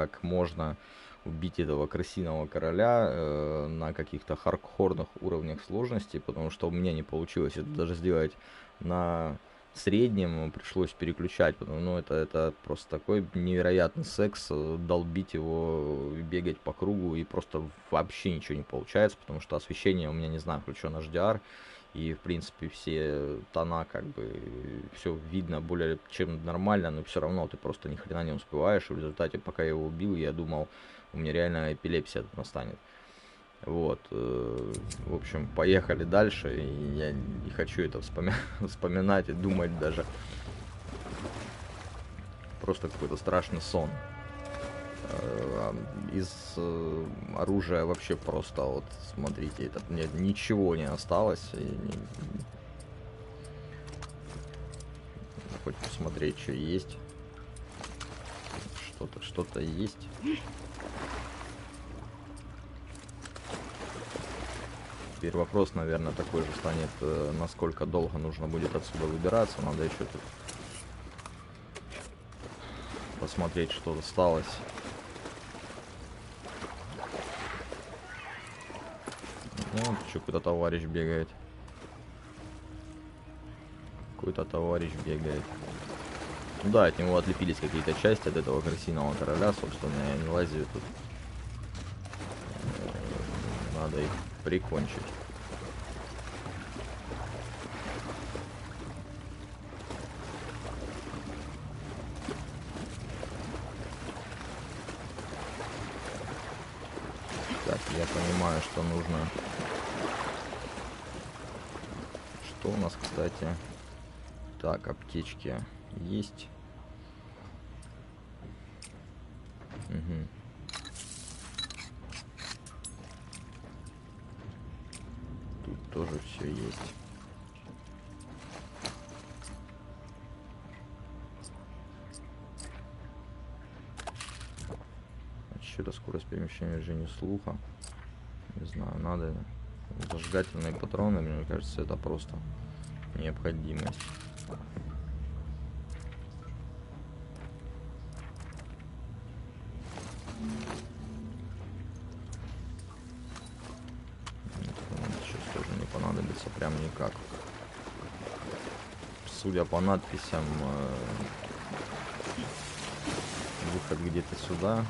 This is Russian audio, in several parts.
как можно убить этого крысиного короля на каких-то хардкорных уровнях сложности, потому что у меня не получилось это даже сделать на среднем, пришлось переключать, ну это просто такой невероятный секс, долбить его, бегать по кругу, и просто вообще ничего не получается, потому что освещение у меня, не знаю, включен HDR, и в принципе все тона как бы все видно более чем нормально, но все равно ты просто ни хрена не успеваешь, и в результате, пока я его убил, я думал, у меня реально эпилепсия тут настанет. Вот, в общем, поехали дальше, и я не хочу это вспоминать и думать даже. Просто какой-то страшный сон. Из оружия вообще просто, вот, смотрите, это, нет, ничего не осталось. Хоть посмотреть, что есть. Что-то есть. Теперь вопрос, наверное, такой же станет, насколько долго нужно будет отсюда выбираться. Надо еще тут посмотреть, что осталось. Ну, что, какой-то товарищ бегает. Какой-то товарищ бегает. Ну да, от него отлепились какие-то части от этого крысиного короля, собственно, я не лазю тут. Надо их прикончить. Так, я понимаю, что нужно. Что у нас, кстати? Так, аптечки есть. Угу. Тут тоже все есть. Что-то скорость перемещения в режиме слуха. Не знаю, надо. Зажигательные патроны, мне кажется, это просто необходимость. Сейчас тоже не понадобится прям никак. Судя по надписям, выход где-то сюда.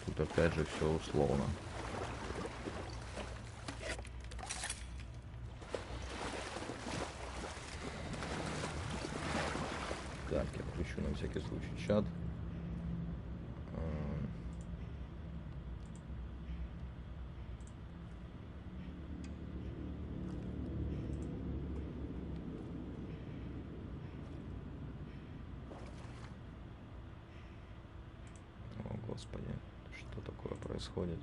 Тут опять же все условно. Так, я включу на всякий случай чат. О, Господи, что такое происходит?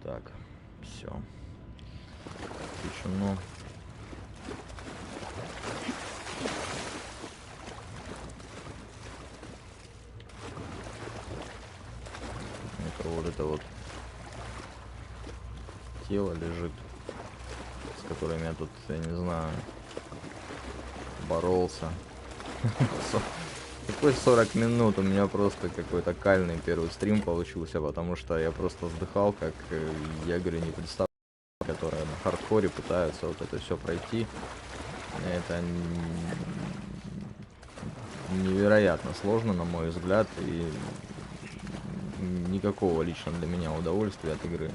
Так, все. Включено. Это вот это вот тело лежит, с которым я тут, я не знаю, боролся. Какой 40 минут, у меня просто какой-то кальный первый стрим получился, потому что я просто вздыхал, как, я говорю, не представляю, которые на хардкоре пытаются вот это все пройти. Это невероятно сложно, на мой взгляд, и никакого лично для меня удовольствия от игры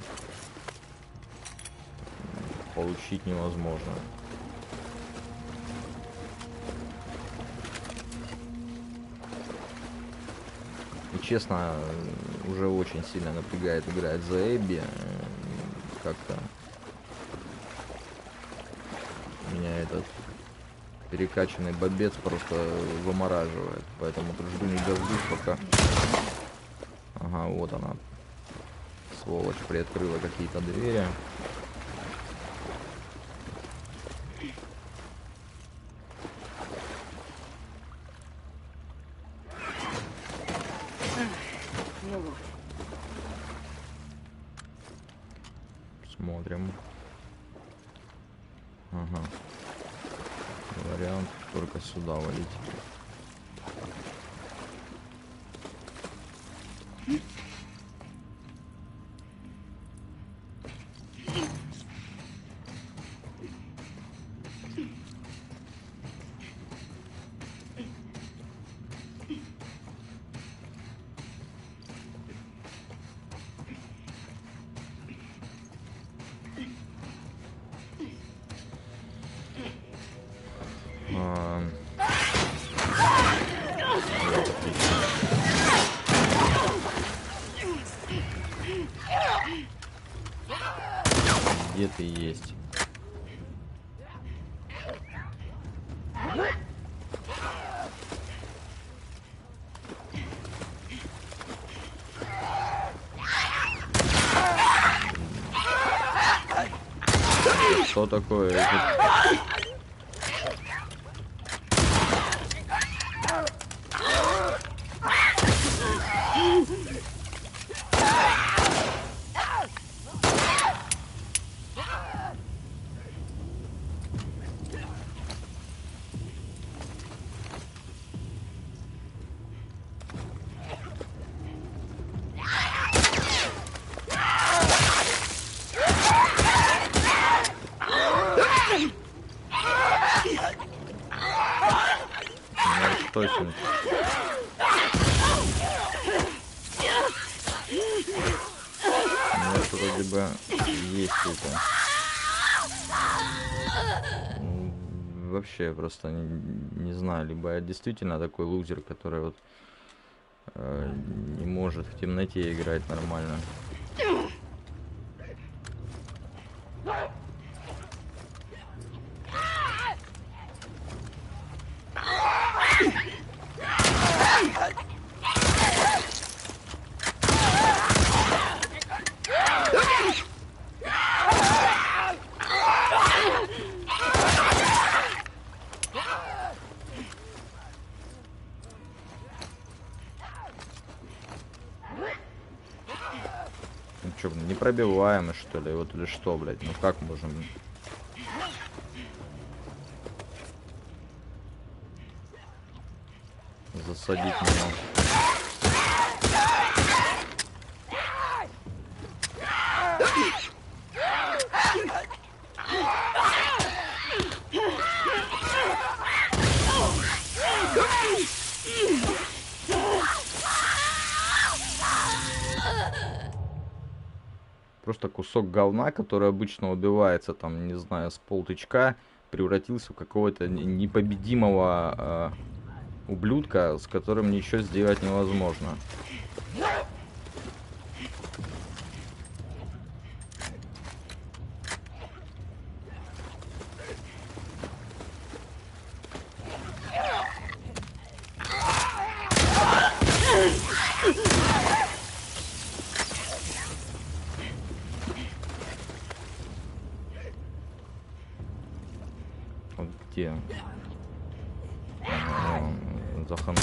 получить невозможно. И честно, уже очень сильно напрягает играть за Эбби. Как-то меня этот перекачанный бобец просто вымораживает. Поэтому тут жду не дождусь, пока... Ага, вот она. Сволочь приоткрыла какие-то двери. Смотрим. Ага. Вариант только сюда валить. Где ты есть? Что такое? Точно. Нет, вроде бы есть это. Вообще просто не знаю, либо я действительно такой лузер, который вот не может в темноте играть нормально. Ну что, непробиваемый что ли, вот или что, блядь, ну как можем? Засадить меня. Просто кусок говна, который обычно убивается, там, не знаю, с полтычка, превратился в какого-то непобедимого ублюдка, с которым ничего сделать невозможно. Вот где? Заханул.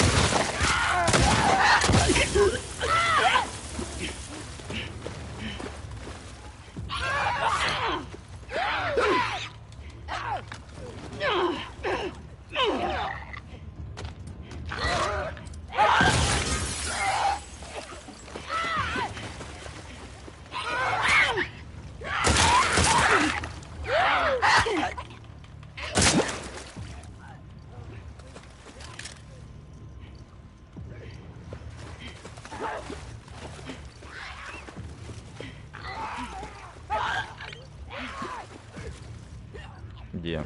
Где?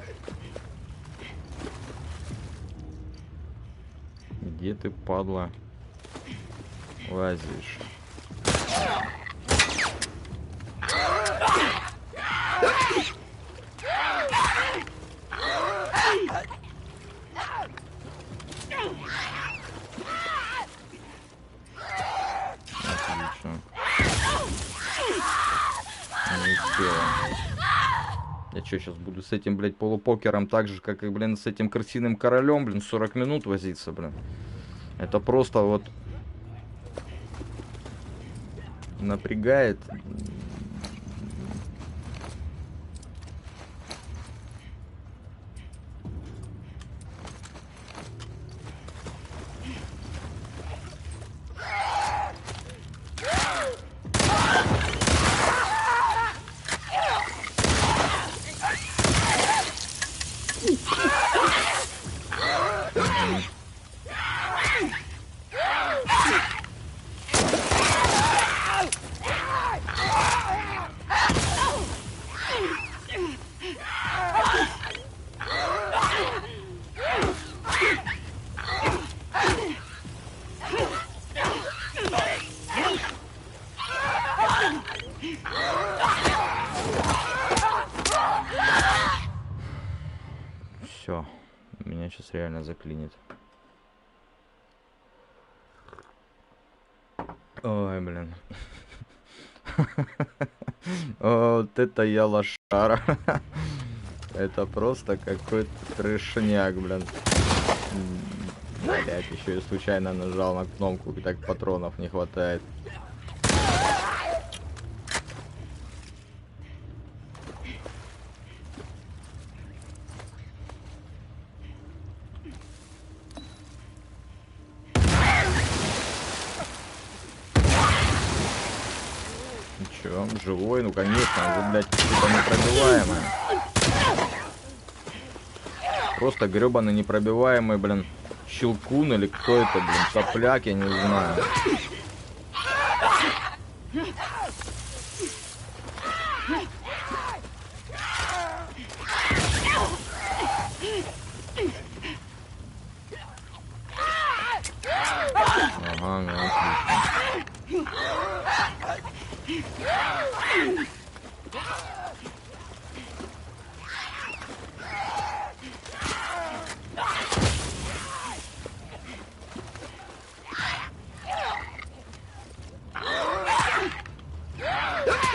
Где ты, падла, лазишь? Отлично. Не успела. Я что, сейчас буду с этим, блядь, полупокером так же, как и, блин, с этим крысиным королем, блин, 40 минут возиться, блин. Это просто вот напрягает Все, меня сейчас реально заклинит. Ой, блин. Вот это я лошара. Это просто какой-то трешняк, блин. Блять, еще и случайно нажал на кнопку, и так патронов не хватает. Чё, живой? Ну конечно, он же, блядь, типа непробиваемый. Просто гребаный непробиваемый, блин, щелкун или кто это, блин, сопляк, я не знаю. Ага, ну отлично.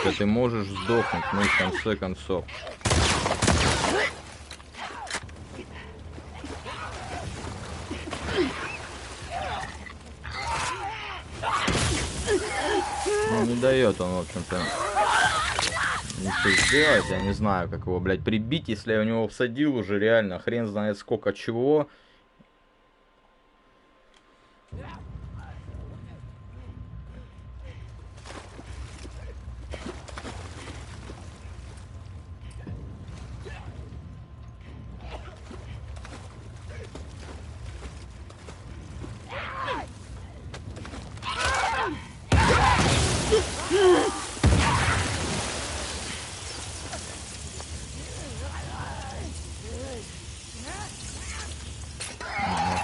Да ты можешь сдохнуть, ну в конце концов. Ну, не дает он, в общем-то, ничего сделать. Я не знаю, как его, блядь, прибить, если я у него всадил уже реально хрен знает сколько чего.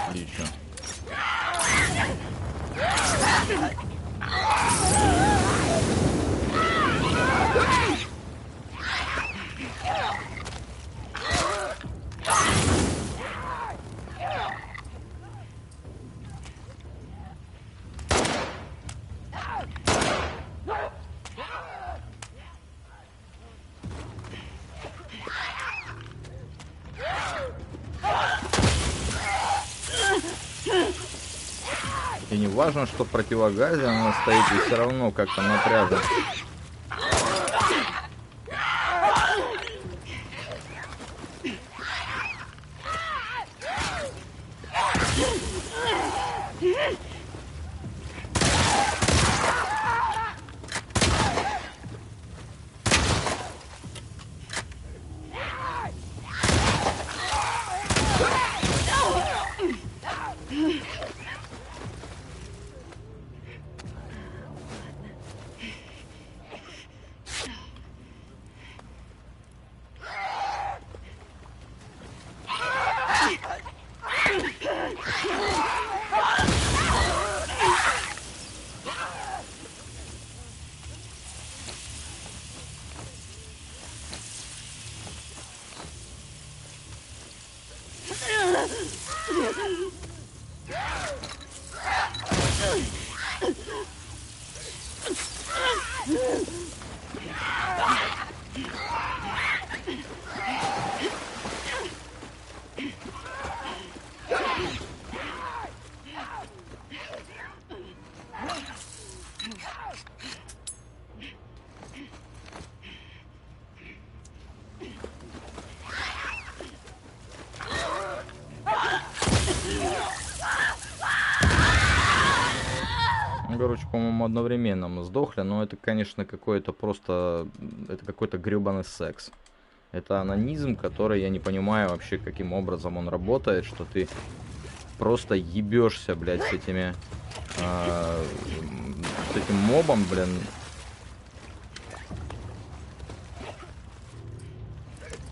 Отлично. И не важно, что противогазе она стоит, и все равно как-то напряжно. Короче, по-моему, одновременно мы сдохли, но это, конечно, какой-то просто... Это какой-то гребаный секс. Это анонизм, который я не понимаю вообще, каким образом он работает, что ты просто ебешься, блядь, с этими... с этим мобом, блин.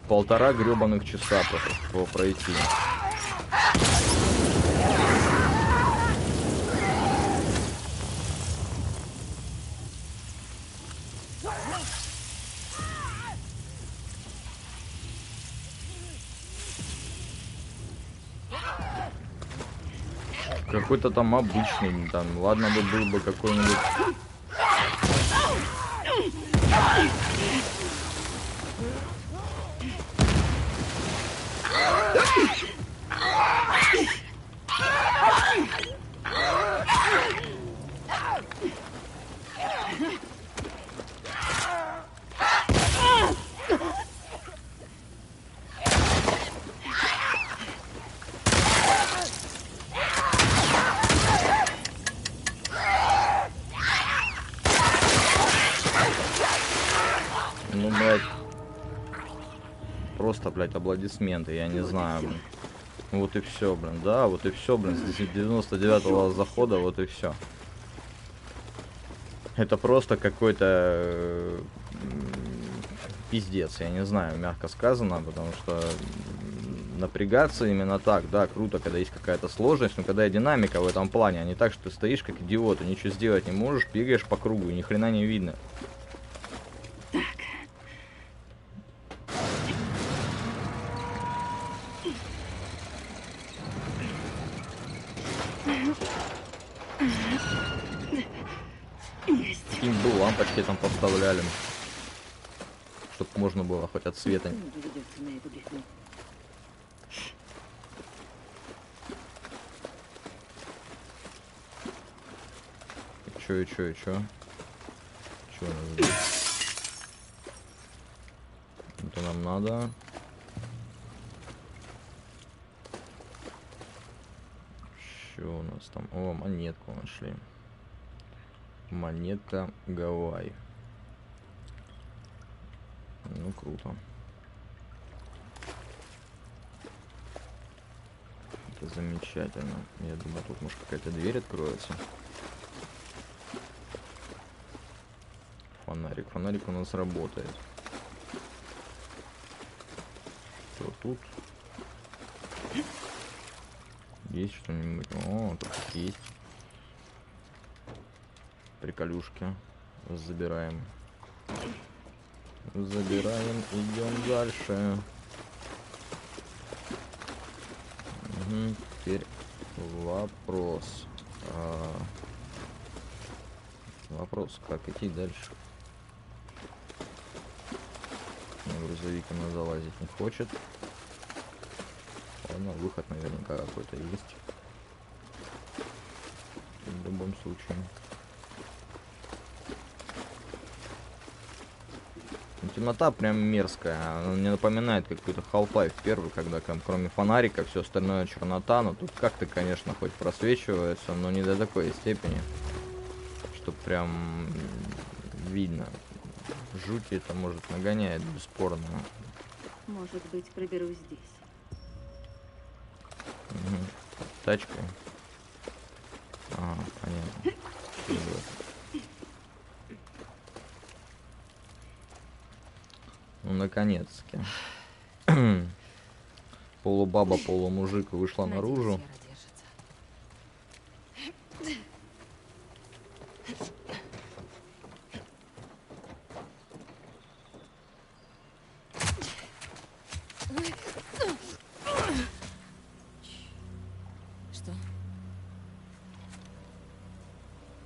Полтора гребаных часа просто пройти. какой-то там обычный, там, ладно бы был бы какой-нибудь... Ну, блядь. Просто, блядь, аплодисменты, я не знаю, блин. Вот и все, блин, да, вот и все, блин, с 99-го захода, вот и все. Это просто какой-то пиздец, я не знаю, мягко сказано, потому что напрягаться именно так, да, круто, когда есть какая-то сложность, но когда и динамика в этом плане, а не так, что ты стоишь как идиот и ничего сделать не можешь, бегаешь по кругу, и ни хрена не видно. Какие бы лампочки там поставляли, чтобы можно было хоть от света. И чё? Чё у нас здесь? Это нам надо. Что у нас там? О, монетку нашли. Монетка Гавайи. Ну, круто. Это замечательно. Я думаю, тут может какая-то дверь откроется. Фонарик. Фонарик у нас работает. Что тут? Есть что-нибудь? О, тут есть. Приколюшки. Забираем. Забираем. Идем дальше. Угу. Теперь вопрос. Вопрос, как идти дальше? Грузовик она залазить не хочет. Ладно, выход наверняка какой-то есть. В любом случае. Темнота прям мерзкая. Она мне напоминает какой-то Half-Life первый, когда кроме фонарика все остальное чернота. Но тут как-то, конечно, хоть просвечивается, но не до такой степени, что прям видно. Жути это может нагоняет, бесспорно. Может быть, проберусь здесь. Угу. Тачкой. Ага, понятно. Ну, наконец-таки. Полубаба, полумужик вышла наружу. Что?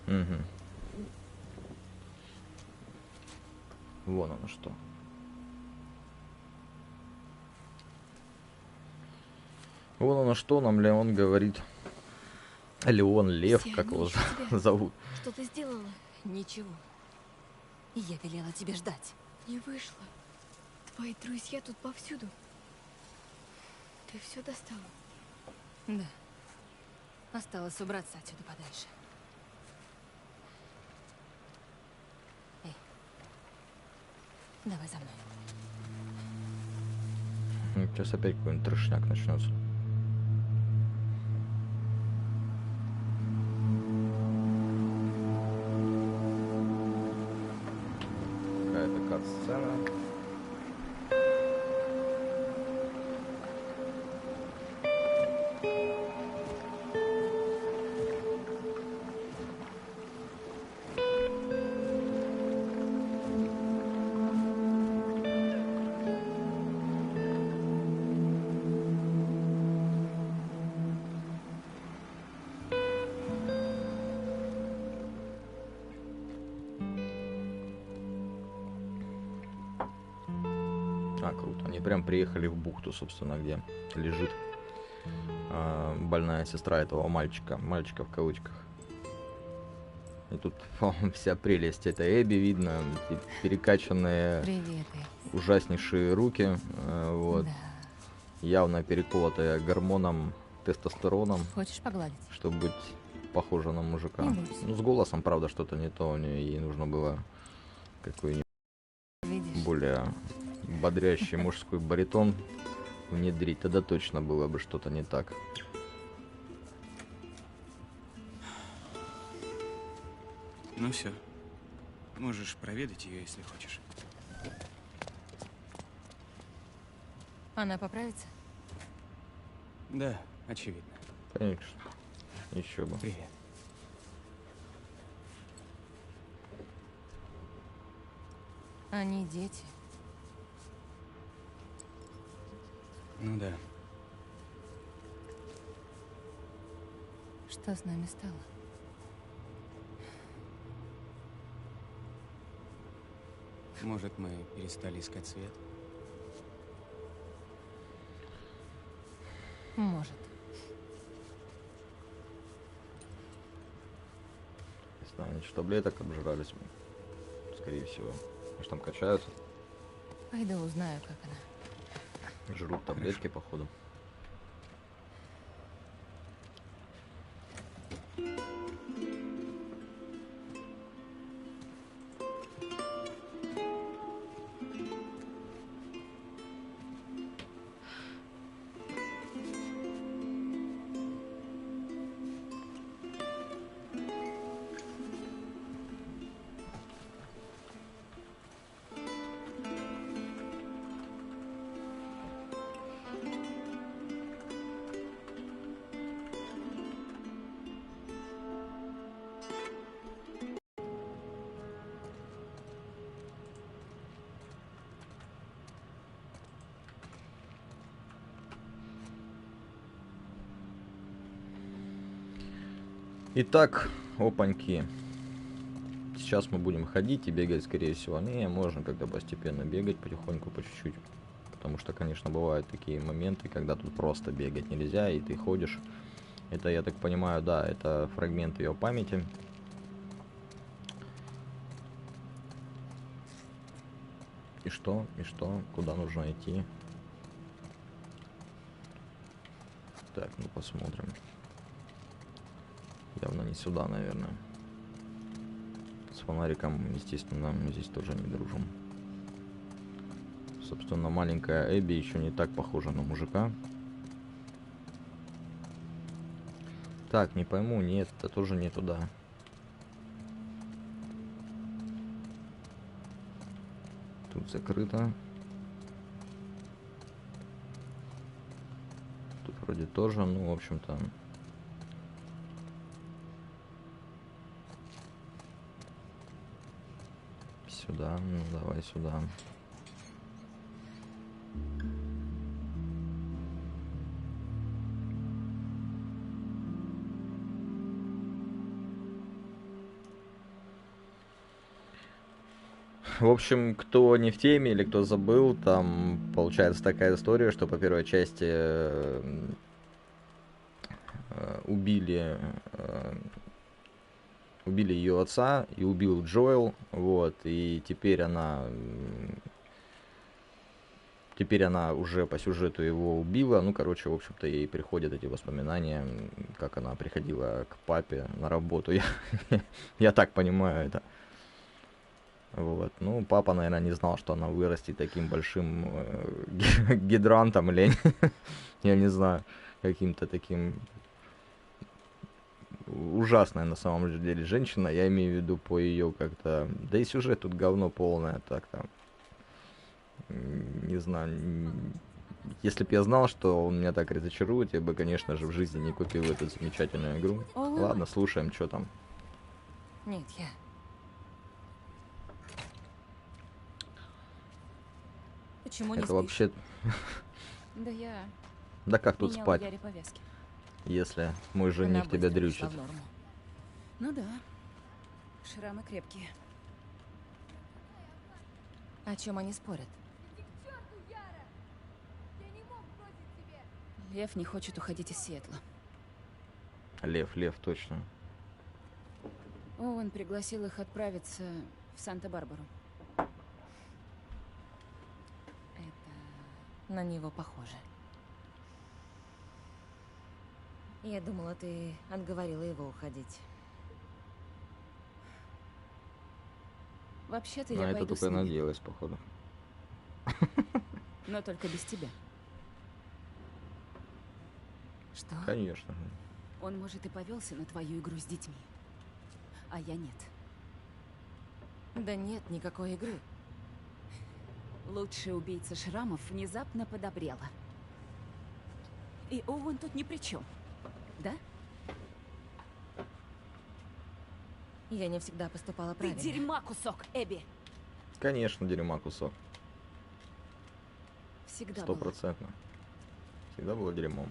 Угу. Вон оно что. Вон оно что нам Леон говорит. Леон, Лев, как его зовут. Что ты сделала? Ничего. Я велела тебе ждать. Не вышло. Твои друзья тут повсюду. Ты все достала? Да. Осталось убраться отсюда подальше. Эй. Давай за мной. Сейчас опять какой-нибудь трешняк начнется. Какая-то кат-сцена. А, круто. Они прям приехали в бухту, собственно, где лежит больная сестра этого мальчика. Мальчика в кавычках. И тут, по-моему, вся прелесть этой Эбби видно. Эти перекачанные, Привет, Эбби. ужаснейшие руки. Вот. Да. Явно переколотая гормоном, тестостероном, Хочешь погладить? чтобы быть похожа на мужика. Не бойся. Ну, с голосом, правда, что-то не то. Ей нужно было какой-нибудь Видишь? более бодрящий мужской баритон внедрить. Тогда точно было бы что-то не так. Ну все. Можешь проведать ее, если хочешь. Она поправится? Да, очевидно. Конечно. Еще бы. Привет. Они дети. Ну да. Что с нами стало? Может, мы перестали искать свет? Может. Не знаю, они таблеток обжирались. Скорее всего. Может, там качаются, Пойду узнаю, как она. жрут таблетки, походу. Итак, опаньки. Сейчас мы будем ходить и бегать, скорее всего. Не, можно как-то постепенно бегать, потихоньку, по чуть-чуть. Потому что, конечно, бывают такие моменты, когда тут просто бегать нельзя, и ты ходишь. Это, я так понимаю, да, это фрагмент ее памяти. И что? И что? Куда нужно идти? Так, ну посмотрим. Явно не сюда, наверное. С фонариком, естественно, мы здесь тоже не дружим. Собственно, маленькая Эбби еще не так похожа на мужика. Так, не пойму, нет, это тоже не туда. Тут закрыто. Тут вроде тоже, ну, в общем-то... Сюда, ну давай сюда. В общем, кто не в теме или кто забыл, там получается такая история, что по первой части убили ее отца и убил Джоэл, вот, и теперь она уже по сюжету его убила, ну, короче, в общем-то, ей приходят эти воспоминания, как она приходила к папе на работу, я так понимаю это. Вот, ну, папа, наверное, не знал, что она вырастет таким большим гидрантом, или я не знаю, каким-то таким... Ужасная на самом деле женщина, я имею в виду по ее как-то... Да и сюжет тут говно полное, так там... Не знаю, если бы я знал, что он меня так разочарует, я бы, конечно же, в жизни не купил эту замечательную игру. Ой. Ладно, слушаем, что там. Нет, я. Почему не Это спишь? вообще... Да я Да как тут меняла спать, Яре повязки. если мой Она жених тебя быстро пришла дрючит? в норму. Ну да, шрамы крепкие. О чем они спорят? Лев не хочет уходить из Сиэтла. Лев, точно. Оуэн пригласил их отправиться в Санта-Барбару. Это на него похоже. Я думала, ты отговорила его уходить. Вообще-то На я это пойду только с ним, надеялась, походу. но только без тебя. Что? Конечно. Он, может, и повелся на твою игру с детьми, а я нет. Да нет никакой игры. Лучшая убийца шрамов внезапно подобрела. И Оуэн тут ни при чем, да? Я не всегда поступала Ты правильно. дерьма кусок, Эбби! Конечно, дерьма кусок. Всегда была. 100%. Всегда было дерьмом.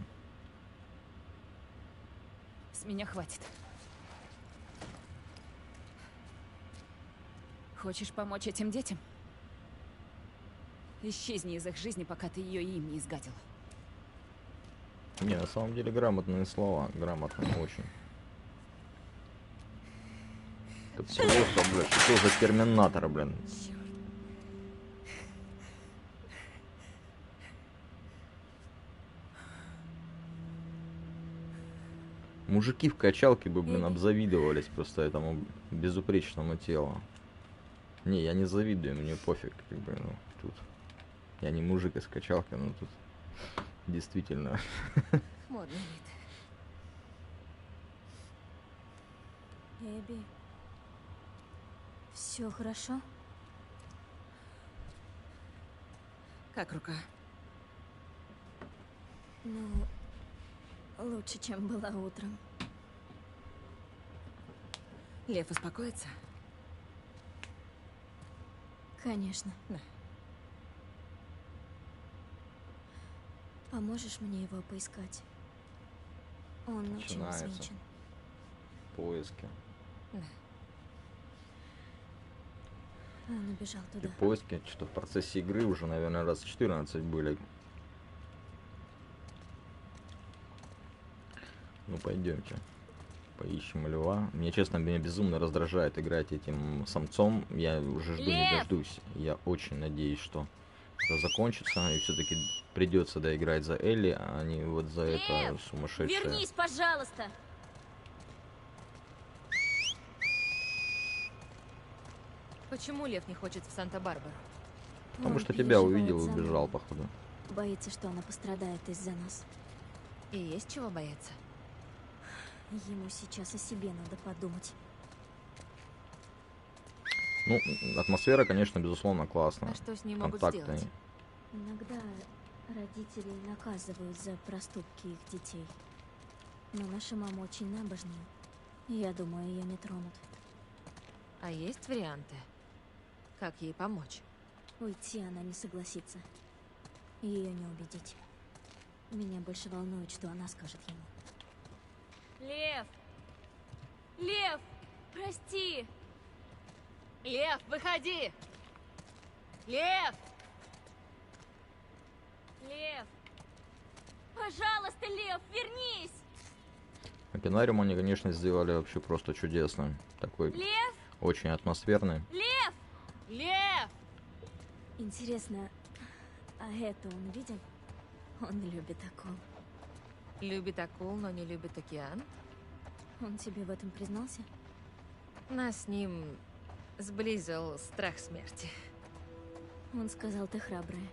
С меня хватит. Хочешь помочь этим детям? Исчезни из их жизни, пока ты ее им не изгадила. Не, на самом деле грамотные слова. Грамотные очень. Это просто, блядь, что за терминатор, блин. Мужики в качалке бы, блин, обзавидовались просто этому безупречному телу. Не, я не завидую, мне пофиг, как бы, ну, тут. Я не мужик из качалки, но тут действительно. Модный вид. Эбби, все хорошо? Как рука? Ну, лучше, чем была утром. Лев успокоится? Конечно. Да. Поможешь мне его поискать? Он очень Начинается. взвинчен. Поиски. Он убежал И туда. поиски, что в процессе игры уже, наверное, раз 14 были. Ну, пойдемте. Поищем льва. Мне, честно, меня безумно раздражает играть этим самцом. Я уже жду не Лев! дождусь. Я очень надеюсь, что это закончится. И все-таки придется доиграть за Элли, а не вот за это сумасшедшее. Вернись, пожалуйста! Почему Лев не хочет в Санта-Барбару? Потому Он что тебя переживает увидел и за убежал, маму. походу. Боится, что она пострадает из-за нас. И есть чего бояться? Ему сейчас о себе надо подумать. Ну, атмосфера, конечно, безусловно, классная. А что с ним могут Контактная. сделать? Иногда родители наказывают за проступки их детей. Но наша мама очень набожная. Я думаю, ее не тронут. А есть варианты? Как ей помочь? Уйти она не согласится. Ее не убедить. Меня больше волнует, что она скажет ему. Лев! Лев! Прости! Лев, выходи! Лев! Лев! Пожалуйста, Лев, вернись! Океанариум они, конечно, сделали вообще просто чудесно. Такой Лев! очень атмосферный. Лев! Лев! Интересно, а это он видел? Он любит акул. Любит акул, но не любит океан. Он тебе в этом признался? Нас с ним сблизил страх смерти. Он сказал, ты храбрая.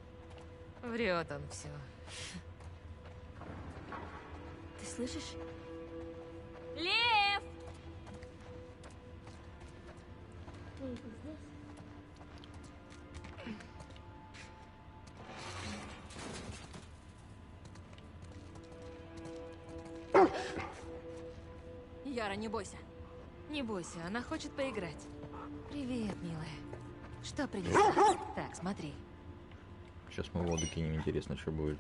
Врет он все. Ты слышишь? Лев! Эй, ты здесь? Яра, не бойся. Не бойся, она хочет поиграть. Привет, милая. Что принесла? Так, смотри. Сейчас мы воду кинем, интересно, что будет.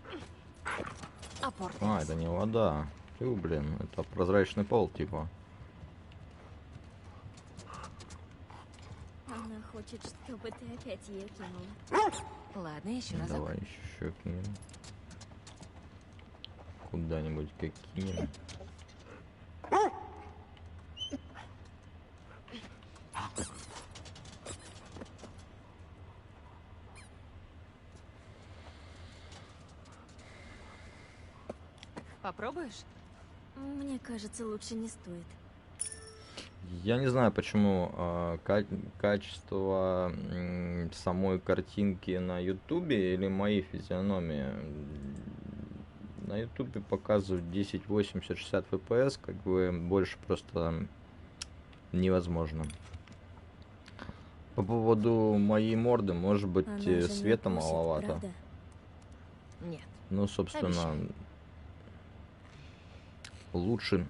Апорт. А, это не вода. Тю, блин, это прозрачный пол, типа. Она хочет, чтобы ты опять ее кинула. Ладно, еще разок. Давай еще кинем. куда-нибудь какие. Попробуешь? Мне кажется, лучше не стоит. Я не знаю, почему качество самой картинки на Ютубе или моей физиономии. На Ютубе показывают 1080-60 FPS, как бы больше просто невозможно. По поводу моей морды, может быть, Она же не света укусит, маловато. правда? Нет. Ну, собственно, Обещаю. лучше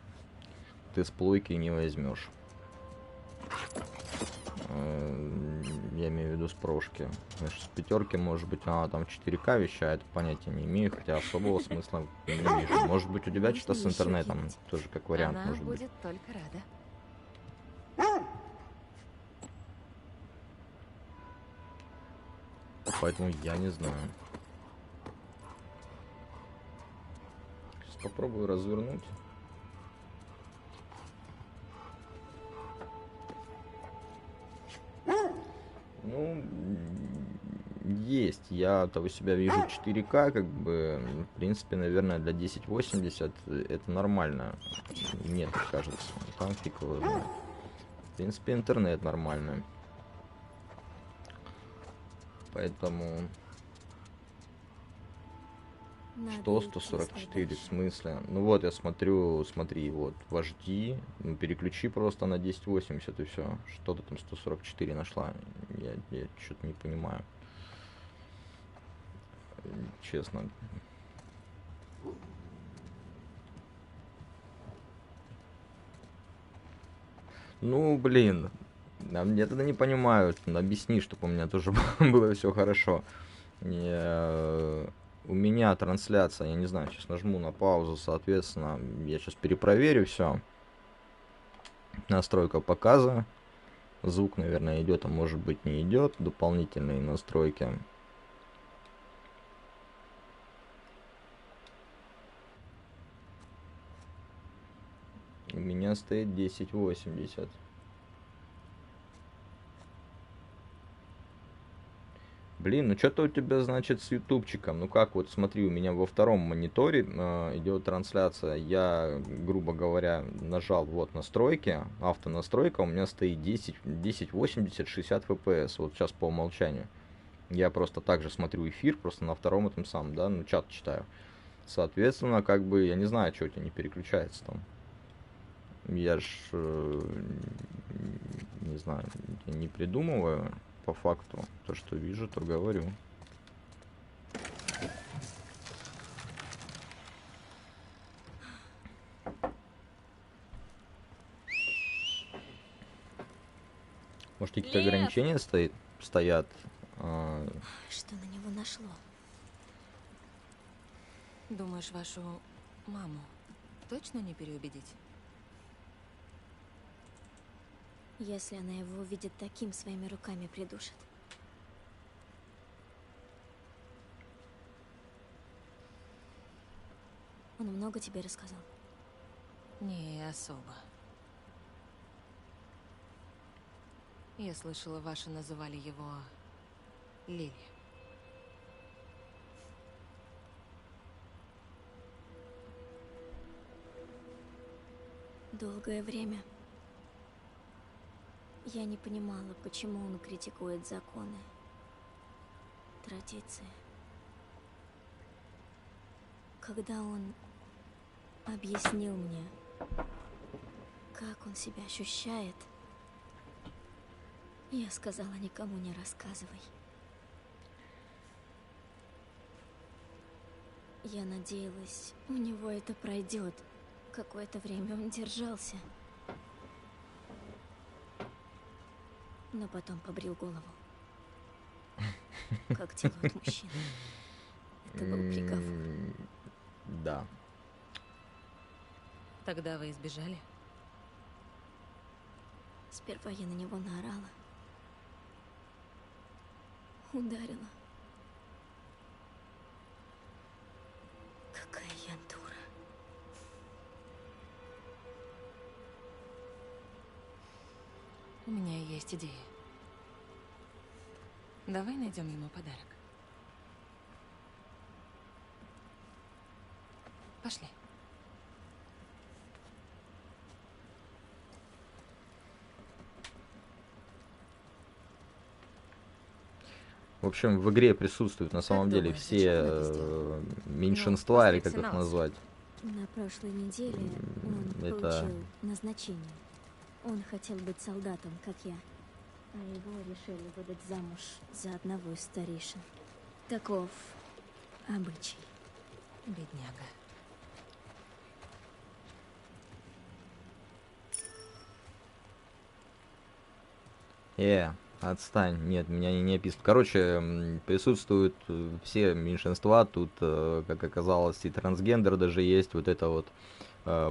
ты с плойки не возьмешь. Я имею в виду с прошки. Значит, с пятерки, может быть, она там 4К вещает, понятия не имею, хотя особого смысла не вижу. Может быть, у тебя Можно что-то с ещё интернетом, кинуть? тоже как вариант, Она может быть. будет только рада. Поэтому я не знаю. Сейчас попробую развернуть. Ну, есть. Я-то у себя вижу 4К, как бы, в принципе, наверное, для 1080 это нормально. Мне так кажется. Там фиг его знает. В принципе, интернет нормальный. Поэтому... Надо Что идти 144? В дальше. смысле? Ну вот, я смотрю, смотри, вот, вожди. Ну, переключи просто на 1080 и все. Что ты там 144 нашла? Я что-то не понимаю. Честно. Ну, блин. Я тогда не понимаю. Объясни, чтобы у меня тоже было все хорошо. У меня трансляция, я не знаю, сейчас нажму на паузу, соответственно, я сейчас перепроверю все. Настройка показа. Звук, наверное, идет, а может быть не идет. Дополнительные настройки. У меня стоит 1080. Блин, ну что-то у тебя, значит, с ютубчиком. Ну как, вот смотри, у меня во втором мониторе идет трансляция. Я, грубо говоря, нажал вот настройки, автонастройка, у меня стоит 1080, 60 FPS, вот сейчас по умолчанию. Я просто также смотрю эфир, просто на втором этом самом, да, ну чат читаю. Соответственно, как бы, я не знаю, что у тебя не переключается там. Я ж, не знаю, не придумываю по факту. То, что вижу, то говорю. Может, какие-то Лев! ограничения стоят? Что на него нашло? Думаешь, вашу маму точно не переубедить? Если она его увидит таким, своими руками придушит. Он много тебе рассказал? Не особо. Я слышала, ваши называли его Лили. Долгое время я не понимала, почему он критикует законы, традиции. Когда он объяснил мне, как он себя ощущает, я сказала: никому не рассказывай. Я надеялась, у него это пройдет. Какое-то время он держался. Но потом побрил голову. Как делают мужчины. Это был приговор. Да. Тогда вы избежали? Сперва я на него наорала. Ударила. Какая я дура. У меня есть идея. Давай найдем ему подарок. Пошли. В общем, в игре присутствуют на самом деле думаешь, все зачем он это сделал? меньшинства, Ну, или как их после назвать. На прошлой неделе он Это- получил назначение. Он хотел быть солдатом, как я. А его решили выдать замуж за одного из старейшин. Таков обычай. Бедняга. Отстань. Нет, меня не описывают. Короче, присутствуют все меньшинства. Тут, как оказалось, и трансгендер даже есть. Вот это вот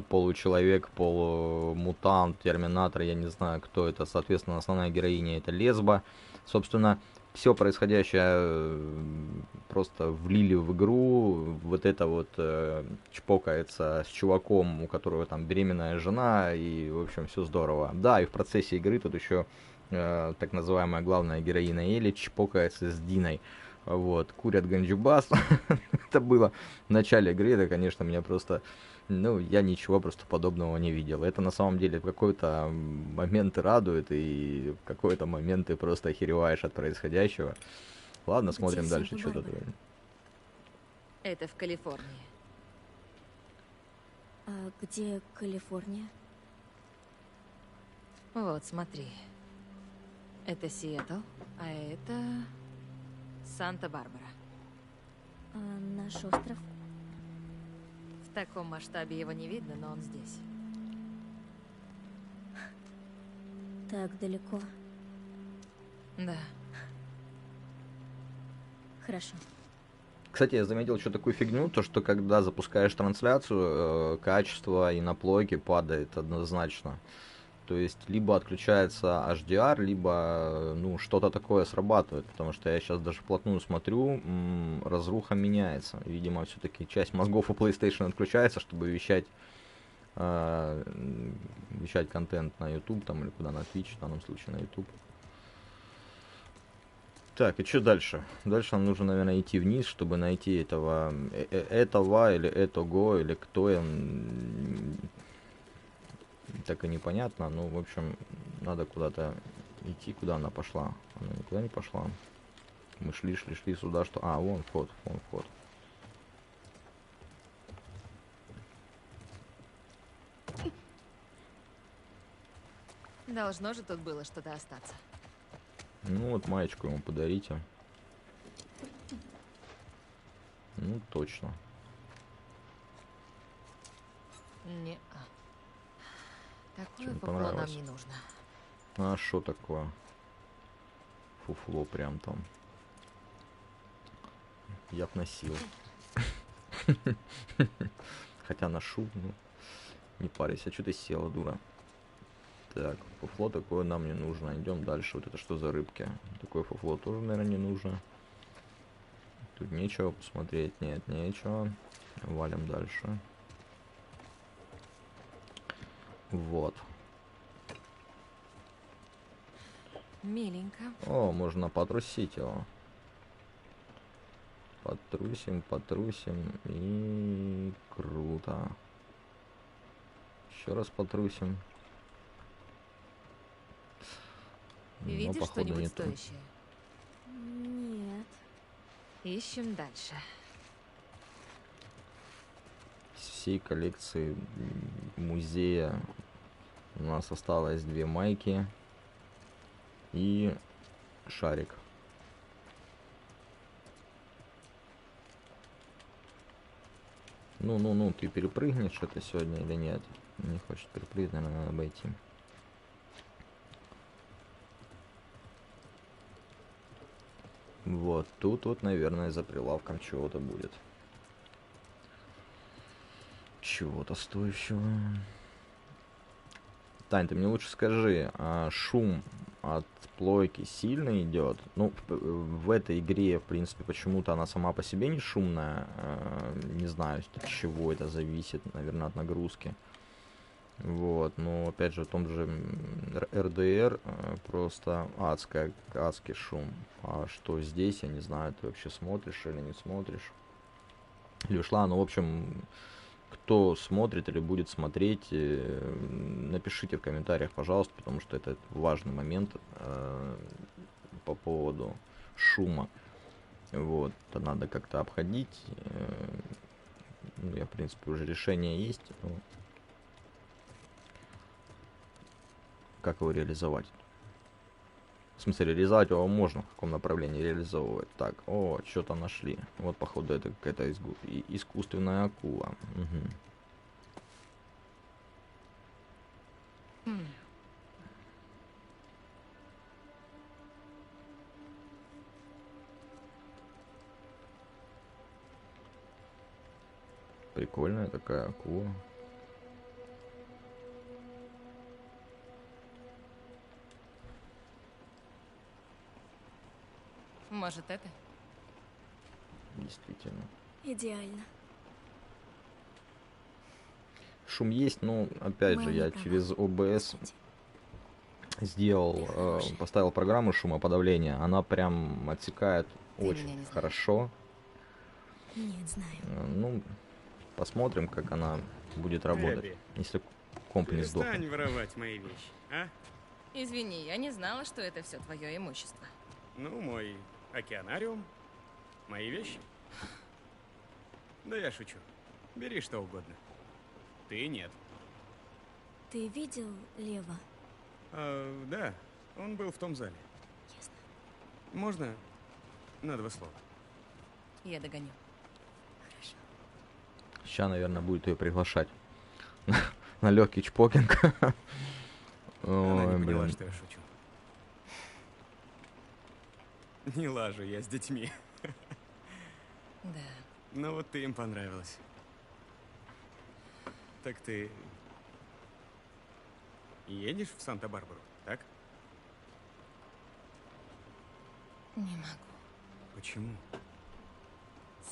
получеловек, полумутант, терминатор, я не знаю, кто это. Соответственно, основная героиня это лесба. Собственно, все происходящее просто влили в игру. Вот это вот чпокается с чуваком, у которого там беременная жена, и, в общем, все здорово. Да, и в процессе игры тут еще так называемая главная героиня Элли чпокается с Диной. Вот, курят ганджубас. Это было в начале игры, это, конечно, меня просто... Ну, я ничего просто подобного не видел. Это на самом деле в какой-то момент радует, и в какой-то момент ты просто охереваешь от происходящего. Ладно, смотрим Где дальше, что Санта-Барбара? тут. Это в Калифорнии. А где Калифорния? Вот, смотри. Это Сиэтл, а это Санта-Барбара. А наш остров? В таком масштабе его не видно, но он здесь. Так далеко. Да. Хорошо. Кстати, я заметил еще такую фигню, то что когда запускаешь трансляцию, качество и на плойке падает однозначно. То есть, либо отключается HDR, либо, ну, что-то такое срабатывает, потому что я сейчас даже вплотную смотрю, разруха меняется. Видимо, все-таки часть мозгов у PlayStation отключается, чтобы вещать контент на YouTube, там, или куда, на Twitch, в данном случае на YouTube. Так, и что дальше? Дальше нам нужно, наверное, идти вниз, чтобы найти этого или этого, или кто он. Так и непонятно, ну, в общем, надо куда-то идти, куда она пошла. Она никуда не пошла. Мы шли сюда, что... А, вон вход. Должно же тут было что-то остаться. Ну, вот маечку ему подарите. Ну, точно. Не-а. Такое Чем фуфло нам понравилось? не нужно. А что такое? Фуфло прям там. Я б носил. Хотя ношу, ну, не парься, а что ты села, дура? Так, фуфло такое нам не нужно. Идем дальше. Вот это что за рыбки? Такое фуфло тоже, наверное, не нужно. Тут нечего посмотреть. Нет, нечего. Валим дальше. Вот. Миленько. О, можно потрусить его. Потрусим. И круто. Еще раз потрусим. Но, Видишь походу, что-нибудь не то. стоящее? Нет. Ищем дальше. Из всей коллекции музея у нас осталось 2 майки и шарик. Ну, ты перепрыгнешь это сегодня или нет? Не хочет перепрыгнуть, наверное, надо обойти. Вот, тут вот, наверное, за прилавком чего-то будет. Чего-то стоящего. Тань, ты мне лучше скажи, а шум от плойки сильно идет? Ну, в этой игре, в принципе, почему-то она сама по себе не шумная. Не знаю, от чего это зависит, наверное, от нагрузки. Вот, но опять же, в том же РДР просто адский шум. А что здесь, я не знаю, ты вообще смотришь или не смотришь. Или ушла, ну, в общем, кто смотрит или будет смотреть, напишите в комментариях, пожалуйста, потому что это важный момент по поводу шума. Вот, это надо как-то обходить. Ну, я, в принципе, уже решение есть. Но как его реализовать? В смысле, реализовать его можно, в каком направлении реализовывать. Так, о, что-то нашли. Вот, походу, это какая-то искусственная акула. Угу. Прикольная такая акула. Может, это? Действительно. Идеально. Шум есть, но опять же, я через ОБС сделал, поставил программу шумоподавления. Она прям отсекает очень хорошо. Нет, знаю. Ну, посмотрим, как она будет работать. Эбби, Если комп не сдохнет. перестань воровать мои вещи, а? Извини, я не знала, что это все твое имущество. Ну, мой океанариум, мои вещи. Да я шучу. Бери что угодно. Ты нет. Ты видел Лева? Да, он был в том зале. Ясно. Можно на 2 слова? Я догоню. Хорошо. Сейчас, наверное, будет ее приглашать на легкий чпокинг. Она Ой, не поняла, блин. что я шучу. Не лажу я с детьми. Да. Но вот ты им понравилась. Так ты едешь в Санта-Барбару, так? Не могу. Почему?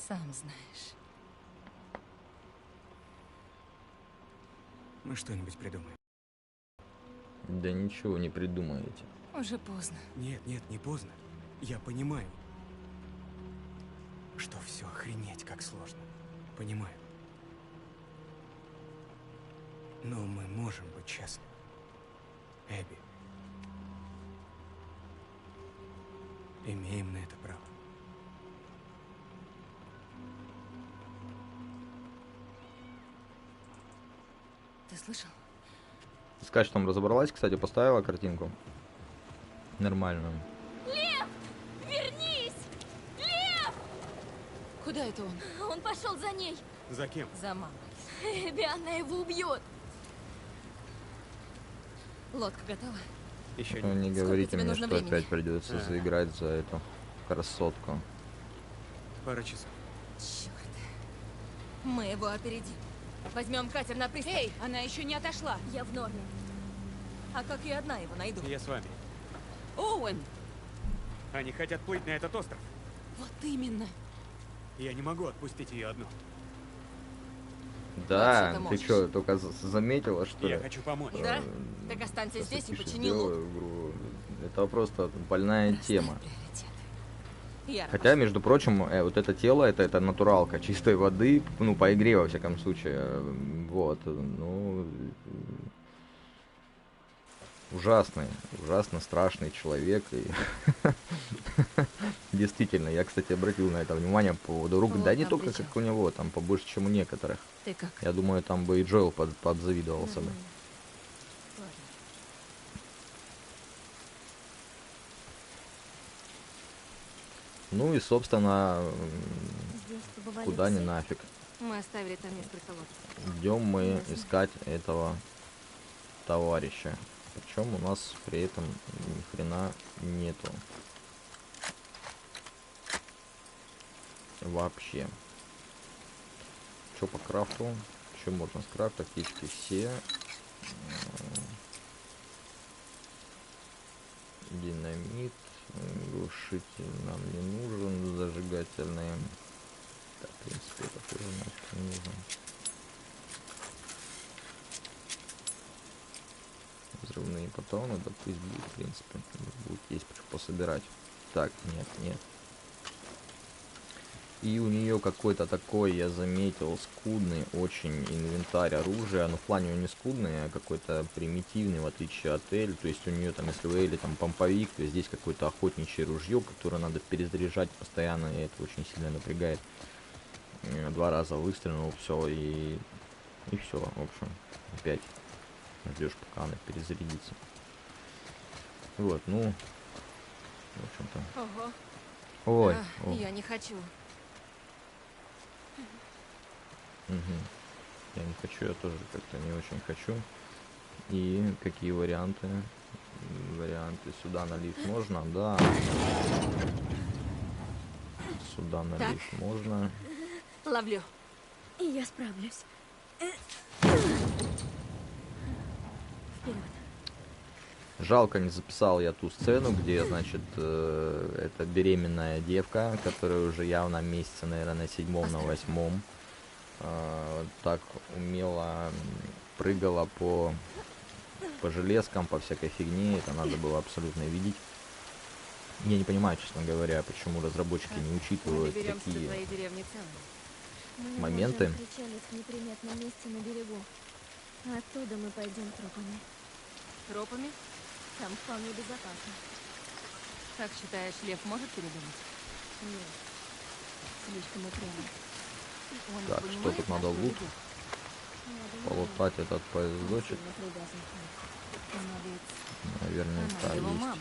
Сам знаешь. Мы что-нибудь придумаем. Да ничего не придумаете. Уже поздно. Нет, не поздно. Я понимаю, что все охренеть как сложно. Понимаю. Но мы можем быть счастливы. Эбби. Имеем на это право. Ты слышал? С качеством разобралась, кстати, поставила картинку. Нормально. Вернись! Куда это он? Он пошел за ней. За кем? За мамой. Эбби, она его убьет. Лодка готова? Еще Ну, не. не Сколько говорите тебе мне, нужно что времени? опять придется заиграть за эту красотку. Пара часов. Черт. Мы его опередим. Возьмем катер на пристань. Эй, она еще не отошла. Я в норме. А как я одна его найду? Я с вами. Оуэн! Они хотят плыть на этот остров. Вот именно. Я не могу отпустить ее одну. Да, Вообще-то ты можешь. что, только заметила, что Я ли? хочу помочь. Да? Так останься Сейчас я здесь и тише почини сделаю лодку. игру. Это просто больная тема. Расставь приоритеты. Я Хотя, между прочим, вот это тело, это натуралка чистой воды, ну, по игре, во всяком случае. Вот, ну, ужасно страшный человек. И действительно, я, кстати, обратил на это внимание по поводу рук. Вот Да не там только причем. как у него, там побольше, чем у некоторых. Ты как? Я думаю, там бы и Джоэл подзавидовался бы. Ладно. Ну и, собственно, Здесь побывали куда ни все. нафиг. Мы оставили там несколько лодок. Идем мы искать этого товарища. Причем у нас при этом ни хрена нету. Вообще. Что по крафту? Что можно скрафтить? Птички все. Динамит. Глушитель нам не нужен. Зажигательные. Так, в принципе, это тоже нафиг не нужно. взрывные патроны, да пусть будет, в принципе. Будет есть пособирать. Так, нет, нет. И у нее какой-то такой, я заметил, скудный очень инвентарь оружия. Но в плане он не скудный, а какой-то примитивный, в отличие от Эль. То есть у нее там, если у Эли там помповик, то здесь какое-то охотничье ружье, которое надо перезаряжать постоянно, и это очень сильно напрягает. 2 раза выстрелил, все, и все, в общем, опять ждешь, пока она перезарядится. Вот, ну, в общем-то. Ого. Ой, Я не хочу. Угу. Я не хочу, я тоже как-то не очень хочу. И какие варианты? Варианты сюда на лифт можно, да. Сюда на Так. лифт можно. Ловлю. И я справлюсь. Вперед. Жалко, не записал я ту сцену, где, значит, эта беременная девка, которая уже явно месяца, наверное, на 7-м, на 8-м, так умело прыгала по железкам, по всякой фигне. Это надо было абсолютно видеть. Я не понимаю, честно говоря, почему разработчики не учитывают такие моменты. Мы встречались в неприметном месте на берегу. Оттуда мы пойдем тропами. Тропами? Там вполне безопасно. Как считаешь, Лев может передумать? Нет, слишком упрямо. Он Так, понимает, что тут на надо? Лут? идет? Полутать этот поездочек. Наверное, Она да, его есть. мама.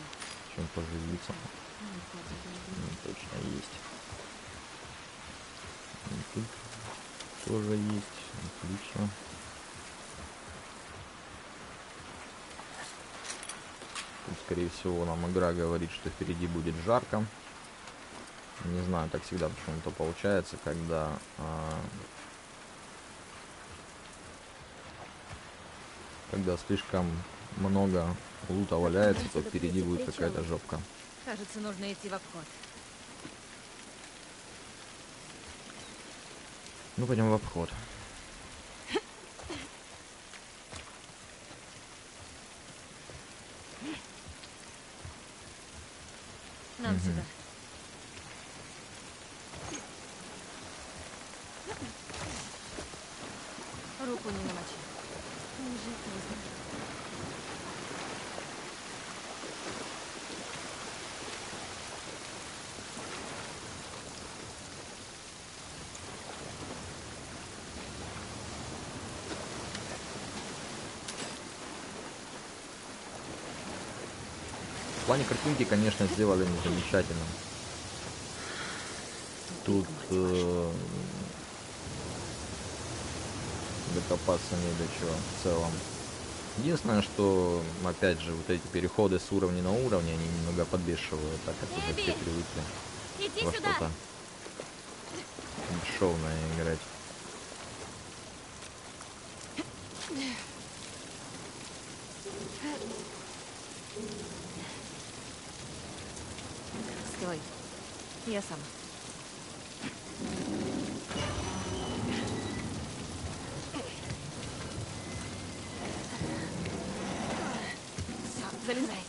Чем поживиться. Точно есть. И тут тоже есть. Отлично. Тут, скорее всего, нам игра говорит, что впереди будет жарко. Не знаю, так всегда почему-то получается, когда слишком много лута валяется, то впереди будет какая-то жопка. Кажется, нужно идти в обход. Ну, пойдем в обход. Нам сюда. Руку не намочи. Уже поздно. В плане картинки, конечно, сделали замечательно. Тут докопаться не до чего в целом. Единственное, что, опять же, вот эти переходы с уровня на уровень, они немного подбешивают, так как уже все привыкли Иди во сюда. что-то бесшовное играть. Стой. Я сама. Все, залезай.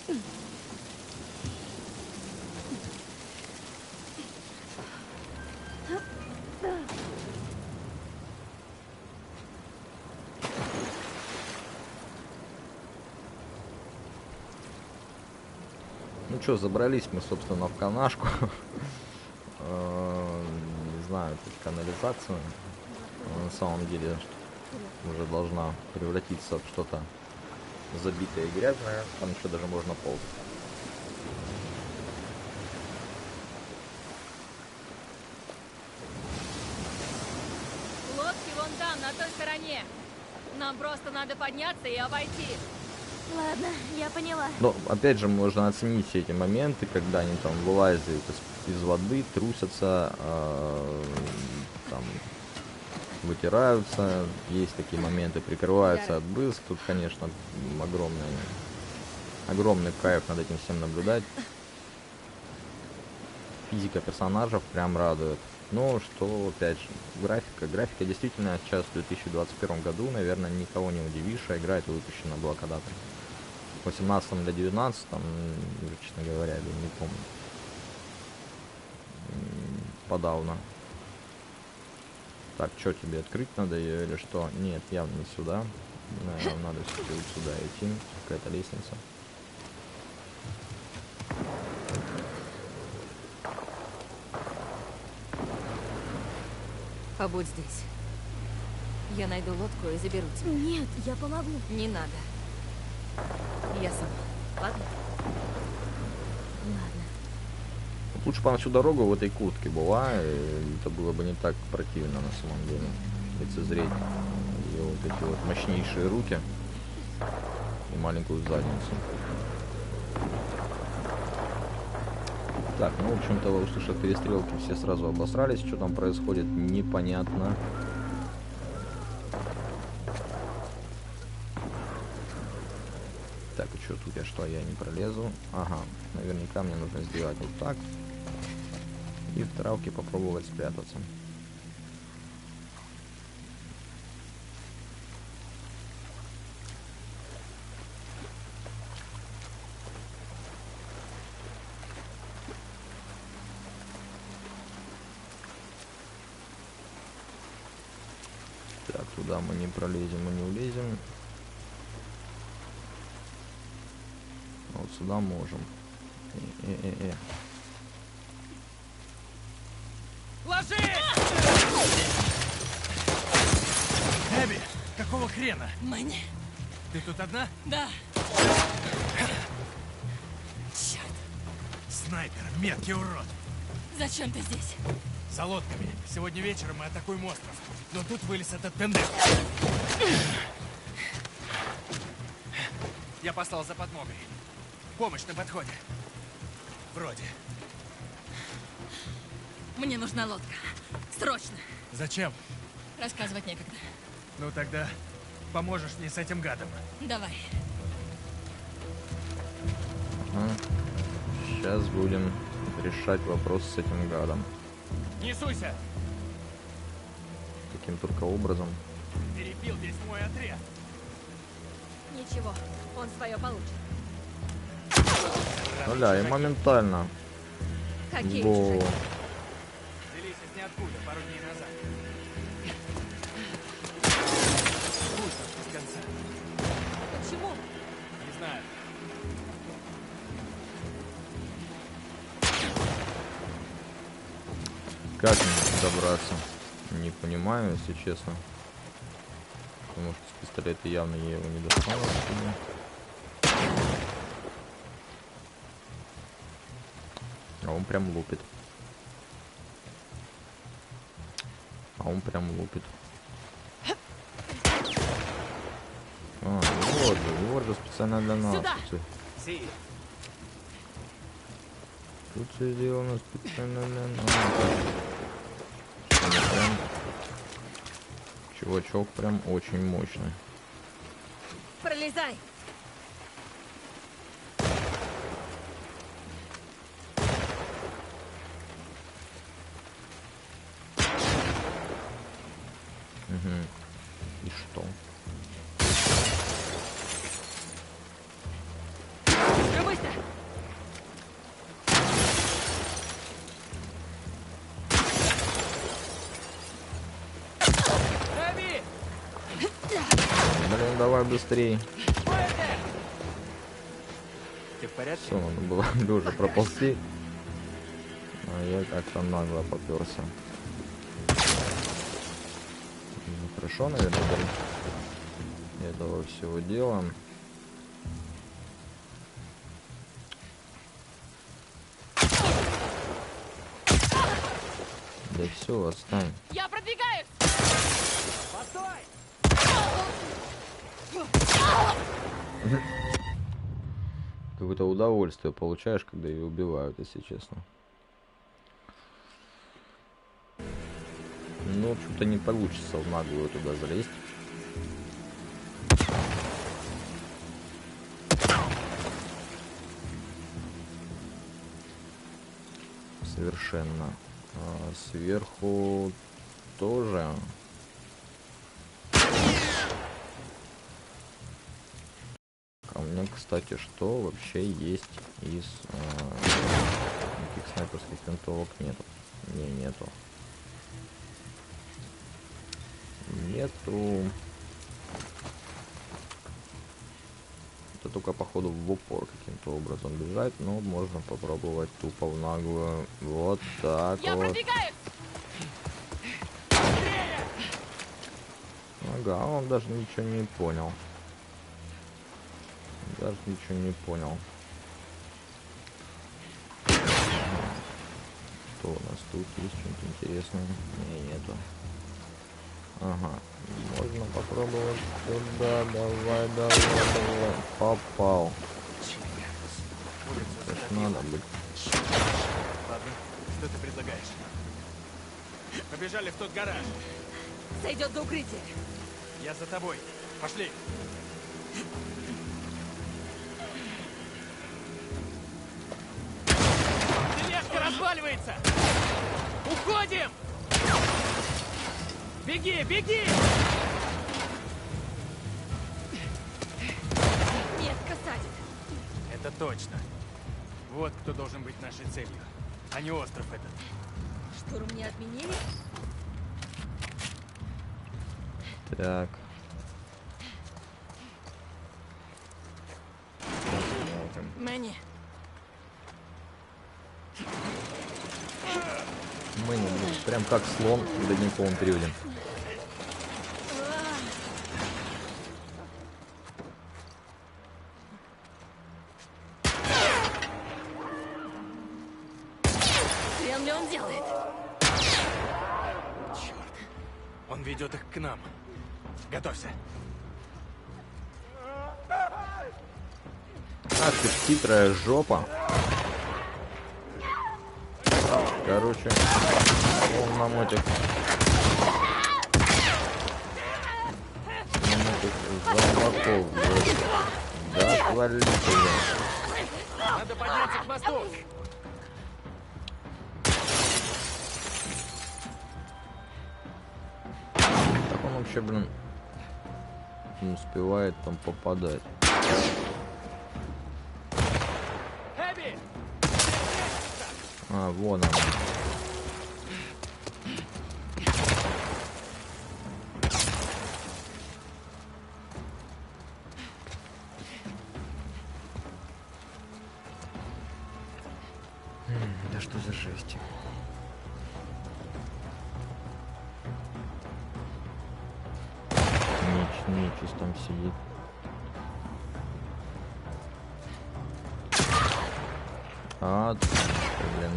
Ну что, забрались мы, собственно, в канашку. Не знаю, тут канализация. На самом деле уже должна превратиться в что-то забитое и грязное. Там еще даже можно ползать. Лодки вон там, на той стороне. Нам просто надо подняться и обойти. Ладно, я поняла. Но опять же можно оценить все эти моменты, когда они там вылазят из воды, трусятся, там вытираются. Есть такие моменты, прикрываются от брызг. Тут, конечно, огромный кайф над этим всем наблюдать. Физика персонажей прям радует. Ну, что, опять же, графика действительно сейчас в 2021 году, наверное, никого не удивишь, а игра эта выпущена была когда-то 18 или 19, уже, честно говоря, я не помню. Подавно. Так, что тебе открыть надо ее или что? Нет, явно не сюда. Наверное, надо все-таки вот сюда идти. Какая-то лестница. Побудь здесь. Я найду лодку и заберу тебя. Нет, я помогу. Не надо. Я сама. Ладно? Ладно. Вот лучше бы она всю дорогу в этой куртке была, и это было бы не так противно на самом деле. Лицезреть ее вот эти вот мощнейшие руки и маленькую задницу. Так, ну, в общем-то, услышав перестрелки, все сразу обосрались. Что там происходит, непонятно. Так, и что тут я, что я не пролезу? Ага, наверняка мне нужно сделать вот так. И в травке попробовать спрятаться. Так, туда мы не пролезем и не улезем. А вот сюда можем. Эбби, какого хрена? Мэнни? Ты тут одна? Да. Черт. Снайпер, меткий урод. Зачем ты здесь? За лодками. Сегодня вечером мы атакуем остров. Но тут вылез этот пендек. Я послал за подмогой. Помощь на подходе. Вроде. Мне нужна лодка. Срочно. Зачем? Рассказывать некогда. Ну тогда поможешь мне с этим гадом. Давай. Сейчас будем решать вопрос с этим гадом. Не суйся! Каким только образом. Перебил весь мой отряд. Ничего, он свое получит. Бля, и моментально. Какие Во. чужаки? Взялись из ниоткуда пару дней назад. Пусть без конца. Почему? Не знаю. Как мне добраться? Не понимаю, если честно. Потому что с пистолета явно я его не достану. А он прям лупит. А он прям лупит. А, вот же специально для нас. Сюда! Тут все сделано специально для нас. Прям... Чувачок прям очень мощный. Пролезай! Угу. И что? Пробуйся! Эбби! Блин, давай быстрей. Ты в порядке? Все, надо было лежа проползти. А я как-то нагло поперся. Ну, хорошо, наверное, для этого всего дела. Да все, отстань. Я продвигаюсь! Какое-то удовольствие получаешь, когда ее убивают, если честно. Ну, в общем-то, не получится в наглую туда залезть. Совершенно. А сверху тоже. А у меня кстати, что вообще есть из никаких снайперских винтовок нету. Нету. Нету. Это только походу в упор каким-то образом бежать, но можно попробовать тупо в наглую. Вот так Я вот. пробегаю! Ага, он даже ничего не понял. Даже ничего не понял. Что у нас тут есть что-нибудь интересное? Не, нету. Ага, можно попробовать сюда. Давай. Попал. Так надо быть. Ладно, что ты предлагаешь? Побежали в тот гараж. Сойдет до укрытия. Я за тобой. Пошли. Тележка разваливается! Уходим! Беги, беги! Метко садит. Это точно. Вот кто должен быть нашей целью, а не остров этот. Штурм не отменили? Так. Мэнни, Мы не прям как слон в ледниковом периоде. хрен ли он делает? Он ведет их к нам. Готовься. Ах ты хитрая жопа. Короче, он нам этих зомбаков. Да, свалите. Надо подняться к мосту. Как он вообще, блин, не успевает там попадать? Эбби! А, вон он. Да что за жесть? Нечисть там сидит. А, блин.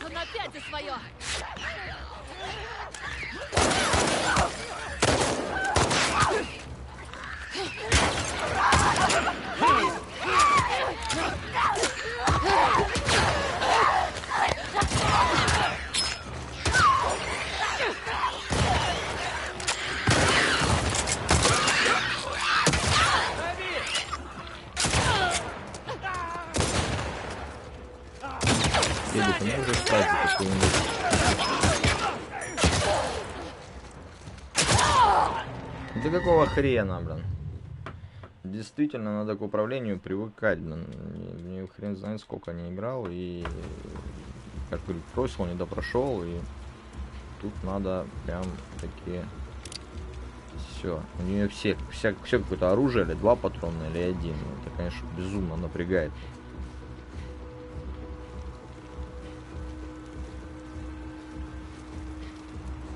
Он опять за свое! Эбби, ты можешь стать какой-нибудь? Да какого хрена, блин? Действительно, надо к управлению привыкать, блин. Мне хрен знает, сколько не играл, и, как говорю, бросил, не допрошел, и тут надо прям такие... Все. У нее все какое-то оружие, или 2 патрона, или 1. Это, конечно, безумно напрягает.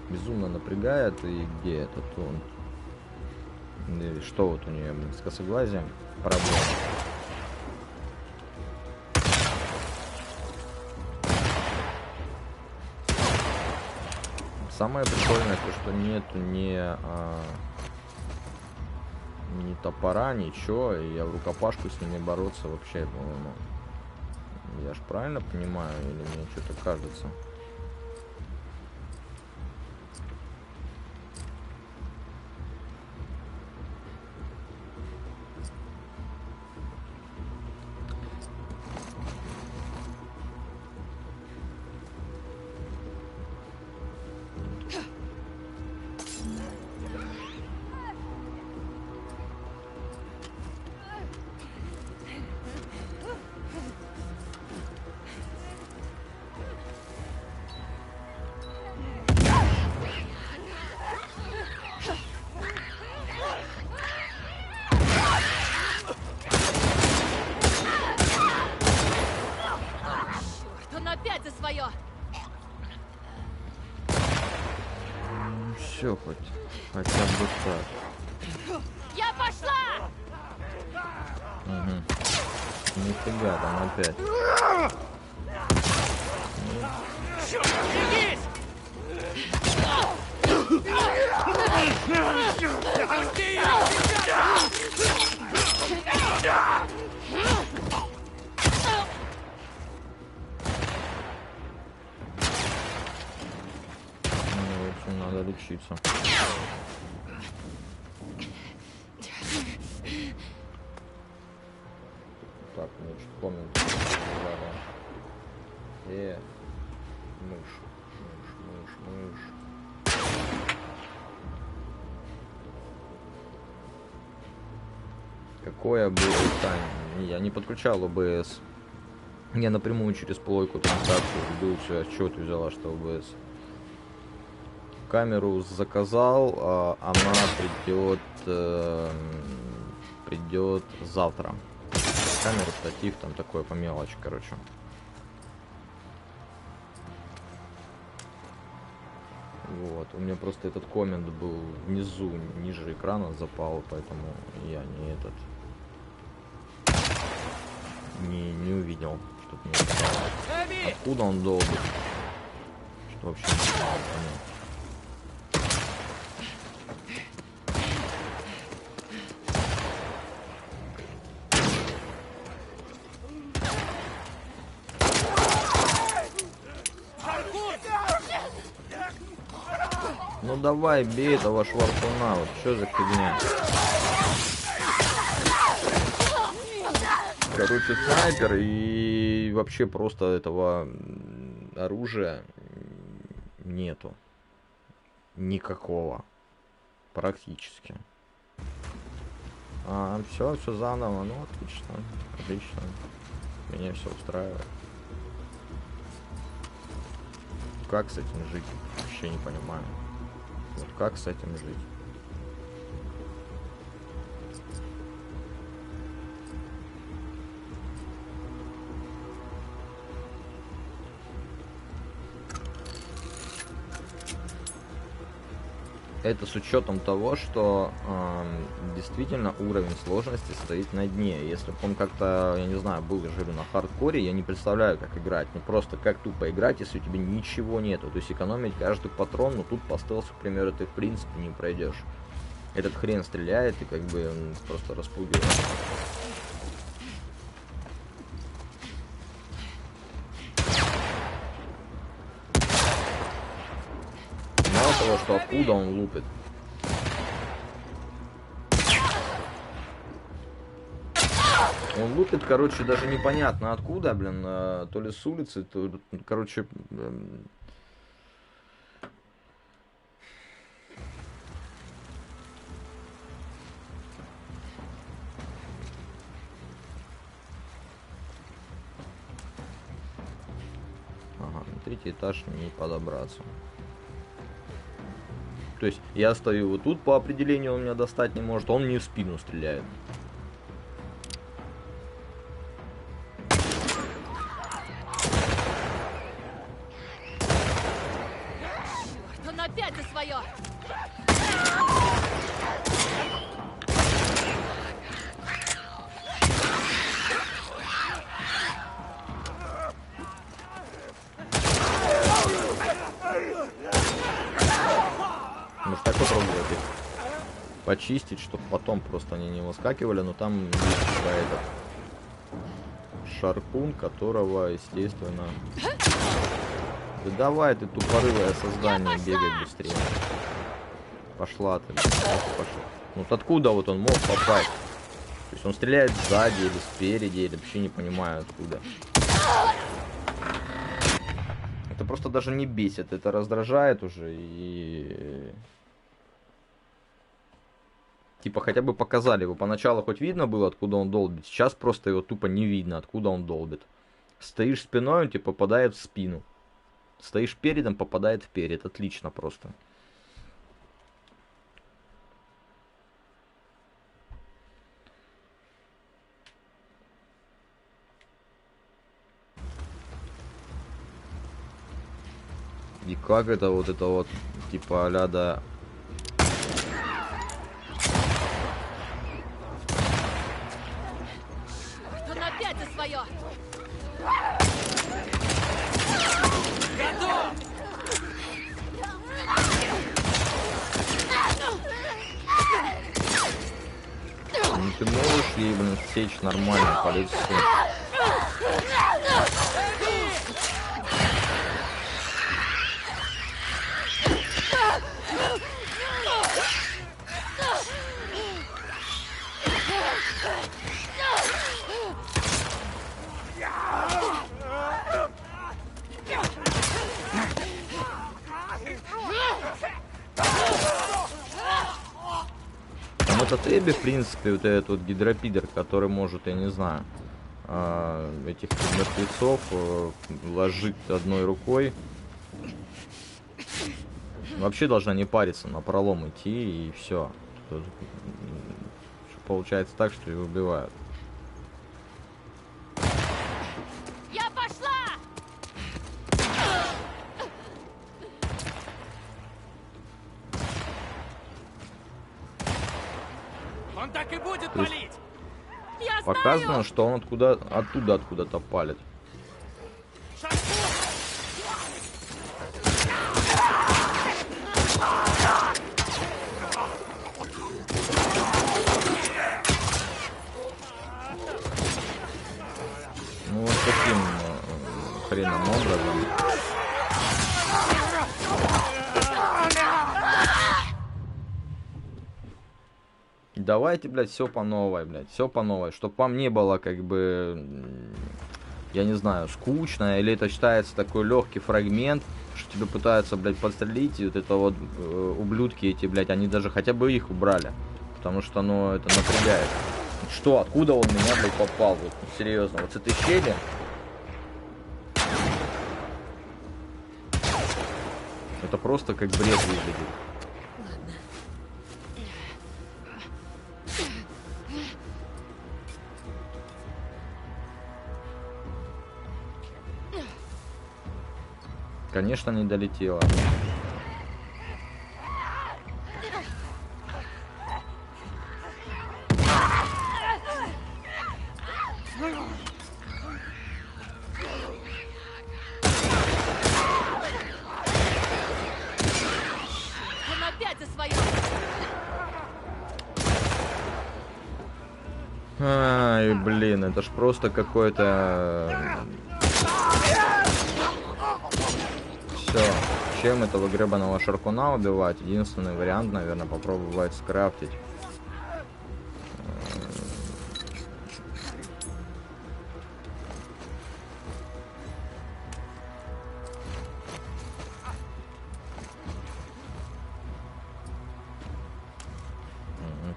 Безумно напрягает. И где этот он? И что вот у нее, блин, с косоглазием? Проблема. Самое прикольное, то что нету ни топора, ничего, и я в рукопашку с ними бороться вообще, по-моему. Я ж правильно понимаю, или мне что-то кажется? все хоть. Хотя бы так. Я пошла! Угу. Нифига там опять. Ну, в общем, надо лечиться. Так, мне что-то комнату. Мышь. Какое было там? Я не подключал ОБС. Я напрямую через плойку трансляцию вбил все, с чего ты взяла, что ОБС. Камеру заказал, она придет завтра. Камера, штатив, там такое по мелочи, короче. Вот, у меня просто этот коммент был внизу, ниже экрана запал, поэтому я не увидел, что мне попало. Откуда он долбит? Что вообще не понятно. Ну давай, бей этого шварцуна, вот что за фигня? Короче, снайпер и вообще просто этого оружия нету. Никакого. Практически. Все заново, ну отлично. Меня все устраивает. Как с этим жить? Вообще не понимаю. Вот как с этим жить? Это с учетом того, что действительно уровень сложности стоит на дне. Если бы он как-то, я не знаю, был жили на хардкоре, я не представляю, как играть. Ну просто как тупо играть, если у тебя ничего нету. То есть экономить каждый патрон, ну тут по стелсу, к примеру, ты в принципе не пройдешь. Этот хрен стреляет и как бы он просто распугивает. Мало того, что откуда он лупит. Он лупит, короче, даже непонятно откуда, блин, то ли с улицы, то, короче... Ага, на третий этаж не подобраться. То есть я стою вот тут, по определению он меня достать не может, он мне в спину стреляет. Он опять за свое! Может так попробовать их почистить, чтобы потом просто они не выскакивали, но там есть этот шарпун, которого, естественно... Да давай ты, тупорылое создание, бегать быстрее. Пошла ты, пошла. Ну вот откуда вот он мог попасть? То есть он стреляет сзади или спереди, или вообще не понимаю откуда. Это просто даже не бесит, это раздражает уже и... Типа хотя бы показали его. Поначалу хоть видно было, откуда он долбит. Сейчас просто его тупо не видно, откуда он долбит. Стоишь спиной, он тебе попадает в спину. Стоишь передом, попадает вперед. Отлично просто. И как это вот, типа, а-ля за свое! Готов! Ну ты можешь ей, блин, сечь нормально по лицу. Там этот Эбби, в принципе, вот этот вот гидропидер, который может, я не знаю, этих мертвецов ложить одной рукой. Вообще должна не париться, на пролом идти и все. Получается так, что ее убивают. Я пошла! Он так и будет То есть палить! Я Показано, знаю! что он оттуда откуда-то палит. Ну вот таким хреном образом. Давайте, блядь, все по новой, блядь, все по новой, чтобы вам не было, как бы, я не знаю, скучно, или это считается такой легкий фрагмент, что тебе пытаются, блядь, подстрелить, и вот это вот ублюдки эти, блядь, они даже хотя бы их убрали, потому что, ну, это напрягает. Что, откуда он в меня, блядь, попал, вот, серьезно, вот с этой щели? Это просто как бред выглядит. Конечно, не долетела. Он опять за свое! Ай, блин, это ж просто какой-то... Все. Чем этого гребаного шаркуна убивать? Единственный вариант, наверное, попробовать скрафтить.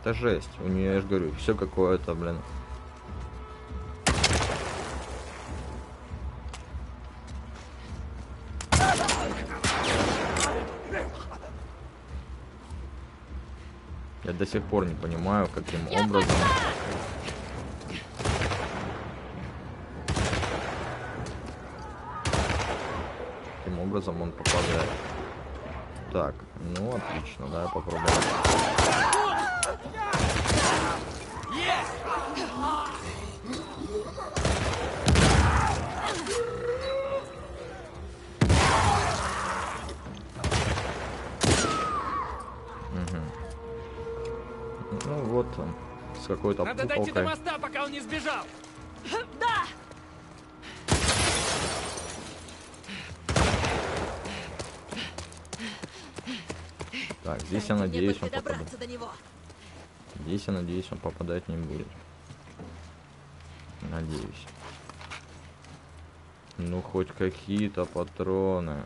Это жесть. У нее, я же говорю, все какое-то, блин. Я до сих пор не понимаю, каким образом. Каким образом он попадает. Так, ну отлично, да, попробуем. Ну вот он, с какой-то Надо дойти до пуколкой. моста, пока он не сбежал! Да! Так, здесь я Дайте мне надеюсь, он только попадает. добраться до него. Здесь я надеюсь, он попадать не будет. Надеюсь. Ну, хоть какие-то патроны.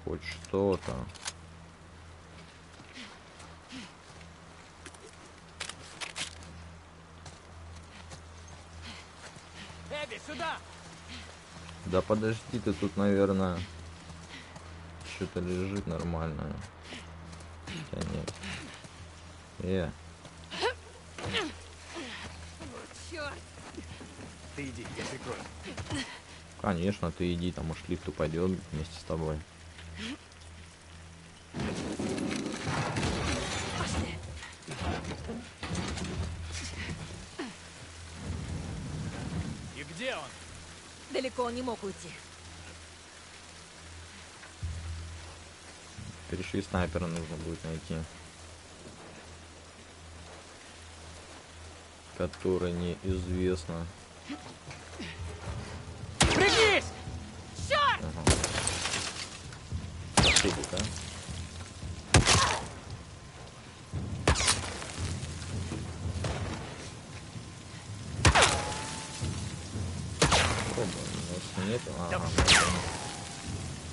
Хоть что-то. Эбби, сюда! Да подожди, ты тут, наверное, что-то лежит нормальное. Хотя нет. Черт! Ты иди, я прикрою. Конечно, ты иди, там уж лифт упадет вместе с тобой. Пошли! Где он? Далеко он не мог уйти. Еще и снайпера нужно будет найти. Который неизвестно. Пригнись! Черт! Ага. Сидит, да? Пробуем. У нас нет. Ага.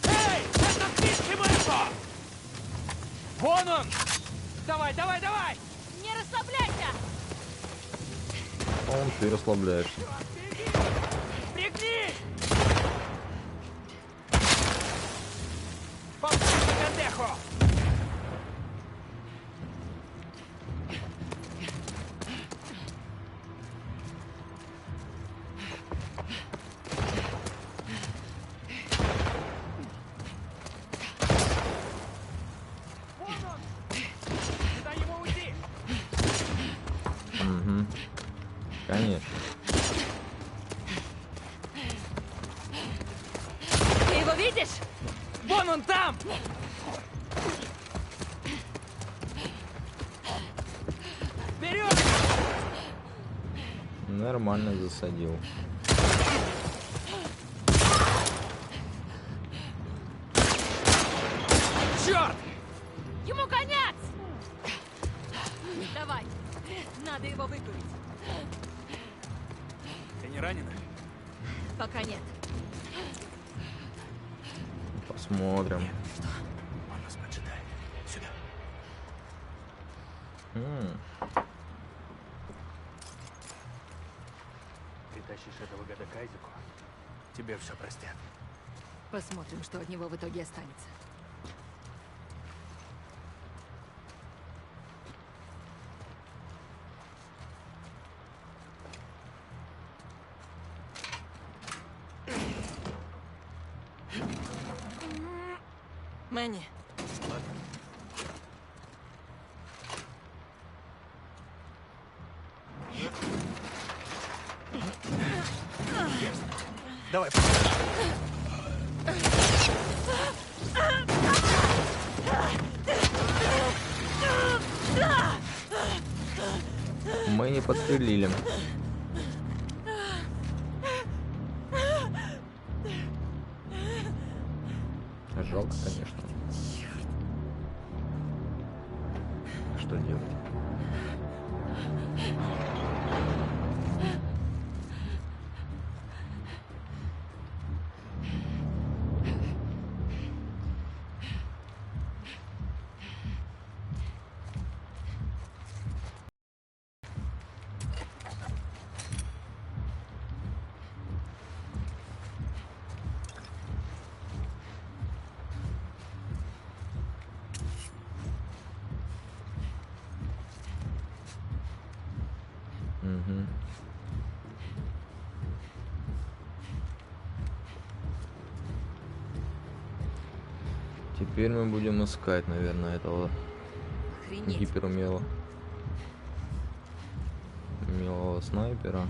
Эй! Это пишки мышо! Вон он! Давай, давай, давай! Не расслабляйся! По-моему, ты расслабляешься. Пригнись! Помните, Кандехо! Не дай ему уйти! Угу. Конечно. Ты его видишь? Вон он там! Вперед! Нормально засадил. Черт! Ему конец! Давай, надо его выкурить. Ты не ранена? Пока нет. Посмотрим. Он нас поджидает. Сюда. Ты тащишь этого гада к Айзеку, тебе все простят. Посмотрим, что от него в итоге останется. Мэнни, Давай. Мы не подстрелили. Жалко, конечно. Что делать? Угу. Теперь мы будем искать, наверное, этого охренеть. гиперумелого снайпера.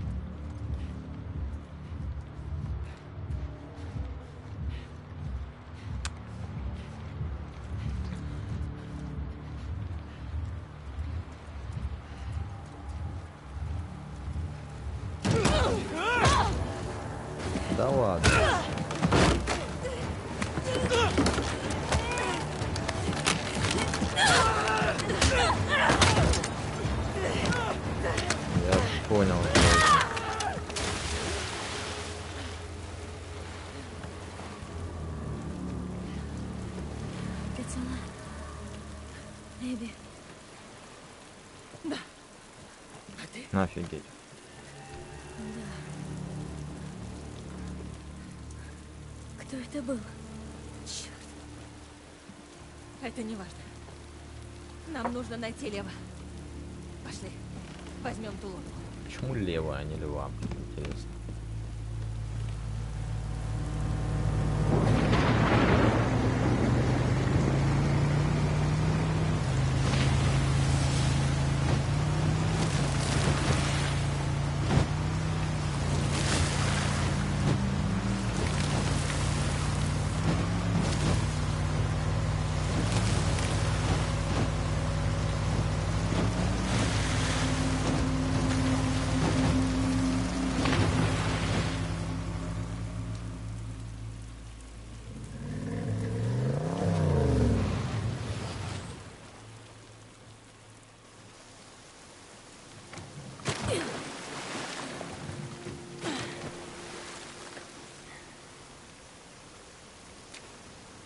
Да ладно. Я понял. Ты цела? Эбби, Офигеть. да. Кто это был? Черт. Это не важно. Нам нужно найти Лева. Пошли. Возьмем ту лодку. Почему лево, а не лева? Интересно.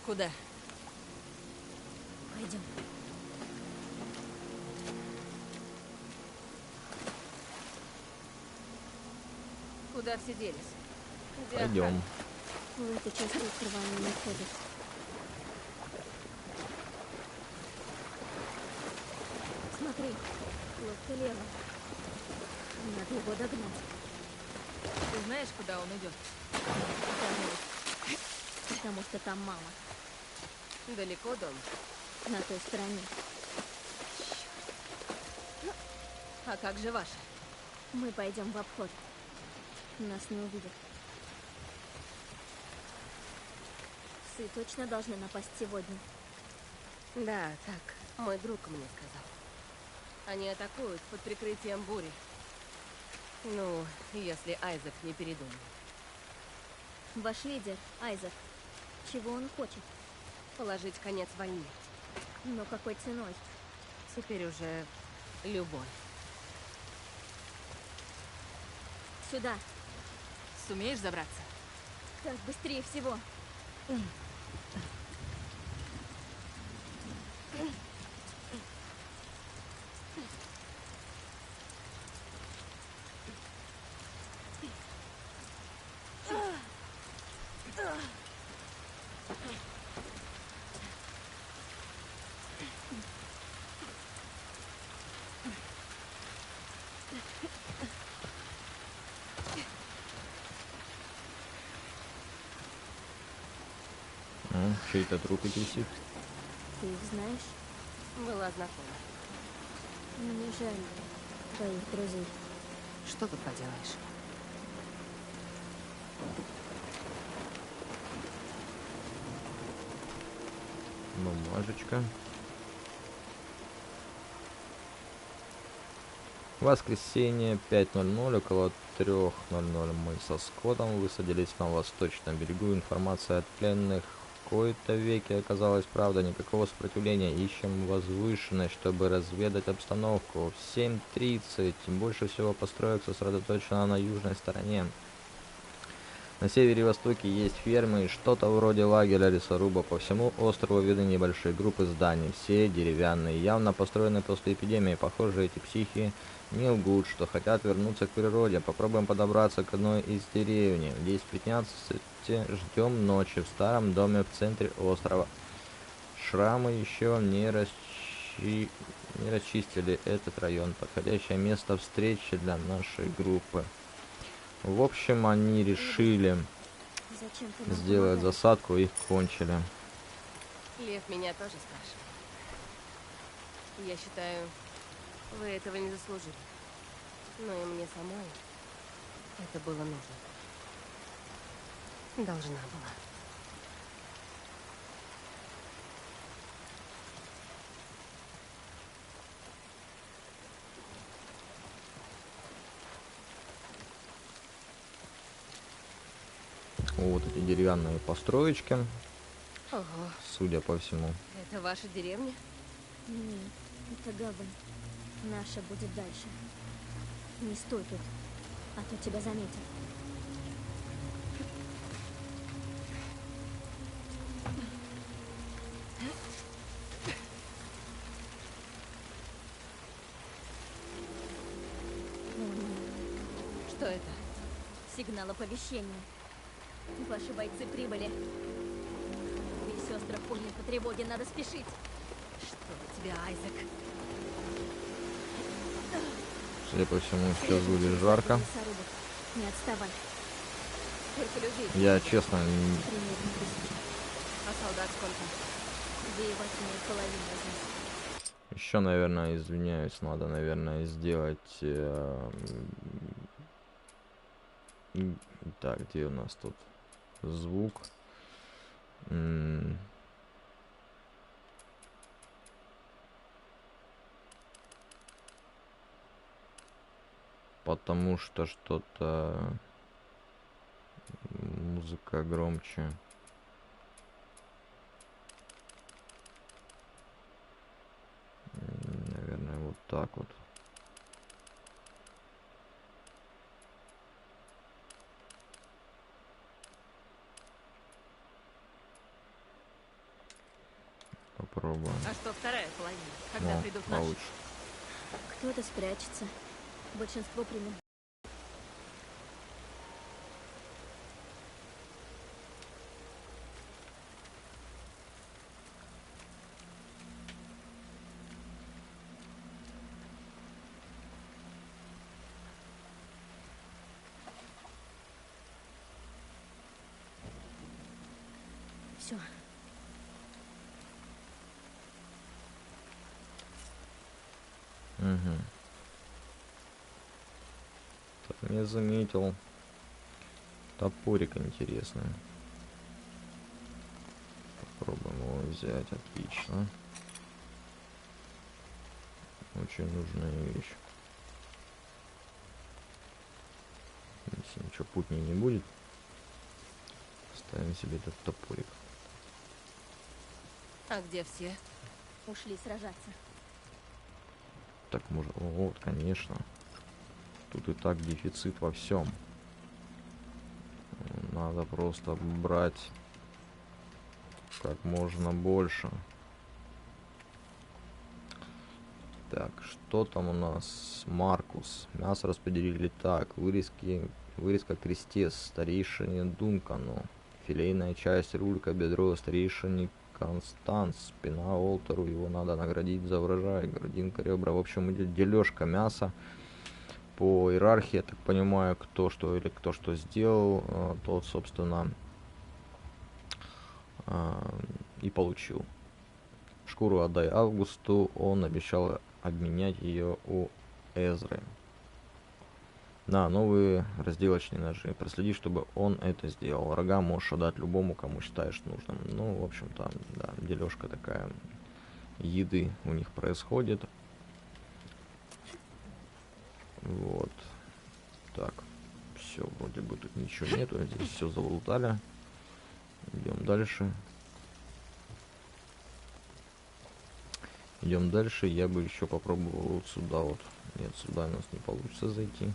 Куда? Пойдем. Куда все делись? Где Пойдем. охрана? В эту часть острова они не ходят. Смотри, лодка лево. Надо его догнать. Ты знаешь, куда он идет? Потому что там мама. Далеко дом? На той стороне. А как же ваша? Мы пойдем в обход. Нас не увидят. Псы точно должны напасть сегодня. Да, так. Мой друг мне сказал. Они атакуют под прикрытием бури. Ну, если Айзек не передумал. Ваш лидер, Айзек, чего он хочет? Положить конец войне. Но какой ценой? Теперь уже любой. Сюда. Сумеешь забраться? Так быстрее всего. Чей-то труп висит. Ты их знаешь? Была знакома. Мне жаль твоих друзей. Что тут поделаешь? Бумажечка. Воскресенье, 5:00, около 3:00 мы со Скоттом высадились на восточном берегу. Информация от пленных в кои-то веки оказалась правда. Никакого сопротивления. Ищем возвышенность, чтобы разведать обстановку. В 7:30. Больше всего построек сосредоточено на южной стороне. На севере и востоке есть фермы и что-то вроде лагеря лесоруба. По всему острову видны небольшие группы зданий, все деревянные, явно построены после эпидемии. Похоже, эти психи не лгут, что хотят вернуться к природе. Попробуем подобраться к одной из деревни. В 10:15 ждем ночи в старом доме в центре острова. Шрамы еще не расчистили этот район. Подходящее место встречи для нашей группы. В общем, они решили Зачем ты нам сделать помогаешь? засадку и кончили. Лев меня тоже спрашивает. Я считаю, вы этого не заслужили. Но и мне самой это было нужно. Должна была. Вот эти деревянные построечки, Ого, судя по всему. это ваша деревня? Нет, это гавань. Наша будет дальше. Не стой тут, а то тебя заметят. О, нет. Что это? Сигнал оповещения. Ваши бойцы прибыли. Весь остров поднят по тревоге, надо спешить. Что у тебя, Айзек? Судя по всему, сейчас будет жарко. Лесорубов. Не отставай. Сколько людей? Я, честно, Примерно 1000. А солдат сколько? 2,8 половины из нас. еще, наверное, извиняюсь, надо, наверное, сделать... Так, где у нас тут звук? Потому что что-то музыка громче. Наверное, вот так вот. Попробуем. А что вторая половина? Когда О, придут наши? получше. Кто-то спрячется. Большинство примет. Все. Угу. Так, не заметил. Топорик интересный. Попробуем его взять. Отлично. Очень нужная вещь. Если ничего путнее не будет, ставим себе этот топорик. А где все? Ушли сражаться. Так можно. Вот, конечно. Тут и так дефицит во всем. Надо просто брать как можно больше. Так, что там у нас? Маркус. Мясо распределили так. Вырезка крестец старейшине Дункану. Филейная часть, рулька, бедро старейшине Констанс. Спина Олтеру. Его надо наградить за урожай. Грудинка, ребра. В общем, идет дележка мяса. По иерархии, я так понимаю, кто что или кто что сделал, тот, собственно, и получил. Шкуру отдай Августу, он обещал обменять ее у Эзры. Да, новые разделочные ножи. Проследи, чтобы он это сделал. Рога можешь отдать любому, кому считаешь нужным. Ну, в общем-то, да, дележка такая еды у них происходит. Вот. Так. Все, вроде бы тут ничего нету. Здесь все залутали. Идем дальше. Идем дальше. Я бы еще попробовал вот сюда вот. Нет, сюда у нас не получится зайти.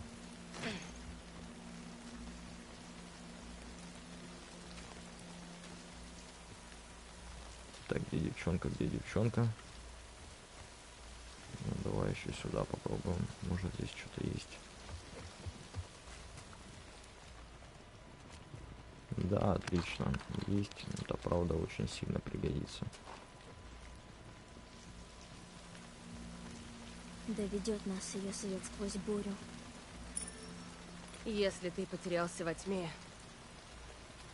Так, где девчонка, где девчонка? Ну, давай еще сюда попробуем. Может, здесь что-то есть. Да, отлично. Есть. Это правда очень сильно пригодится. Доведет нас ее свет сквозь бурю. Если ты потерялся во тьме,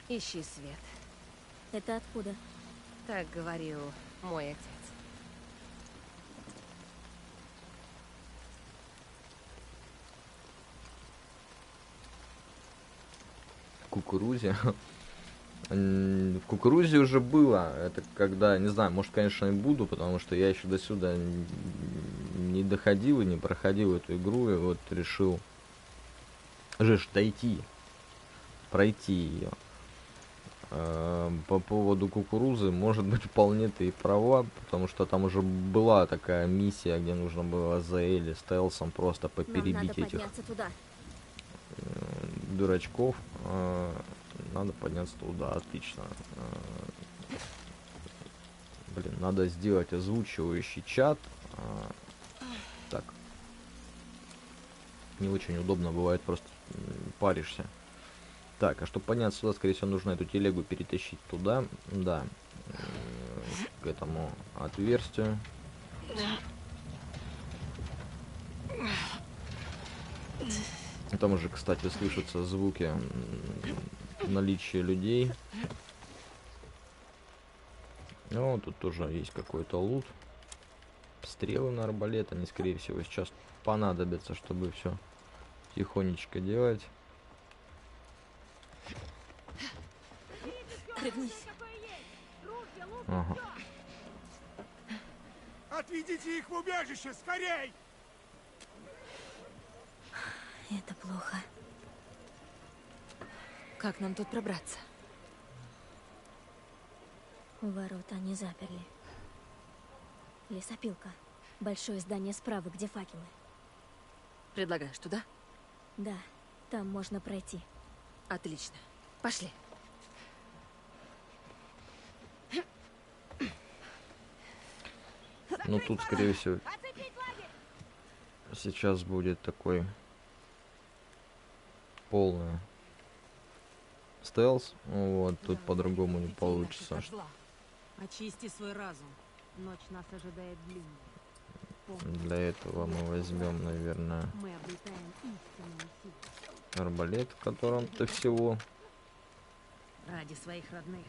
ищи свет. Это откуда? Так говорил мой отец. В кукурузе. В кукурузе уже было. Это когда, не знаю, может, конечно, и буду, потому что я еще до сюда не доходил и не проходил эту игру, и вот решил дойти, пройти ее. По поводу кукурузы, может быть, вполне ты и права, потому что там уже была такая миссия, где нужно было за Элли стелсом просто поперебить этих туда. дурачков. Надо подняться туда, отлично. Блин, надо сделать озвучивающий чат. Так. Не очень удобно бывает, просто паришься. Так, а чтобы подняться сюда, скорее всего, нужно эту телегу перетащить туда. Да. К этому отверстию. Там уже, кстати, слышатся звуки наличия людей. Ну, тут тоже есть какой-то лут. Стрелы на арбалет, они, скорее всего, сейчас понадобятся, чтобы все тихонечко делать. Ага. Отведите их в убежище, скорей! Это плохо. Как нам тут пробраться? Ворота они заперли. Лесопилка. Большое здание справа, где факелы. Предлагаешь туда? Да, там можно пройти. Отлично. Пошли. Но тут, скорее всего, сейчас будет такой полный стелс. Вот, тут по-другому не получится. Очисти свой разум. Ночь нас ожидает длинной. Для этого мы возьмем, наверное, Мы обретаем истинную силу. арбалет, в котором-то всего. Ради своих родных,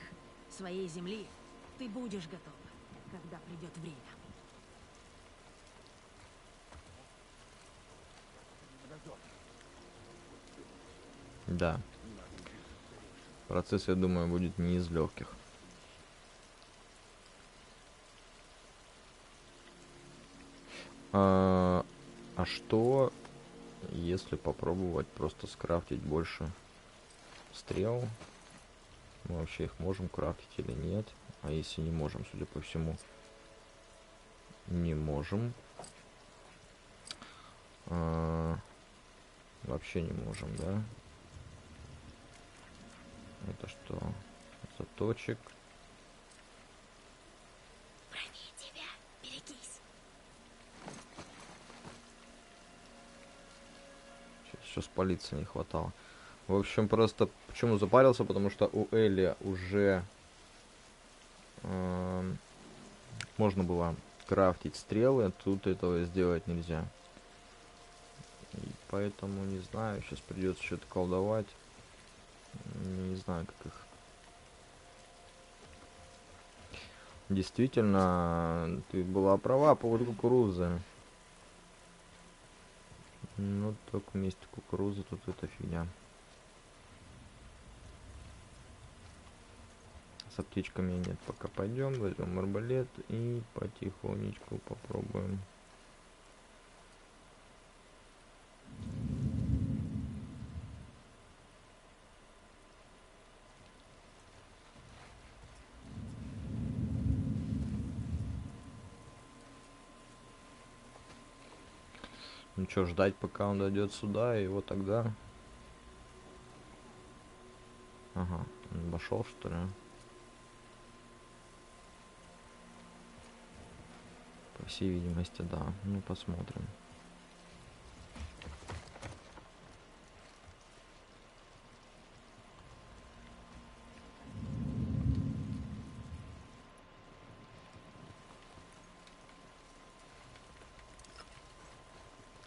своей земли, ты будешь готов, когда придет время. Да. Процесс, я думаю, будет не из легких. А что, если попробовать просто скрафтить больше стрел? Мы вообще их можем крафтить или нет? А если не можем, судя по всему, не можем. Вообще не можем, да? Это что? Заточек. Брони тебя, берегись. Сейчас спалиться не хватало. В общем, просто почему запарился? Потому что у Элли уже можно было крафтить стрелы, тут этого сделать нельзя. И поэтому не знаю, сейчас придется что-то колдовать. Не знаю, как их. Действительно, ты была права по поводу кукурузы. Ну, только вместе кукурузы тут эта фигня. С аптечками нет, пока пойдем, возьмем арбалет и потихонечку попробуем. Ну что, ждать, пока он дойдет сюда, и вот тогда... Ага, он обошел, что ли? По всей видимости, да. Ну, посмотрим.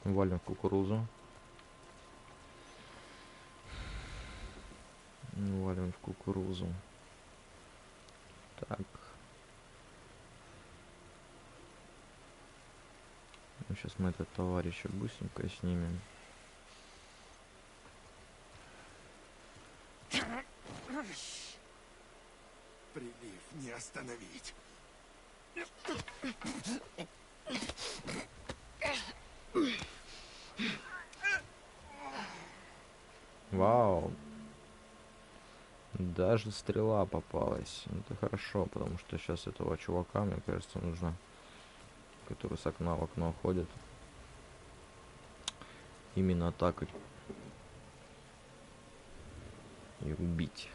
Валим в кукурузу. Валим в кукурузу. Так. Ну, сейчас мы этот товарища быстренько снимем. Прилив не остановить. Вау. Даже стрела попалась. Это хорошо, потому что сейчас этого чувака, мне кажется, нужно, который с окна в окно ходит, именно так и убить.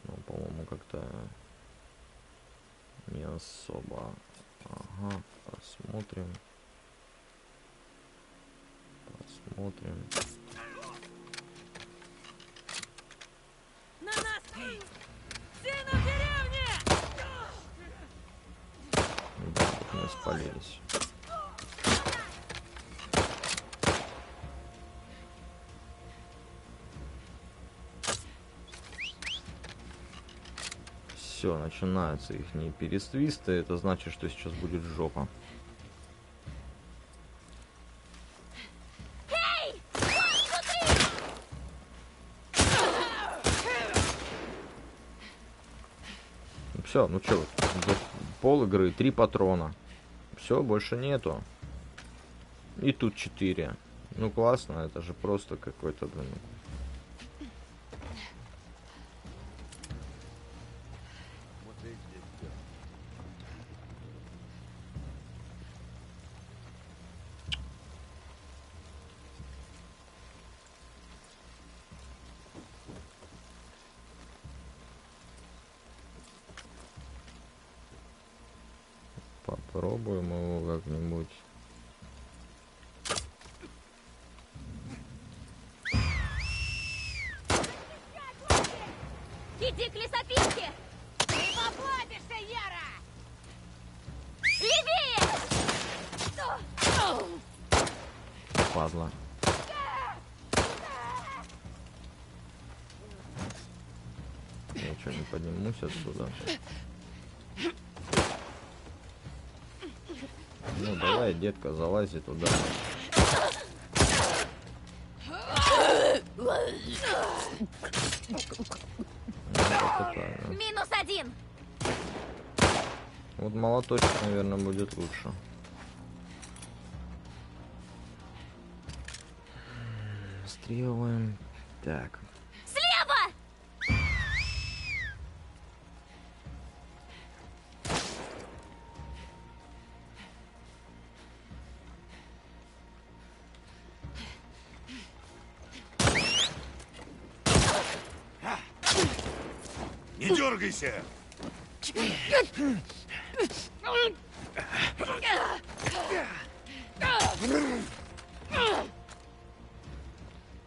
Но, по-моему, как-то не особо. Ага, посмотрим. Посмотрим. На нас! Все на деревне! Да, тут мы спалились. Все, начинаются их пересвисты. Это значит, что сейчас будет жопа. Все, ну что, пол игры, 3 патрона. Все, больше нету. И тут 4. Ну классно, это же просто какой-то, блин. Попробуем его как-нибудь. Иди к лесопилке! Ты поплатишься, Яра! Левее! Падла. Я что, не поднимусь отсюда? Ну давай, детка, залази туда. -1! Вот молоточек, наверное, будет лучше. Стрелы. Так. Слева! Не дергайся!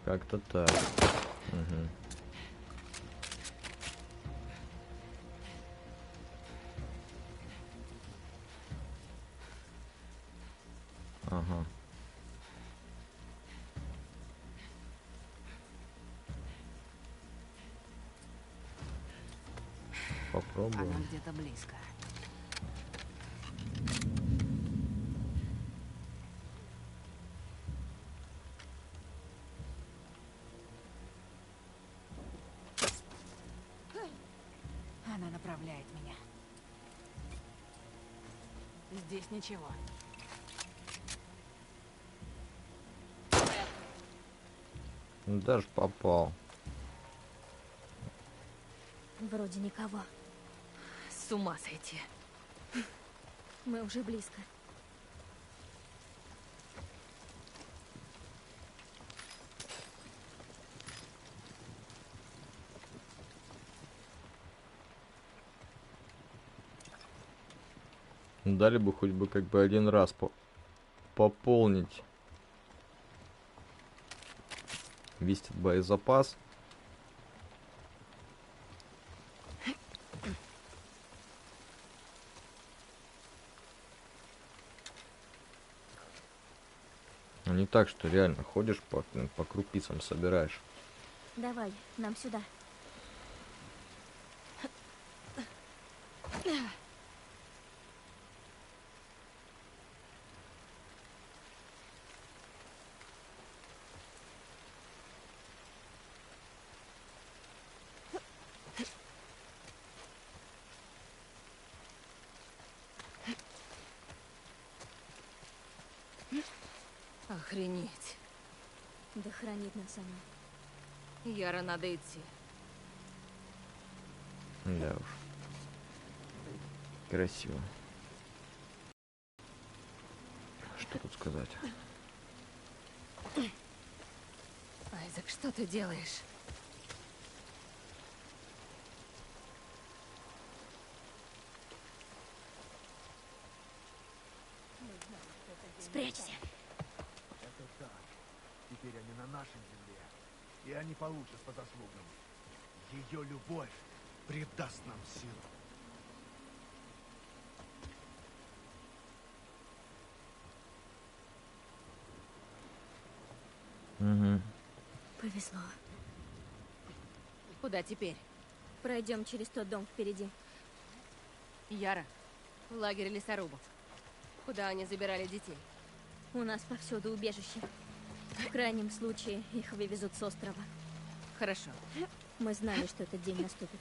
Как-то так. Угу. Ага. Попробуем. Она где-то близко. Она направляет меня. Здесь ничего. Ну, даже попал. Вроде никого. С ума сойти. Мы уже близко. Дали бы хоть бы как бы один раз пополнить весь этот боезапас. А не так, что реально ходишь по крупицам собираешь. Давай, нам сюда. Охренеть. Да хранит нас она. Яра, надо идти. Да уж. Красиво. Что тут сказать? Айзек, что ты делаешь? Спрячься. Это так. Теперь они на нашей земле. И они получат по заслугам. Ее любовь придаст нам силу. Угу. Повезло. Куда теперь? Пройдем через тот дом впереди. Яра, в лагерь лесорубов. Куда они забирали детей? У нас повсюду убежище. В крайнем случае их вывезут с острова. Хорошо. Мы знали, что этот день наступит.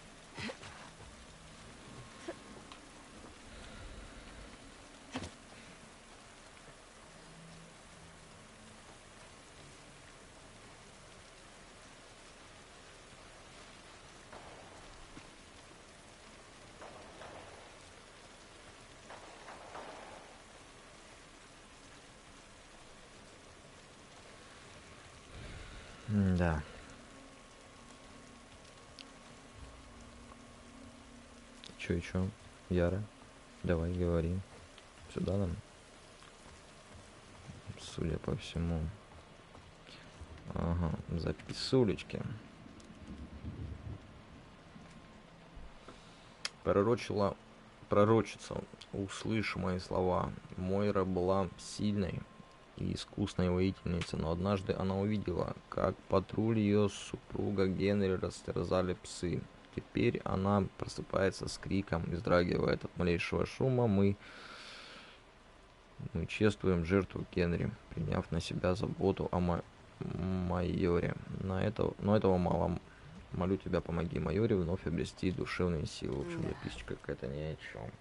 Да. Чё, Яра? Давай, говори. сюда нам. Судя по всему. Ага, записулечки. Пророчица, услышь мои слова. Мойра была сильной и искусной воительницей, но однажды она увидела, как патруль ее супруга Генри растерзали псы. Теперь она просыпается с криком и вздрагивает от малейшего шума. Мы чествуем жертву Генри, приняв на себя заботу о майоре. Но этого мало. Молю тебя, помоги майоре вновь обрести душевные силы. В общем, записочка какая-то ни о чем.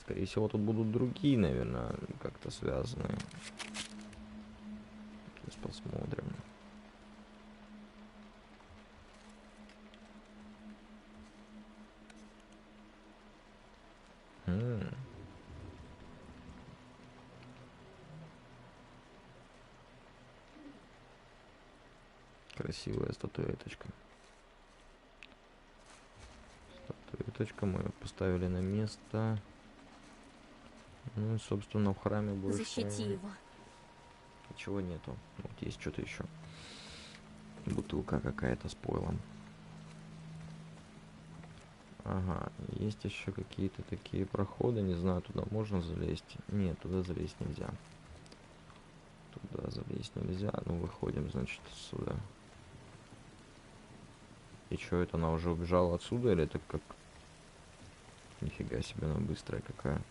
Скорее всего, тут будут другие, наверное, как-то связанные. Сейчас посмотрим. Красивая статуэточка. Статуэточка, мы ее поставили на место. Ну и, собственно, в храме больше... Защити его. Ничего нету. Вот есть что-то еще. Бутылка какая-то с пойлом. Ага, есть еще какие-то такие проходы. Не знаю, туда можно залезть? Нет, туда залезть нельзя. Туда залезть нельзя. Ну, выходим, значит, отсюда. И что, это она уже убежала отсюда? Или это как... Нифига себе, она быстрая какая.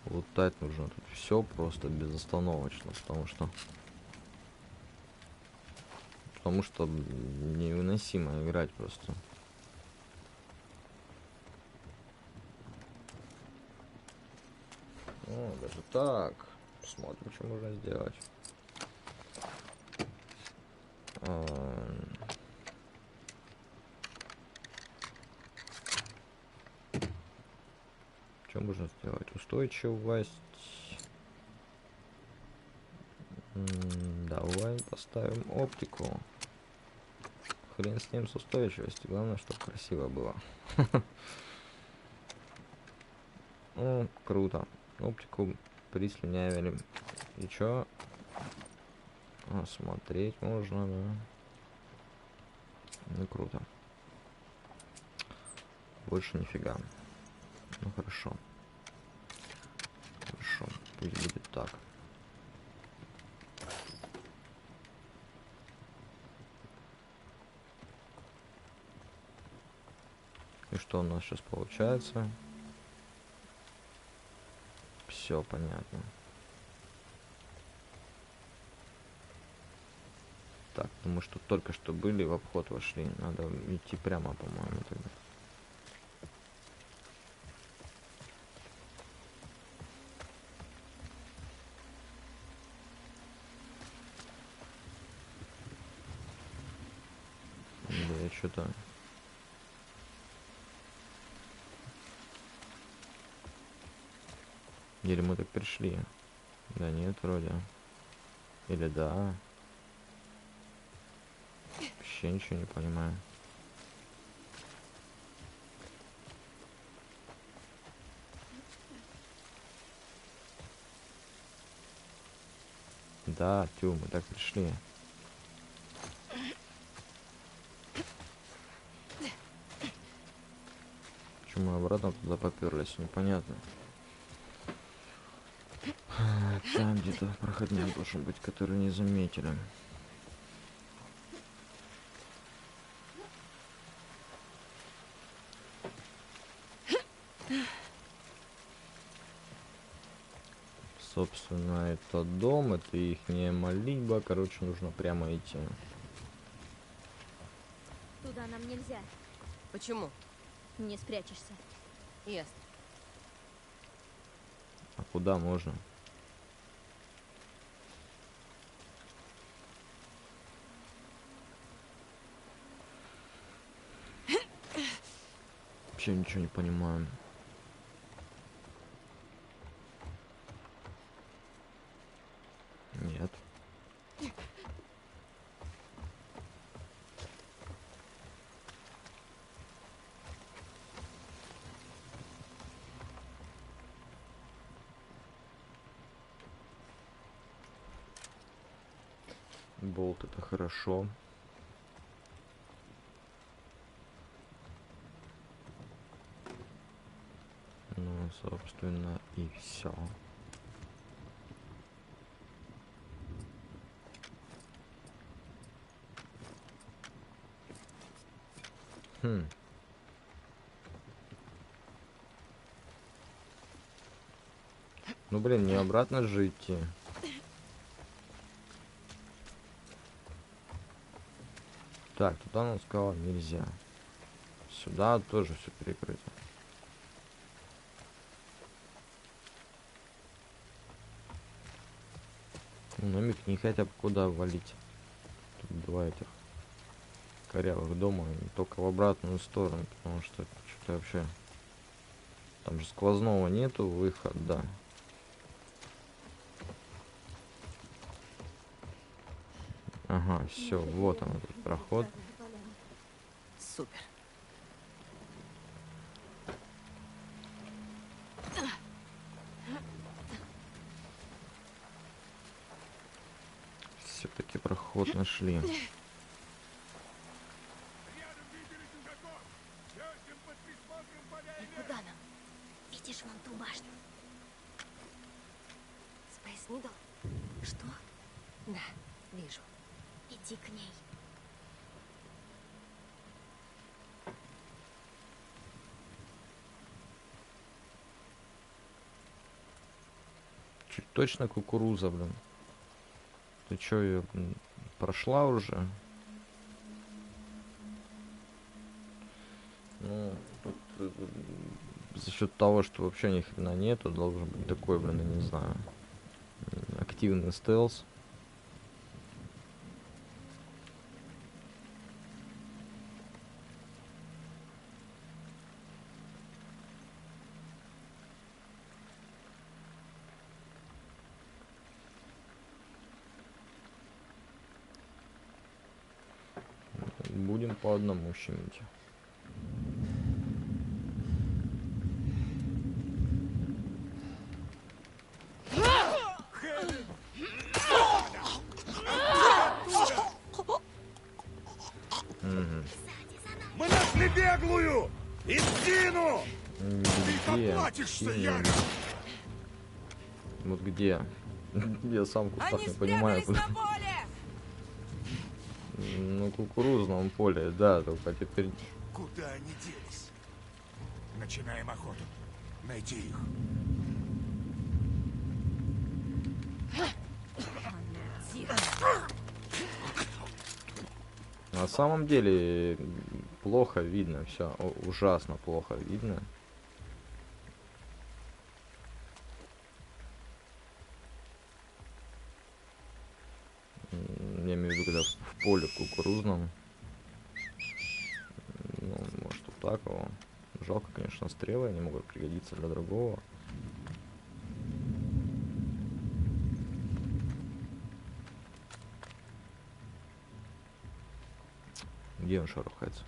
Лутать нужно тут все просто безостановочно, потому что невыносимо играть просто. О, даже так. Посмотрим, что можно сделать. Что можно сделать? Устойчивость. Давай поставим оптику. Хрен с ним, с устойчивостью. Главное, чтобы красиво было. Ну, круто. Оптику прислюнявили. И чё? Смотреть можно, да. Ну, круто. Больше нифига. Ну, хорошо. Хорошо. Пусть будет так. И что у нас сейчас получается? Все понятно. Так, ну мы что только что были, в обход вошли. Надо идти прямо, по-моему, тогда. Да, я что-то... Или мы так пришли? Да нет, вроде. Или да? Вообще ничего не понимаю. Да, тю, мы так пришли. Почему мы обратно туда поперлись? Непонятно. Там где-то проходник должен быть, который не заметили. Собственно, это дом, это ихняя молитва. Короче, нужно прямо идти. Туда нам нельзя. Почему? Не спрячешься. Ясно. А куда можно? Вообще ничего не понимаю. Нет. Болт это хорошо. Ну, собственно, и все. Ну, блин, не обратно же идти. Так, туда он сказал нельзя. Сюда тоже все перекрыто. Ну, намекни хотя бы куда валить. Тут два этих корявых дома, и только в обратную сторону, потому что что-то вообще... Там же сквозного нету выхода. Ага, все, вот он, этот проход. Супер. Все-таки проход нашли. И куда нам? Видишь вон ту башню? Спейс Нидл? Что? Да, вижу. Иди к ней. Чуть точно кукуруза, блин. Ты чё, ее прошла уже? Ну, тут, за счет того, что вообще ни хрена нету, должен быть такой, блин, я не знаю, активный стелс. Будем по одному щемить. Мы нашли беглую! И Дину! Ты поплатишься, Ярик! Вот где? Я сам так Они не понимаю. спрятались на поле! Ну, кукурузном поле, да, только теперь... Куда они делись? Начинаем охоту. Найти их. На самом деле плохо видно, все ужасно плохо видно. Я имею в виду, когда в поле кукурузном. Ну, может, вот так его. Жалко, конечно, стрелы, они могут пригодиться для другого. Где он шарахается?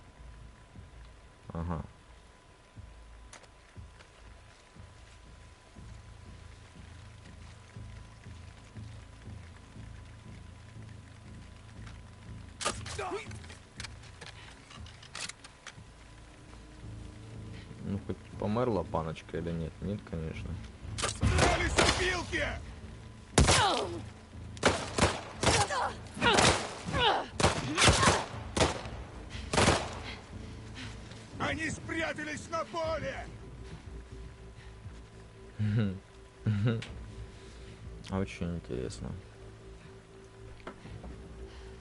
Ага. Ну, хоть померла паночка или нет? Нет, конечно. Спрятались в пилке! Они спрятались на поле! Очень интересно.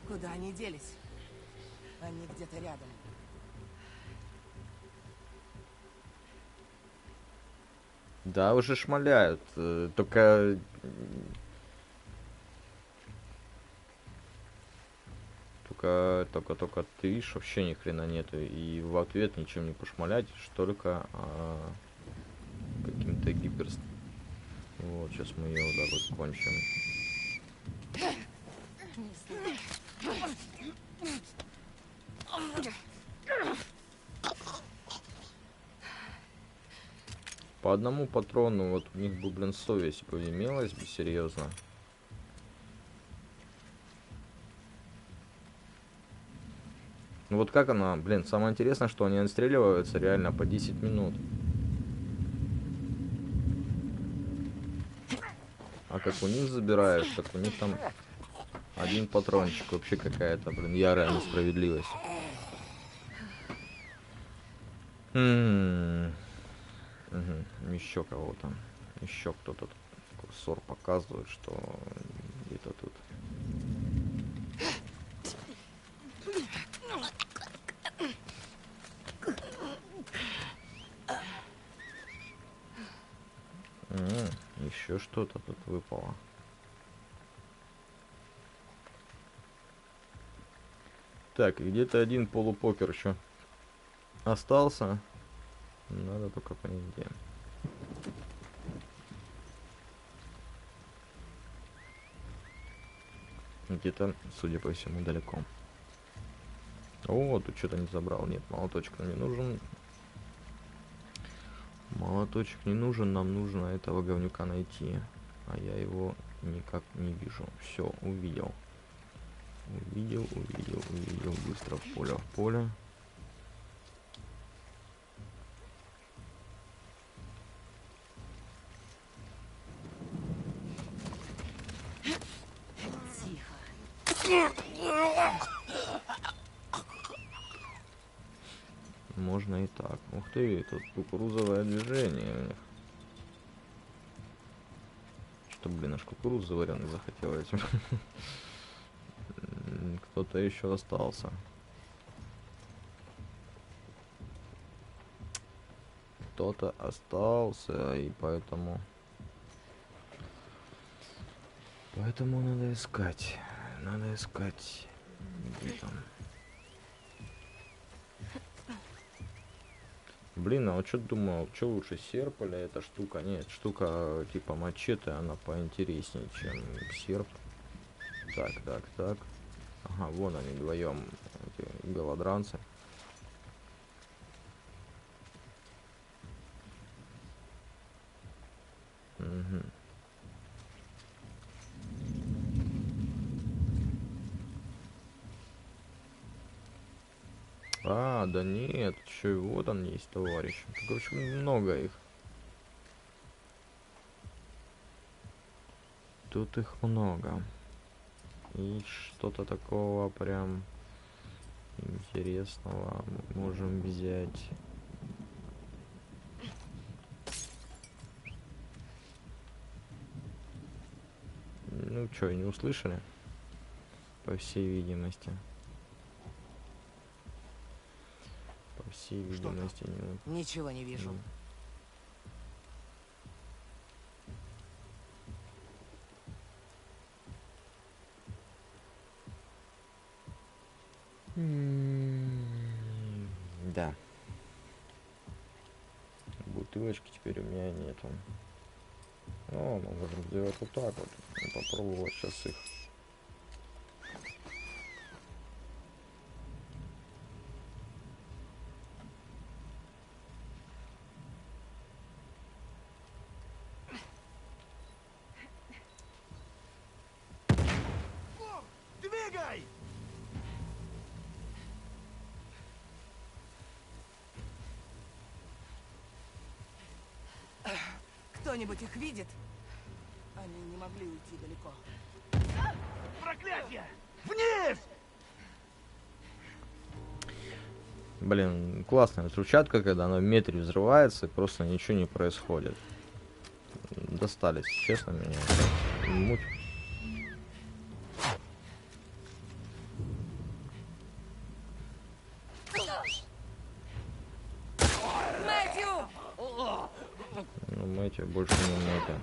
Куда они делись? Они где-то рядом. Да, уже шмаляют. Только... Только ты видишь, вообще ни хрена нету. И в ответ ничем не пошмалять, что только каким-то гипер... Вот, сейчас мы ее вот так вот кончим. По одному патрону, вот у них бы, блин, совесть бы имелась бы, серьезно. Ну вот как она, блин, самое интересное, что они отстреливаются реально по 10 минут. А как у них забираешь, так у них там один патрончик. Вообще какая-то, блин, ярая несправедливость. Еще кого-то. Еще кто-то. Курсор показывает, что где-то тут. Еще что-то тут выпало. Так, где-то один полупокер еще остался. Надо только понять, где. Где-то, судя по всему, далеко. О, тут что-то не забрал. Нет, молоточек нам не нужен. Молоточек не нужен, нам нужно этого говнюка найти. А я его никак не вижу. Все, увидел. Увидел. Быстро в поле. Можно и так. Ух ты, тут кукурузовое движение у них. Что, блин, аж кукурузы вареной захотелось. Кто-то еще остался. Кто-то остался, и поэтому надо искать. Где там? Блин, а вот что думал, что лучше, серп или эта штука? Нет, штука типа мачете, она поинтереснее, чем серп. Так. Ага, вон они вдвоем, эти голодранцы. Угу. А, да нет, еще и вот он есть, товарищ. Короче, много их. Тут их много. И что-то такого прям интересного мы можем взять. Ну что, не услышали? По всей видимости. По всей видимости не... Ничего не вижу. Да. Бутылочки теперь у меня нету. Ну, мы можем сделать вот так вот. И попробовать сейчас их. Двигай! Кто-нибудь их видит? Они не могли уйти далеко. Проклятие! Вниз! Блин, классная взрывчатка, когда она в метре взрывается и просто ничего не происходит. Достались, честно, меня. Муть. Мэтью! Ну, Мэтью больше не Мэтью.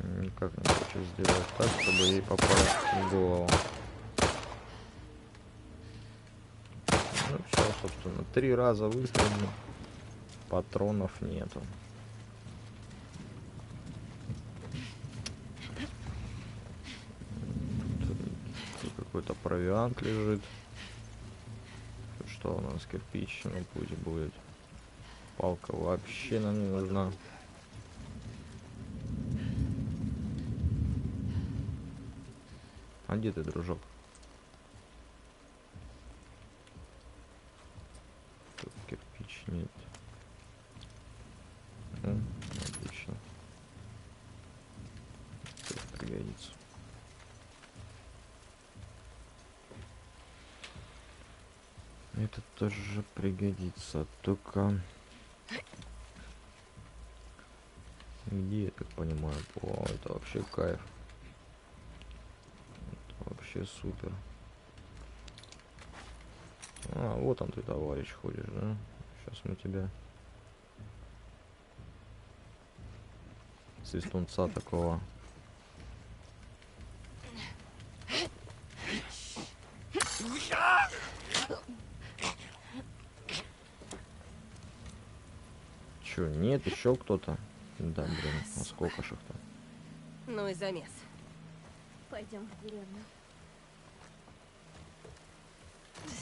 Никак не хочу сделать так, чтобы ей попасть в голову. Ну все, собственно, 3 раза выстрелил, патронов нету. Тут какой-то провиант лежит. Что у нас? Кирпич, ну пусть будет. Палка вообще нам не нужна. А где ты, дружок? Тут кирпич нет. Отлично. Тут пригодится. Это тоже пригодится, только где, я так понимаю, о, это вообще кайф. Это вообще супер. А, вот он ты, товарищ, ходишь, да? Сейчас мы тебя свистунца такого. Чё, нет, еще кто-то? Да, блин, а сколько шахта? Ну и замес. Пойдем в деревню.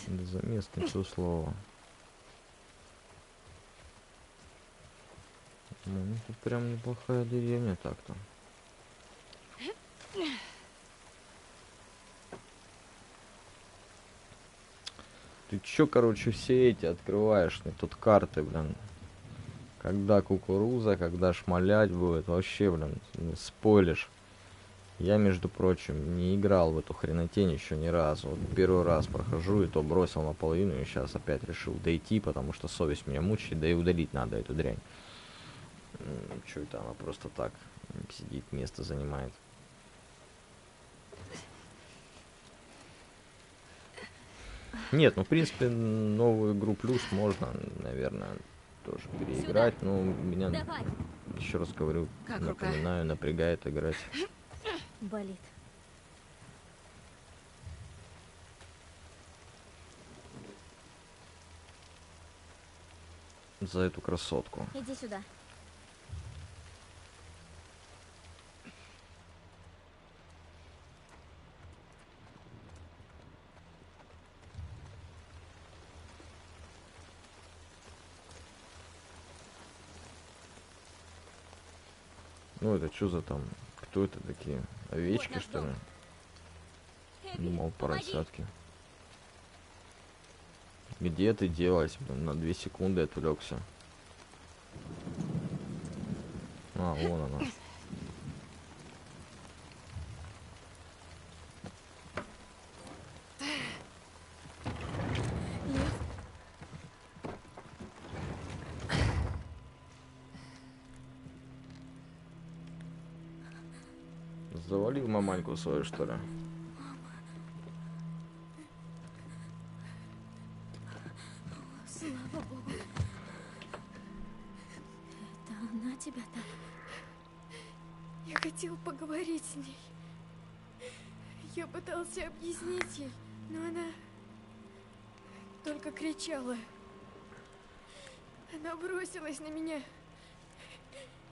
Да замес, не то слово. Ну, тут прям неплохая деревня так-то. Ты чё, короче, все эти открываешь? Тут карты, блин. Когда кукуруза, когда шмалять будет. Вообще, блин, спойлишь. Я, между прочим, не играл в эту хренотень еще ни разу. Вот первый раз прохожу, и то бросил наполовину, и сейчас опять решил дойти, потому что совесть меня мучает, да и удалить надо эту дрянь. Чё это она просто так сидит, место занимает. Нет, ну в принципе новую игру плюс можно, наверное, тоже переиграть. Но меня, еще раз говорю, Как напоминаю, напрягает играть. Болит. За эту красотку. Иди сюда. Ну это что за там? Кто это такие? Овечки, что ли? Думал, поросятки. Где ты делась? Блин, на 2 секунды отвлекся. А, вон она. Завалил маманьку свою, что ли? Слава богу. Это она тебя так... Я хотел поговорить с ней. Я пытался объяснить ей, но она только кричала. Она бросилась на меня.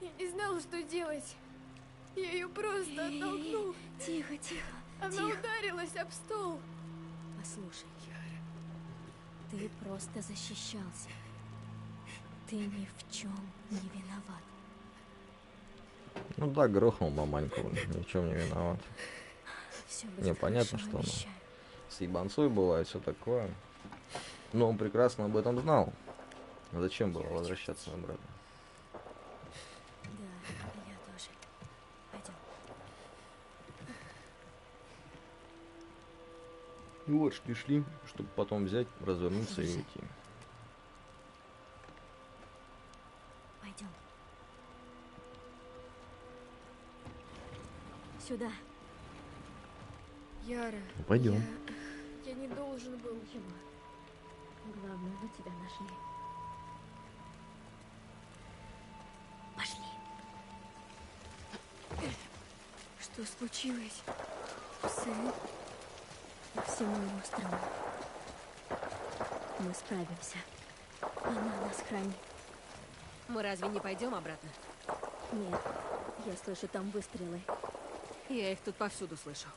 Я не знал, что делать. Я ее просто оттолкнул. Тихо, тихо. Она тихо. ударилась об стол. Послушай, ты просто защищался. Ты ни в чем не виноват. Ну да, грохнул маманьку, ни в чем не виноват. Все Не, будет понятно, хорошо, что она обещаю. с ебанцой была и все такое. Но он прекрасно об этом знал. Зачем было возвращаться обратно? Да, я тоже. Пойдем. И вот шли, чтобы потом взять, развернуться и уйти. Пойдем. Сюда. Яра. Ну, пойдем. Я не должен был. Ничего. Главное, мы тебя нашли. Пошли. Что случилось? Сын. По всему острову. Мы справимся. Она нас хранит. Мы разве не пойдем обратно? Нет, я слышу там выстрелы. Я их тут повсюду слышу.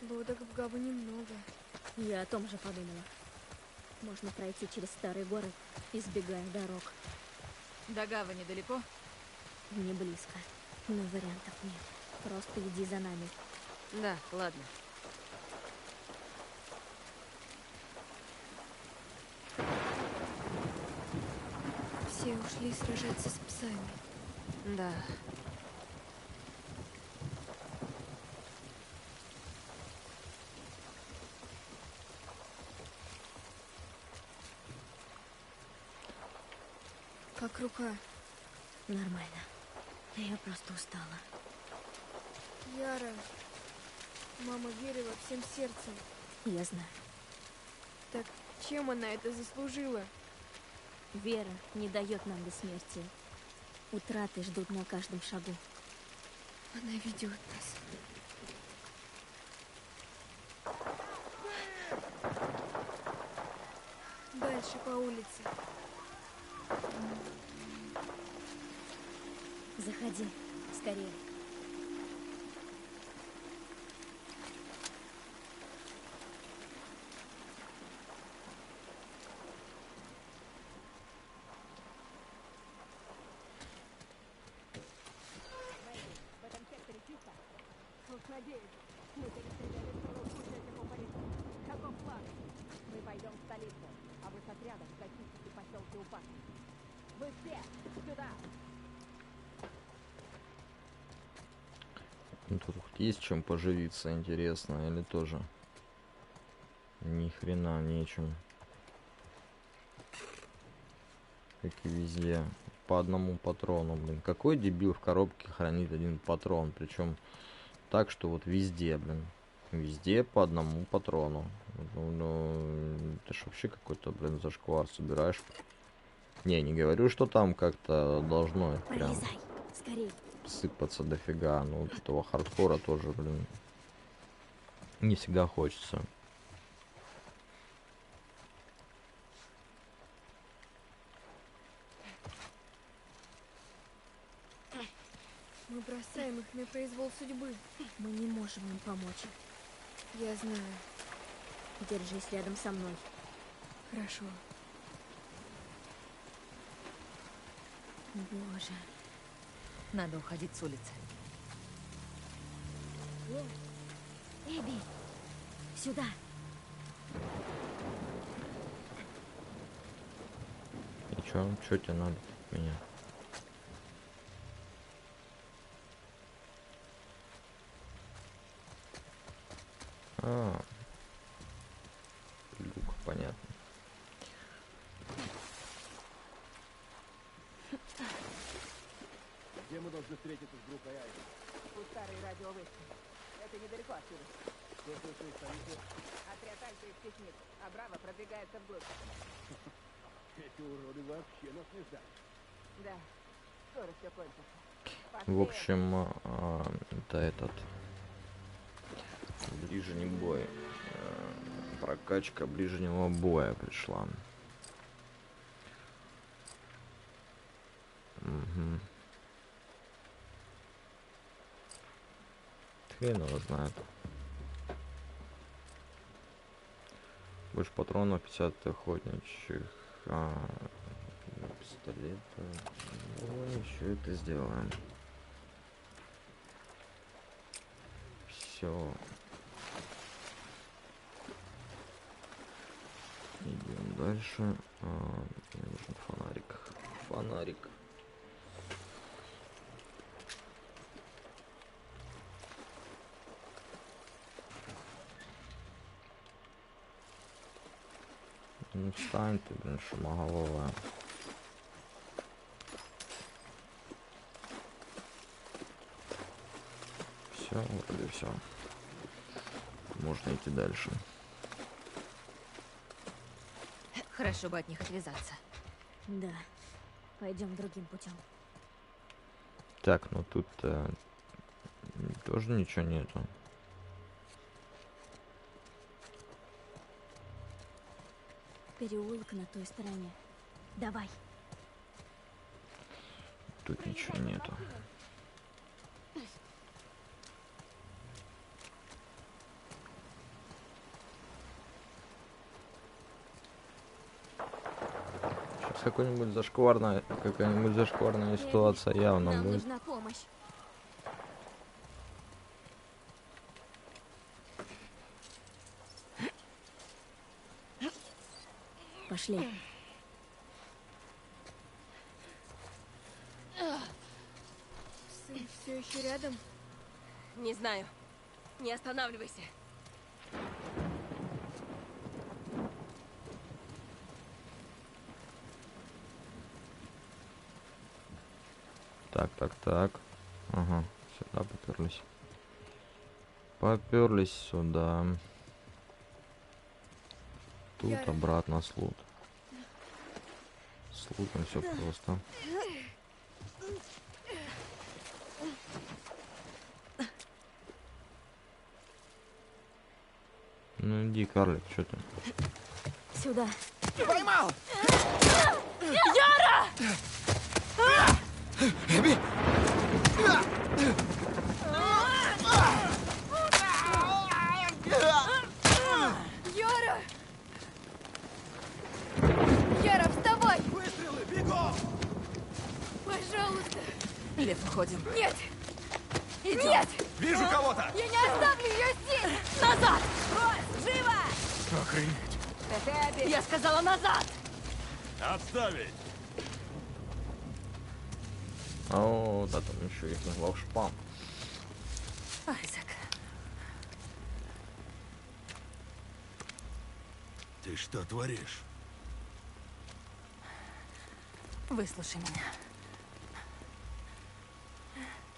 Лодок в гавани много. Я о том же подумала. Можно пройти через старые горы, избегая дорог. До гавани далеко? Не близко, но вариантов нет. Просто иди за нами. Да, ладно. Все ушли сражаться с псами. Да. Как рука? Нормально. Я просто устала. Яра. Мама верила всем сердцем. Я знаю. Так чем она это заслужила? Вера не дает нам бессмертия. Утраты ждут на каждом шагу. Она ведет нас. Дальше по улице. Заходи, скорее. Мы пойдем в столицу, а вы с отрядом зачистите поселки упасть. Вы все сюда! Ну, тут хоть есть чем поживиться, интересно, или тоже ни хрена нечем. Как и везде. По одному патрону, блин. Какой дебил в коробке хранит один патрон? Причем так, что вот везде, блин. Везде по одному патрону. Ну, это ж вообще какой-то, блин, зашквар собираешь. Не говорю, что там как-то должно прям скорей сыпаться дофига. Ну, вот этого хардкора тоже, блин, не всегда хочется. Мы бросаем их на произвол судьбы. Мы не можем им помочь. Я знаю. Держись рядом со мной. Хорошо. Боже. Надо уходить с улицы. Эбби, сюда. И чё тебе надо от меня? Люк, понятно. Где мы должны встретиться с группой Айви? У старой радиовышки. Это недалеко отсюда. Что слышно из столицы? Отряд Альфа их теснит, а Браво продвигается вглубь. Эти уроды вообще нас не ждали. Да, скоро все кончится. В общем, это этот ближний бой. Прокачка ближнего боя пришла. Угу. Хрен его знает. Больше патронов, 50 охотничьих, пистолета. Ну, еще это сделаем. Все. Идем дальше. Мне нужен фонарик. Фонарик. Ну встань ты, блин, шумоголовая. Все, вроде все. Можно идти дальше. Хорошо бы от них отвязаться. Да. Пойдем другим путем. Так, ну тут тоже ничего нету. Переулок на той стороне. Давай. Тут ничего нету. какая-нибудь зашкварная ситуация явно Нам будет. нужна помощь. Пошли. Сын все еще рядом? Не знаю. Не останавливайся. Так. Ага, сюда поперлись. Поперлись сюда. Тут Яра. обратно с лут. С лутом все просто. Ну иди, карлик, что ты? Сюда. Поймал! Яра! Эбби! Яра! Яра, вставай! Выстрелы, бегом! Пожалуйста! Лев, уходим. Нет! Идем. Нет! Вижу кого-то! Я не оставлю ее здесь! Назад! Брось! Живо! Охренеть. Это Эбби! Я сказала назад! Отставить! О, да, там еще их назвал шпам. Айзек. Ты что творишь? Выслушай меня.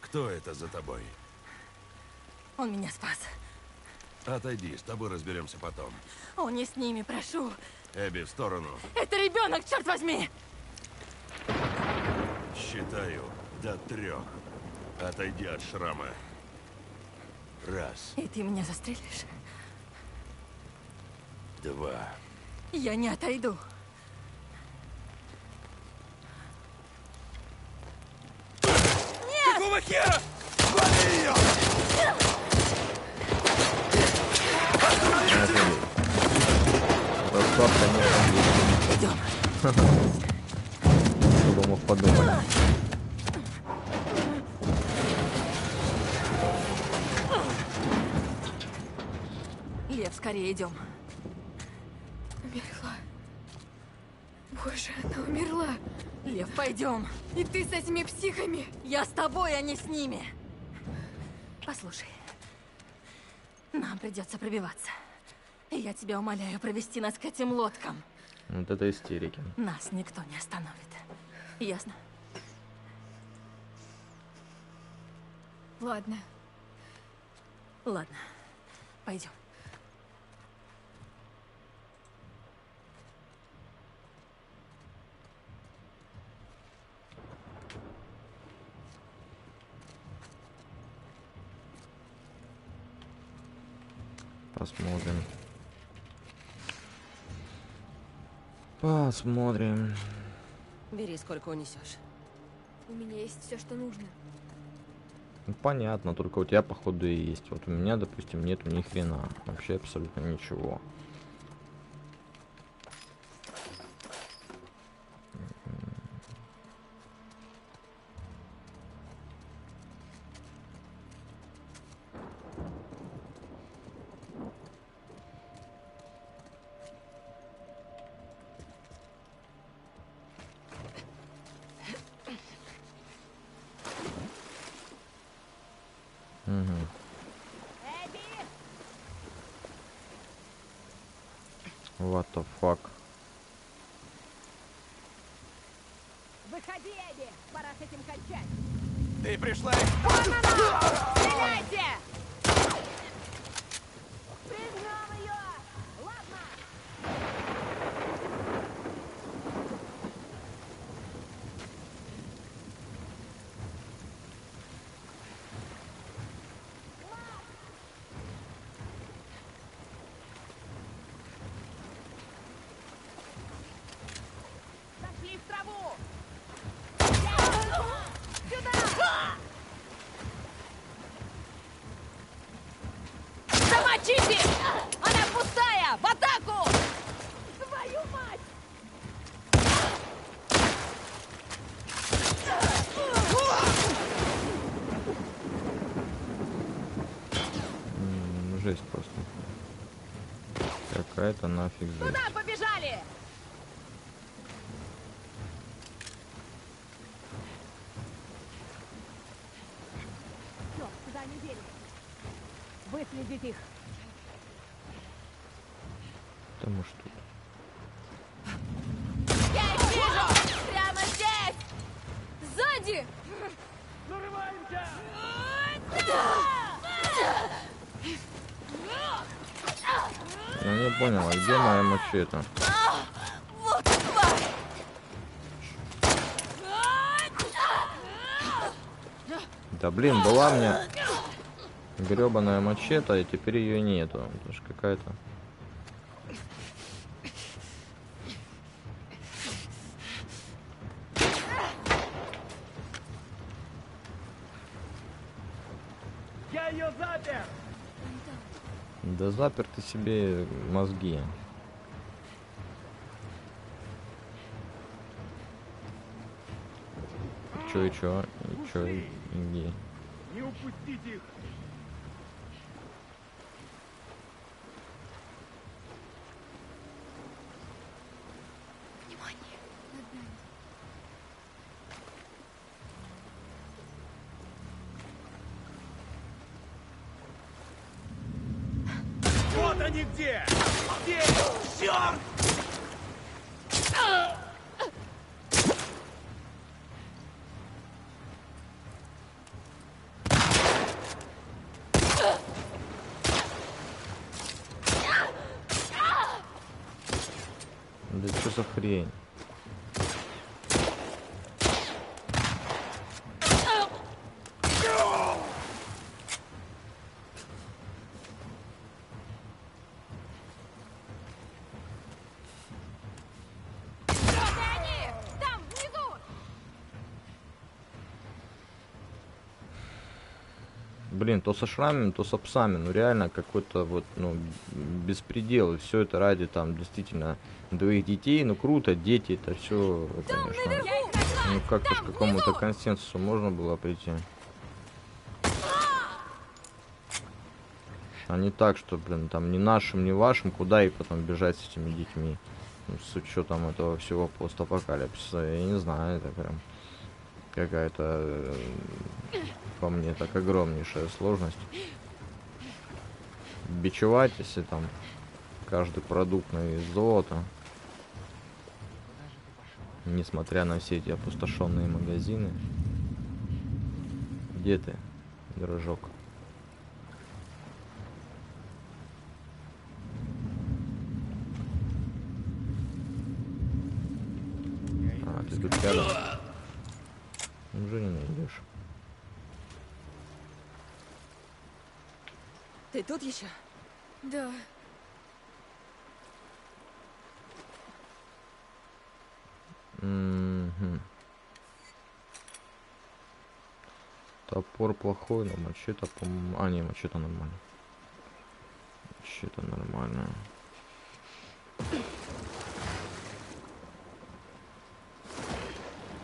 Кто это за тобой? Он меня спас. Отойди, с тобой разберемся потом. Он не с ними, прошу. Эбби, в сторону. Это ребенок, черт возьми! Считаю до 3. Отойди от шрама. 1, И ты меня застрелишь? 2. Я не отойду. Какого хера? Вали ее! Расклад, конечно, Идем. кто мог подумать. Лев, скорее идем. Умерла. Боже, она умерла. Лев, пойдем. И ты с этими психами. Я с тобой, а не с ними. Послушай, нам придется пробиваться. И я тебя умоляю провести нас к этим лодкам. Вот это истерики. Нас никто не остановит. Ясно? Ладно. Ладно, пойдем. Посмотрим. Посмотрим. Бери, сколько унесешь. У меня есть все, что нужно. Ну, понятно, только у тебя походу и есть. Вот у меня, допустим, нету ни хрена. Вообще абсолютно ничего. What the fuck? Выходи, Эбби! Пора с этим кончать! Ты пришла... Стреляйте! Прижмем ее! Ладно! Зашли в траву! Замочите! Она пустая! В атаку! Твою мать! какая-то нафиг жесть. Куда побежали? Все, сюда не верь. Выследить их. Потому что... Я их вижу! Прямо здесь! Сзади! Я не понял, а где моя мачете? Вот тварь! Да блин, была мне гребаная мачете, и теперь ее нету. Это ж какая-то... Я ее запер! Да запер ты себе мозги. Чё и чё? И чё и где? Не упустить их! Внимание, над нами. Вот они где! Здесь! Черт! Да что за хрень? Там, внизу! Блин, то со шрамами, то с псами. Ну реально какой-то вот, ну, беспредел. И все это ради там действительно двоих детей. Ну круто, дети это все, конечно. Ну как-то к какому-то консенсусу можно было прийти. А не так, что, блин, там ни нашим, ни вашим, куда и потом бежать с этими детьми. Ну, с учетом этого всего постапокалипсиса, я не знаю, это прям какая-то, по мне, так огромнейшая сложность. Бичевать, если там каждый продукт на вес золота. Несмотря на все эти опустошенные магазины. Где ты, дружок? А, ты тут рядом. Уже не найдешь. Ты тут еще? Да. Мгм. Топор плохой, но мачете, по-моему... А, не, мачете нормально. Мачете нормально.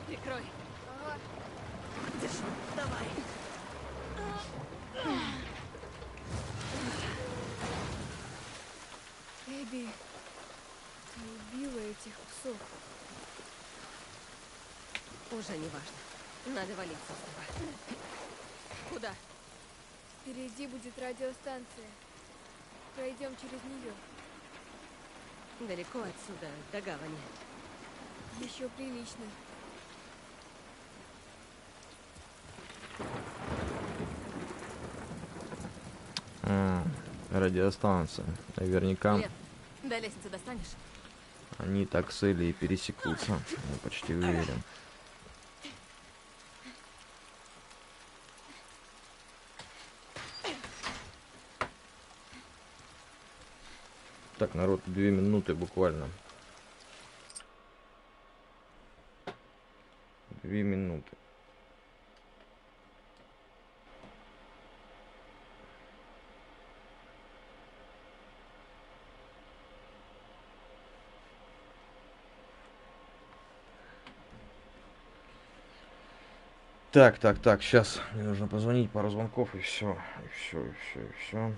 Прикрой. Ага. Держи, давай. Эбби, ты убила этих псов. Уже не важно. Надо валить с острова. Куда? Впереди будет радиостанция. Пройдем через нее. Далеко отсюда, до гавани. Еще прилично. Радиостанция. Наверняка Нет, до лестницы достанешь? они так с Элей пересекутся. Я почти уверен. Так, народ, 2 минуты буквально. 2 минуты. Так, сейчас мне нужно позвонить, пару звонков, и все, и все, и все, и все.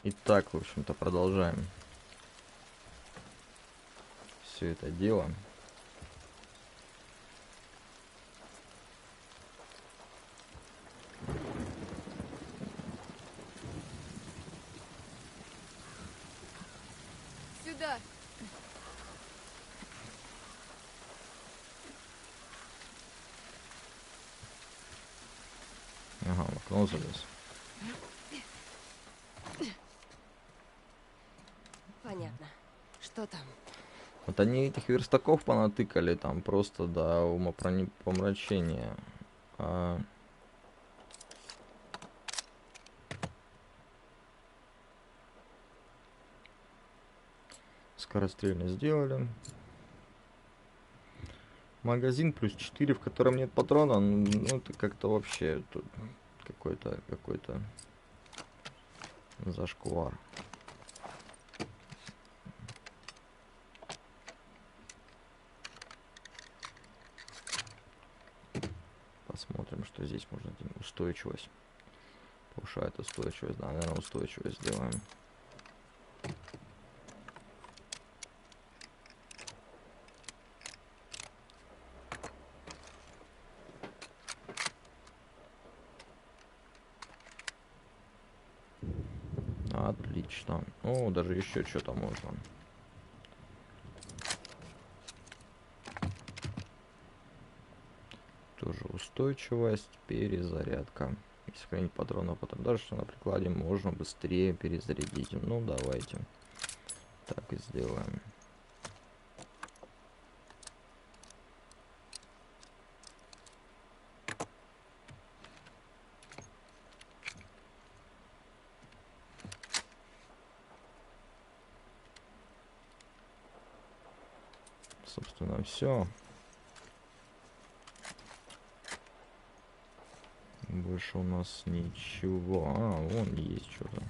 Итак, в общем-то, продолжаем все это дело. Сюда. Ага, в окно залез. Понятно. Что там? Вот они этих верстаков понатыкали там просто до умопомрачения. Скорострельно сделали. Магазин плюс 4, в котором нет патрона. Ну, это как-то вообще тут какой-то зашквар. Посмотрим, что здесь можно делать. Устойчивость. Повышает устойчивость. Да, наверное, устойчивость сделаем. Отлично. О, даже еще что-то можно. Тоже устойчивость, перезарядка. Если сохранить патроны, потом даже что на прикладе можно быстрее перезарядить. Ну, давайте. Так и сделаем. Собственно, все. Больше у нас ничего. Вон есть что-то.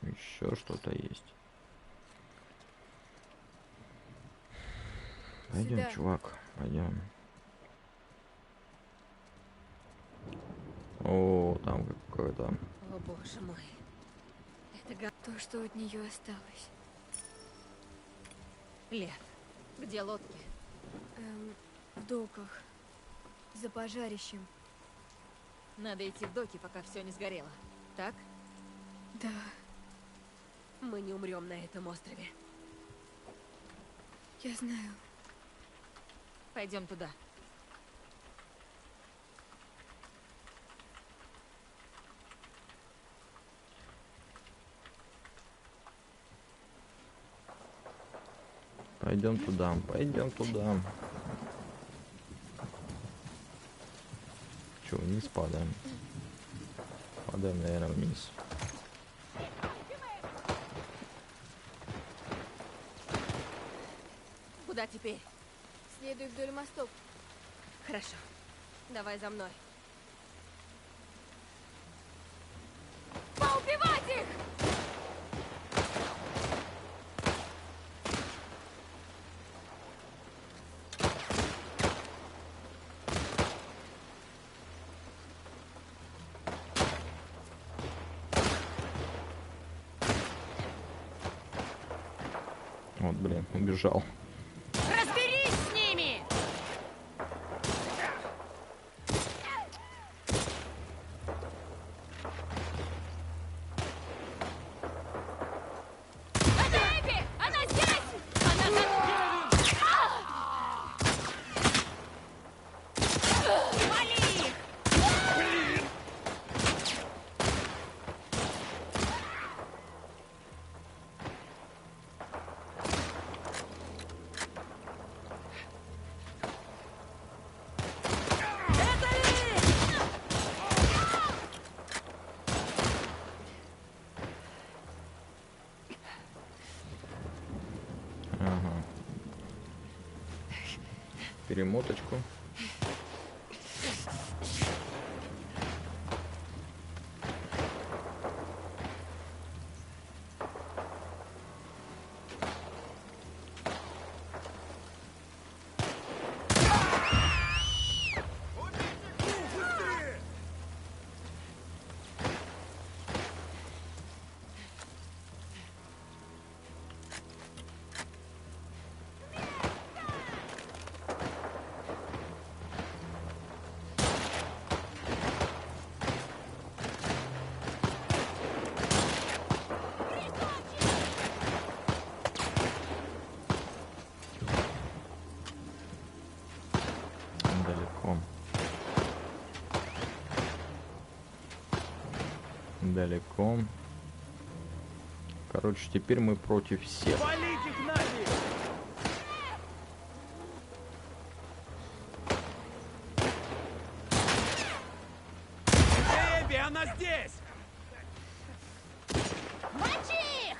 Еще что-то есть. Пойдем, Сюда. чувак, пойдем. О, там какое-то. О, боже мой. Это То, что от нее осталось. Лев, где лодки? В доках. За пожарищем. Надо идти в доки, пока все не сгорело. Так? Да. Мы не умрем на этом острове. Я знаю. Пойдем туда. Пойдем туда, пойдем туда. Че, вниз падаем? Падаем, наверное, вниз. Куда теперь? Следуй вдоль мостов. Хорошо. Давай за мной. Поубивать их! Вот, блин, убежал. Разберись с ними! Эбби! Она здесь! Она Вали их! Ага. Перемоточку. Далеко. Короче, теперь мы против всех. Валить их нафиг! Эбби, она здесь! Мочи их!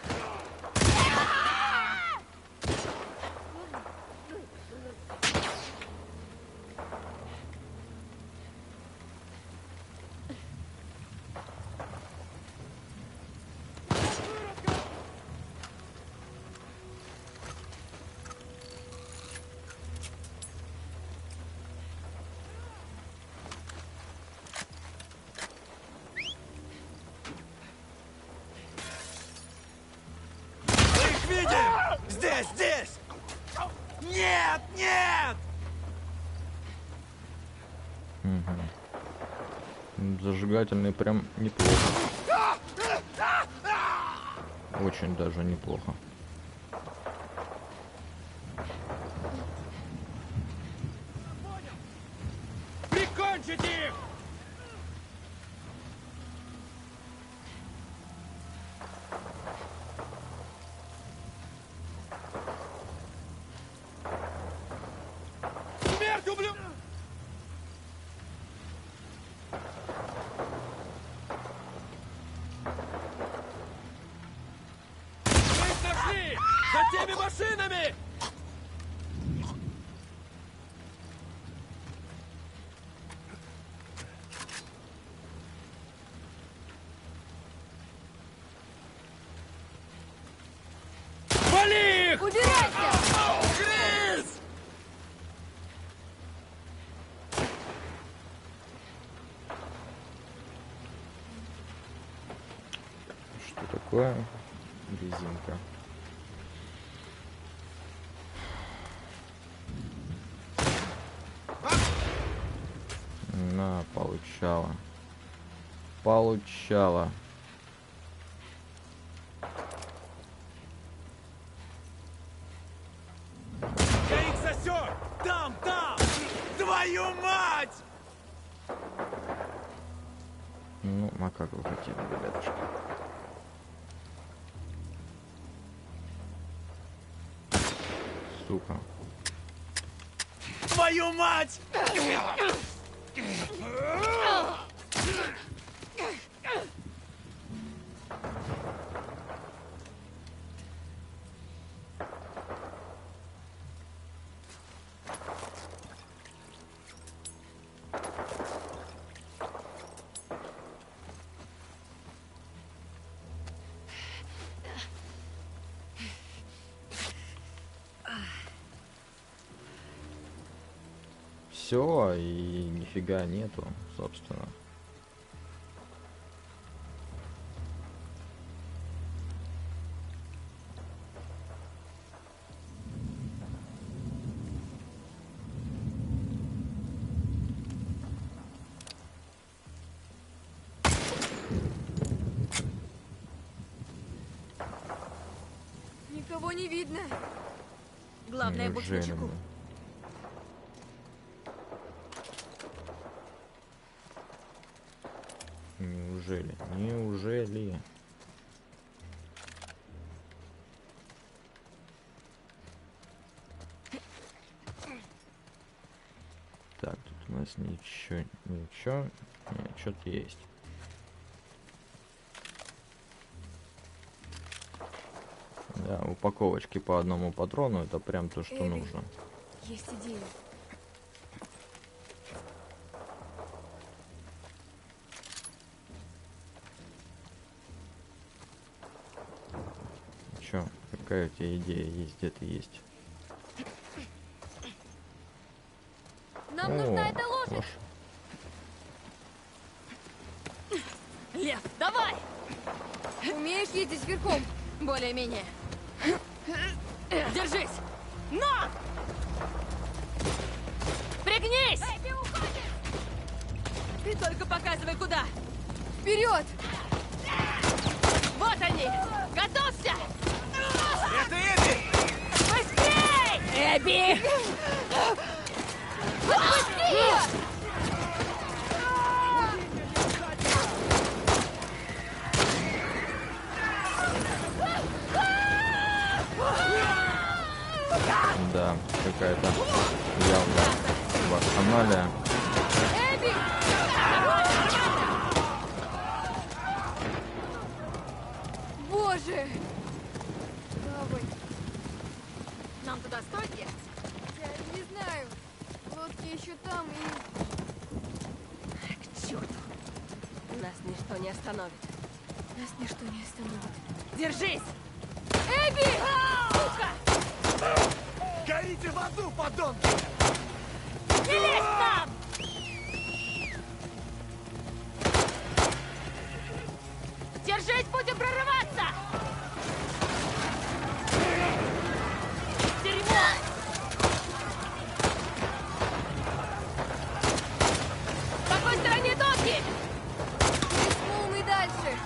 Здесь, здесь! Нет, нет! Угу. Зажигательный прям неплохо. Очень даже неплохо. Прикончить их! Смерть, ублюдок! Мы их нашли! За теми машинами! Вали их! Убирайся! Крис! Что такое? Резинка. На, получала. Получала. Я их засек! Там, там! Твою мать! Ну, а как вы хотели, ребятушки? Сука. Твою мать! Все, и нифига нету, собственно. Никого не видно. Главное, будь Неужели, начеку. блин? Неужели? Неужели? Так, тут у нас ничего. Нет, что-то есть. Да, упаковочки по одному патрону, это прям то, что Эбби. нужно. Есть идея. Чё, какая у тебя идея есть, где ты есть? Нам нужна эта лошадь. Лев, давай! Умеешь ездить верхом? Более-менее. Держись! На! Пригнись! Эбби уходит! Ты только показывай, куда! Вперед! Вот они! Готовься! Это Эбби! Быстрей! Эбби! Отпусти ее! какая-то явная вакханалия. Боже! Давай. Нам туда стоит ехать? Я не знаю. Лодки еще там и... К черту. Нас ничто не остановит. Нас ничто не остановит. Держись! Эбби! Сука! Горите в аду, подонки! Не лезь к нам! Держись, будем прорываться! Дерьмо! В какой стороне доки? Рискнул и дальше.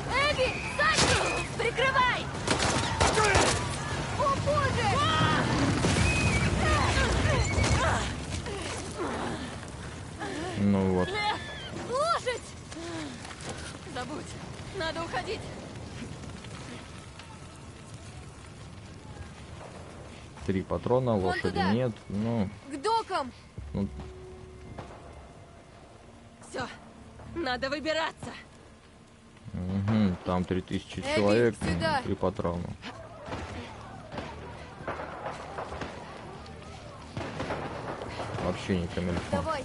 Эбби, Саки! Прикрывай! О, боже! Ну вот. Лошадь! Забудь. Надо уходить. Три патрона, лошади туда. нет. Ну, К докам! Все. Надо выбираться. угу, там 3000 человек, сюда. 3 патрона. Вообще не камильфо. Давай.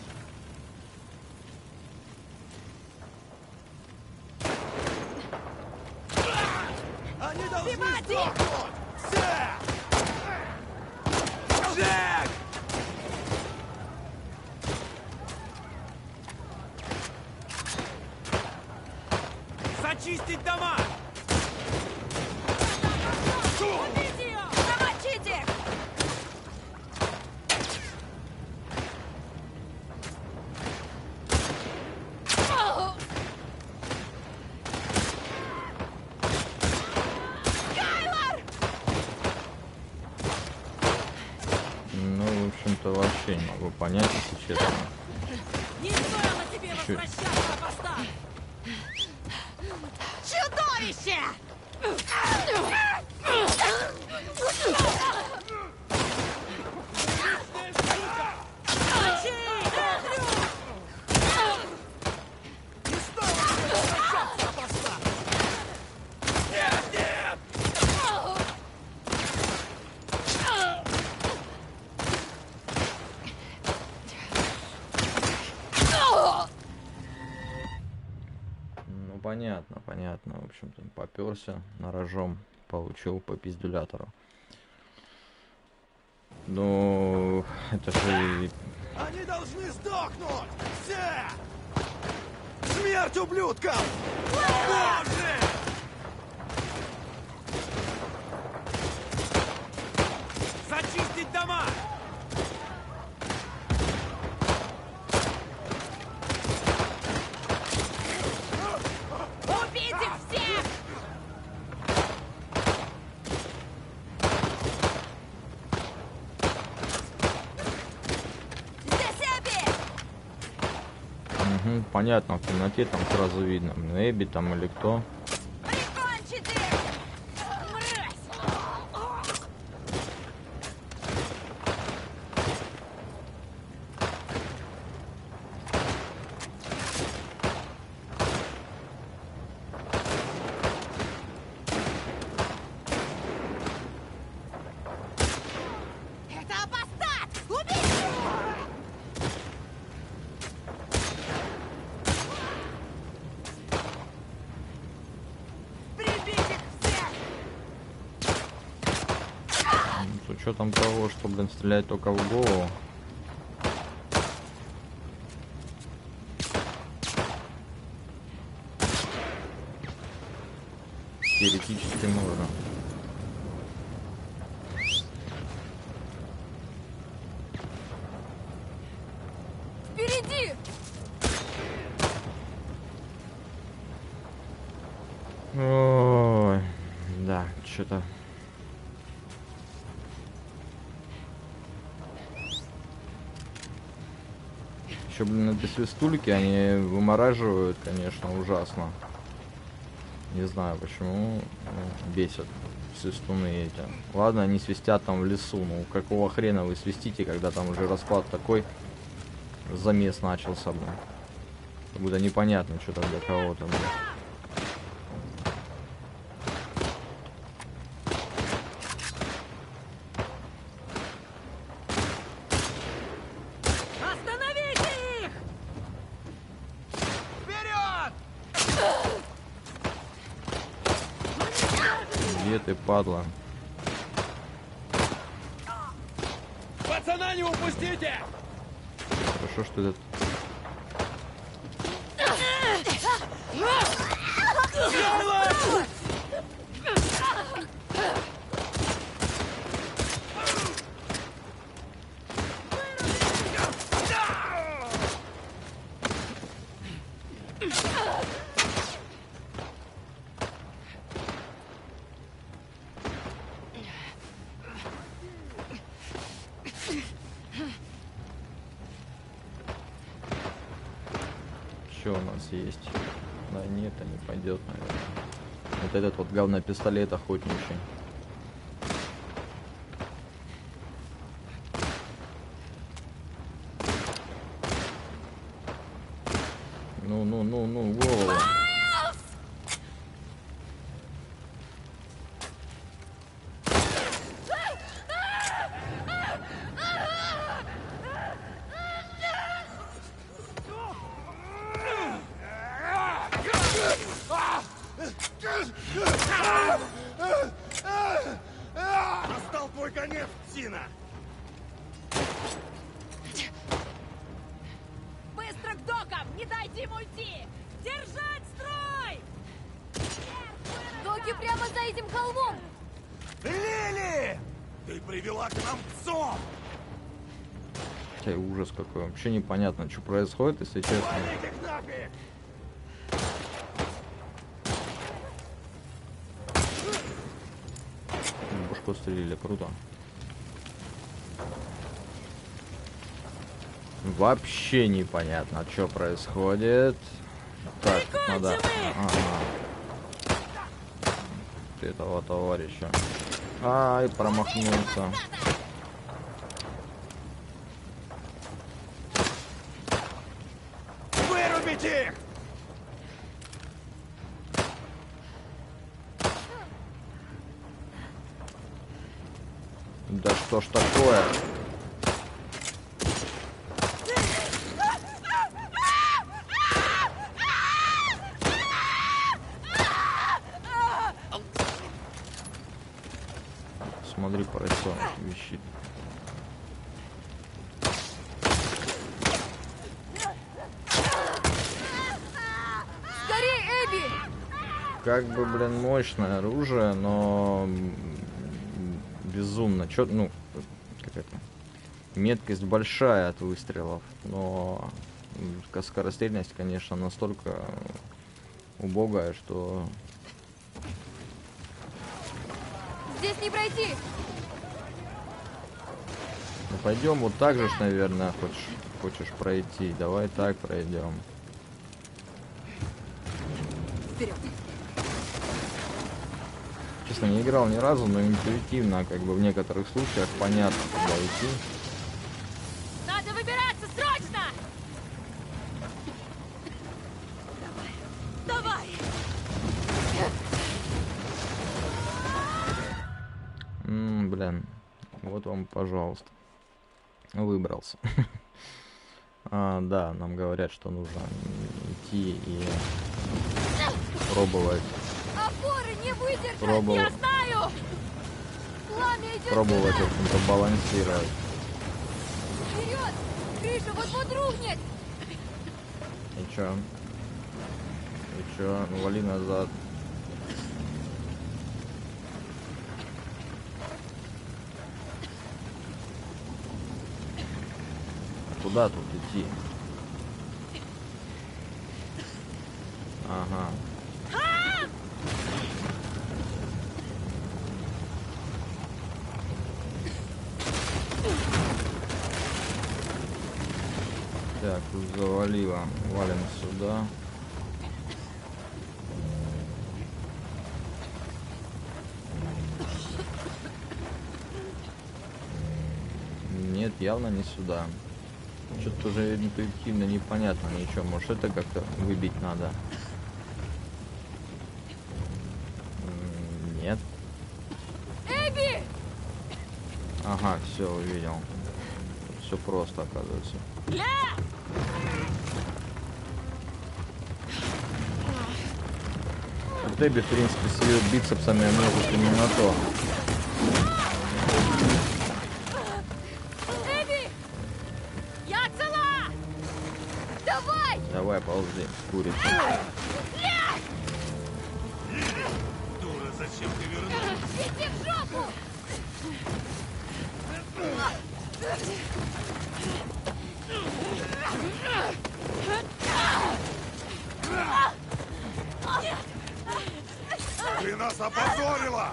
Они должны Снимать их! сдохнуть! Все! Джек! Зачистить дома! Убейте ее! Замочите! Ну, в общем-то, вообще не могу понять, если честно. Не стоило тебе Чё? возвращаться, апостат! Чудовище! Ну, понятно, понятно. В общем-то, попёрся на рожом, получил по пиздюлятору. Ну, это же... Они должны сдохнуть! Все! Смерть ублюдкам! Боже! Зачистить дома! Убить их всех! Здесь Эбби! Угу, понятно, в темноте там сразу видно. Эбби там или кто. Прикончить их! Мразь! Это апостат! Убить! Прибить их всех! С учетом того, что, блин, стрелять только в голову. Теоретически можно. Впереди! Ой, да, что-то. Еще, блин, эти свистульки, они вымораживают, конечно, ужасно. Не знаю почему, бесят свистуны эти. Ладно, они свистят там в лесу, ну какого хрена вы свистите, когда там уже расклад такой, замес начался, блин. Как будто непонятно, что там для кого-то, блин. Где ты, падла? Пацана не упустите! Хорошо, что этот... Что у нас есть? Да нет, не пойдет, наверное. Вот этот вот говнопистолет охотничий. Ну, голову. Настал твой конец, Сина! Быстро к докам! Не дайте ему уйти! Держать строй! Доки прямо за этим холмом! Лили! Ты привела к нам псов! Ой, ужас какой. Вообще непонятно, что происходит, если честно. Башку стрелили, круто. Вообще непонятно, что происходит. Так, надо... Ага. Этого товарища. Ай, промахнулся. Вырубить их! Да что ж такое? Смотри, поросенок вещит. Скорей, Эбби! Как бы, блин, мощное оружие, но безумно. Чё, ну, как это? Меткость большая от выстрелов, но скорострельность, конечно, настолько убогая, что... Здесь не пройти! Ну, пойдем вот так же, наверное, хочешь пройти. Давай так пройдем. Вперед! Честно, не играл ни разу, но интуитивно, как бы в некоторых случаях понятно, куда идти. Надо выбираться срочно! Давай! Блин, вот вам, пожалуйста. Выбрался. Да, нам говорят, что нужно идти и пробовать. Опоры не выдержат! Пробовал. Я знаю! Пламя идет Пробовать, в сюда! общем-то, балансировать. Вперед! Крыша вот-вот рухнет! И чё? Ну, вали назад. Куда тут идти? Ага. Так, тут завалило. Валим сюда. явно не сюда. Что-то уже интуитивно непонятно ничего. Может, это как-то выбить надо? Нет. Эбби! Ага, все, увидел. Все просто, оказывается. Эбби, в принципе, с ее бицепсами может именно то. Эбби! Я цела! Давай! Давай, ползи, курица. Дура, зачем ты вернулась? Иди в жопу! Ты нас опозорила!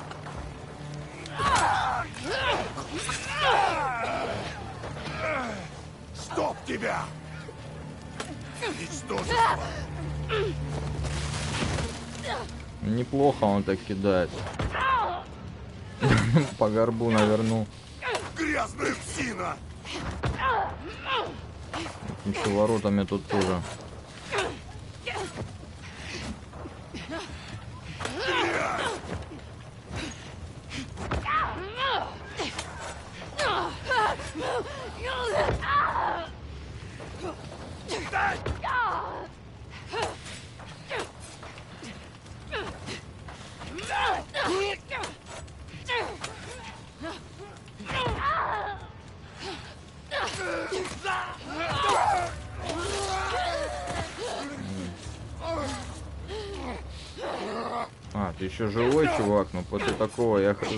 Стоп тебя! Ничтожество! Неплохо он так кидает. По горбу навернул. Грязная псина! Еще воротами тут тоже. А, ты еще живой, чувак, но после такого я хз.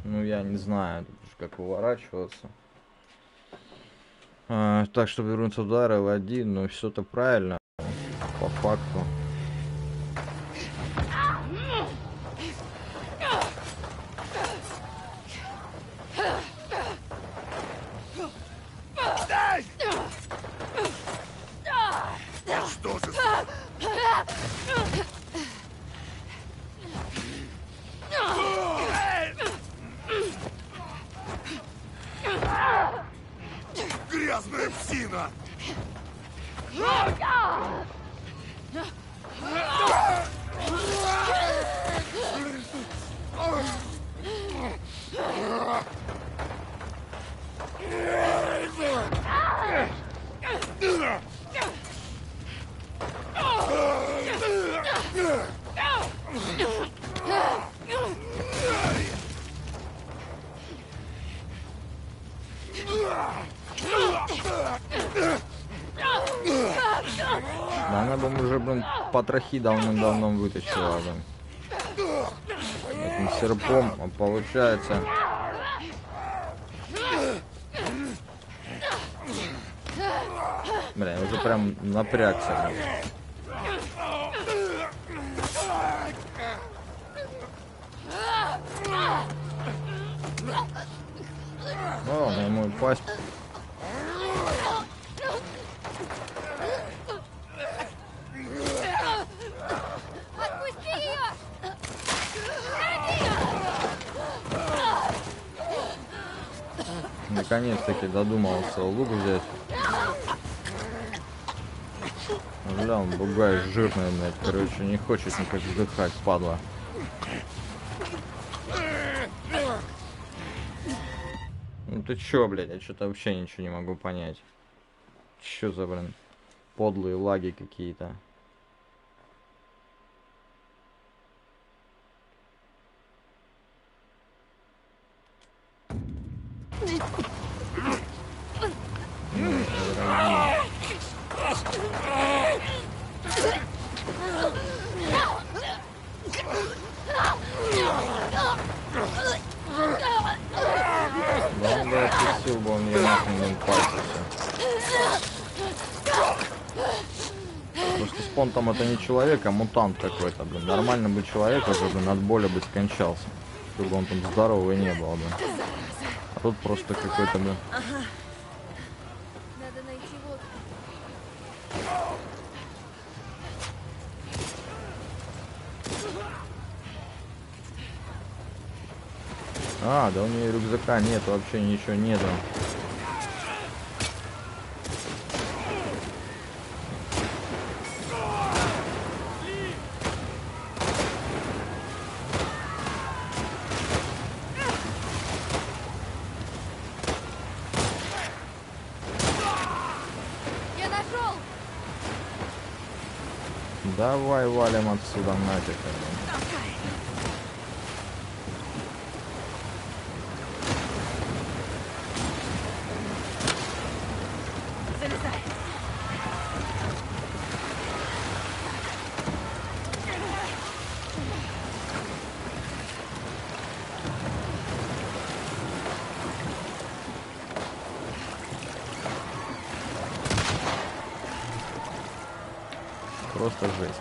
Ну, я не знаю, как уворачиваться. Так, чтобы вернуться в удар L1, ну все-то правильно, по факту. Грязная псина! Да она бы уже, блин, потрохи давным-давно вытащила. Этим серпом, а получается... Бля, я уже прям напрягся. О, ему пасть. Отпусти ее! Наконец-таки додумался лук взять. Бля, он бугай жирный, блядь. Короче, не хочет никак вдыхать, падла. Ну ты чё, блядь? Я что-то вообще ничего не могу понять. Чё за, блин, подлые лаги какие-то. Да он бы отпустил бы, он мне нахрен пальцы все. он там это не человек, а мутант какой-то, блин. Нормально бы человек уже, блин, от боли бы скончался. Чтобы он там здоровый не был, блин. А тут просто какой-то, блин. Надо найти водку. А, да у нее рюкзака нет, вообще ничего нету. Я нашел! Давай валим отсюда нафиг. Просто жесть.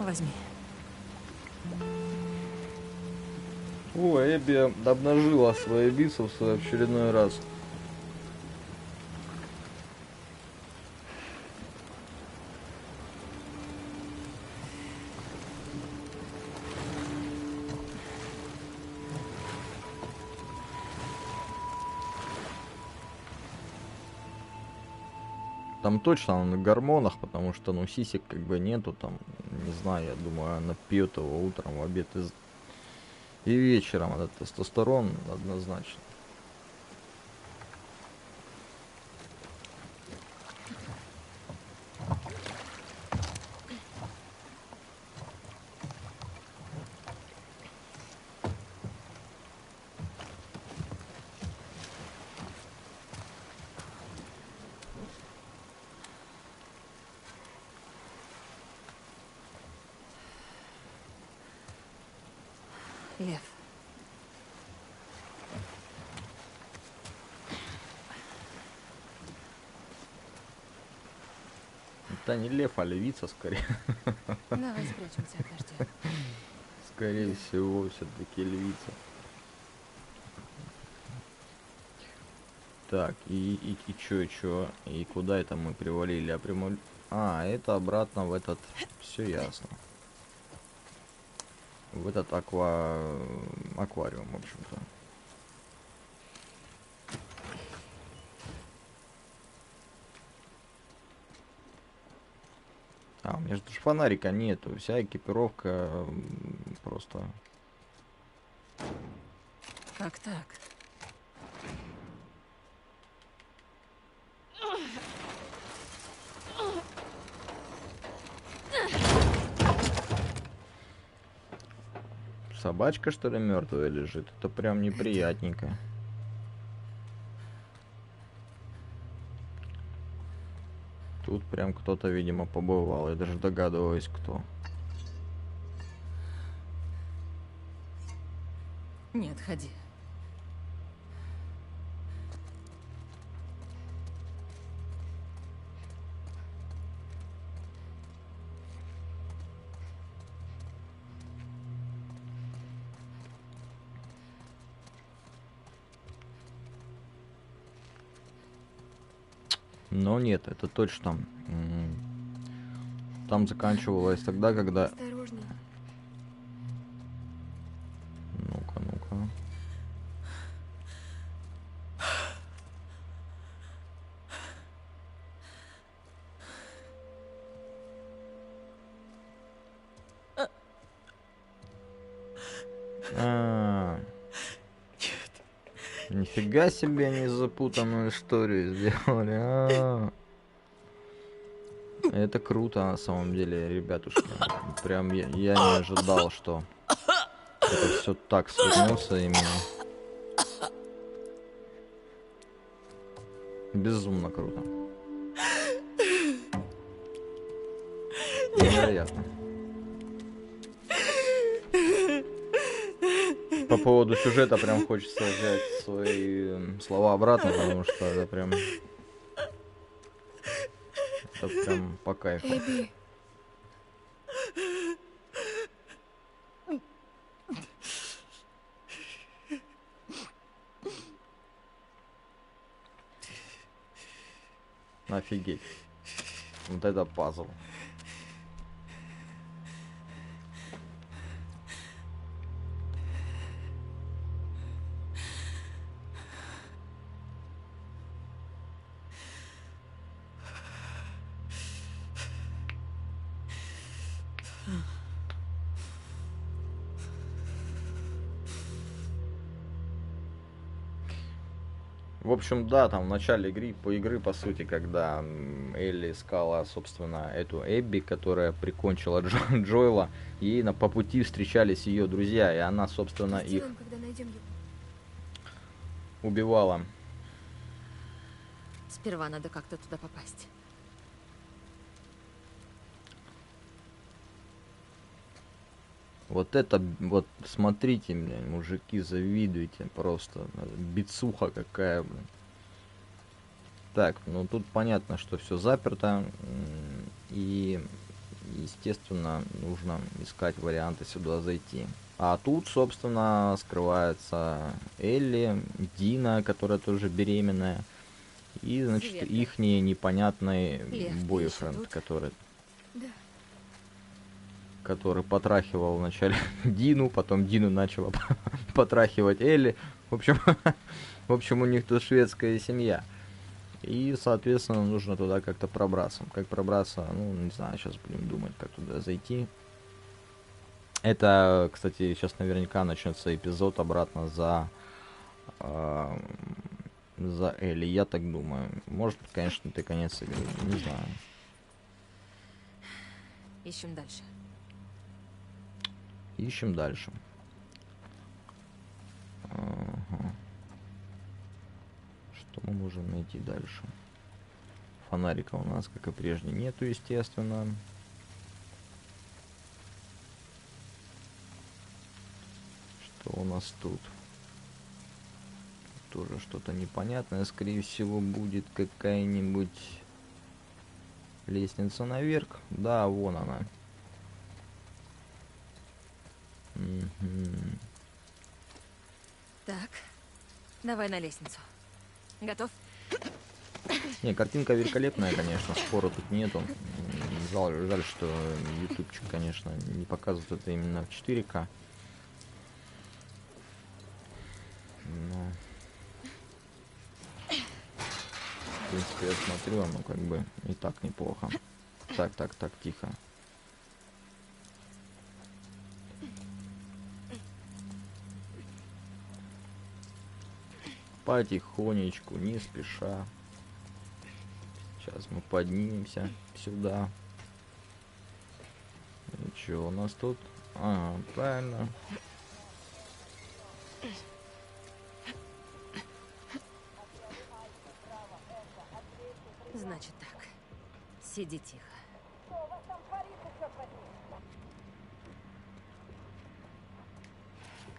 Возьми. О, Эбби обнажила свои бицепсы в очередной раз. Там точно он на гормонах, потому что, ну, сисек как бы нету, там, не знаю, я думаю, она пьет его утром, в обед и вечером, этот тестостерон однозначно. Лев. Это не лев, а львица скорее. Давай спрячемся от дождя. Скорее всего, все-таки львица. Так, и чё, и куда это мы привалили? А, это обратно в этот... Все ясно. В этот аквариум, в общем-то. А, у меня же даже фонарика нету. Вся экипировка просто... Как так? Собачка, что ли, мертвая лежит? Это прям неприятненько. Тут прям кто-то, видимо, побывал. Я даже догадываюсь, кто. Нет, ходи. Но нет, это точно. Там заканчивалось тогда, когда... Осторожней. Ну-ка, ну-ка. Нифига себе они запутанную историю сделали. Это круто на самом деле, ребятушки. Прям я не ожидал, что это все так свернется именно. Безумно круто. Невероятно. По поводу сюжета прям хочется взять свои слова обратно, потому что это прям по кайфу. Эбби. Офигеть. Вот это пазл. В общем, да, там в начале игры, по сути, когда Элли искала, собственно, эту Эбби, которая прикончила Джоэла, ей по пути встречались ее друзья, и она, собственно, их Когда найдем его. убивала. Сперва надо как-то туда попасть. Вот это, вот смотрите, блин, мужики, завидуйте просто. Бицуха какая, блин. Так, ну тут понятно, что все заперто. И, естественно, нужно искать варианты сюда зайти. А тут, собственно, скрывается Элли, Дина, которая тоже беременная. И, значит, ихний непонятный бойфренд, который... который потрахивал вначале Дину, потом Дину начала потрахивать Элли. В общем, у них тут шведская семья. И, соответственно, нужно туда как-то пробраться. Как пробраться, ну, не знаю, сейчас будем думать, как туда зайти. Это, кстати, сейчас наверняка начнется эпизод обратно за Элли, я так думаю. Может, конечно, ты конец игры, не знаю. Ищем дальше. Ищем дальше. Ага. Что мы можем найти дальше? Фонарика у нас, как и прежде, нету, естественно. Что у нас тут? Тоже что-то непонятное. Скорее всего, будет какая-нибудь лестница наверх. Да, вон она. Так, давай на лестницу. Готов? Не, картинка великолепная, конечно, спора тут нету. Жаль, что ютубчик, конечно, не показывает это именно в 4К. Но... В принципе, я смотрю, оно как бы и так неплохо. Так, тихо. Потихонечку, не спеша. Сейчас мы поднимемся сюда. И что у нас тут? Ага, правильно. Значит так. Сиди тихо.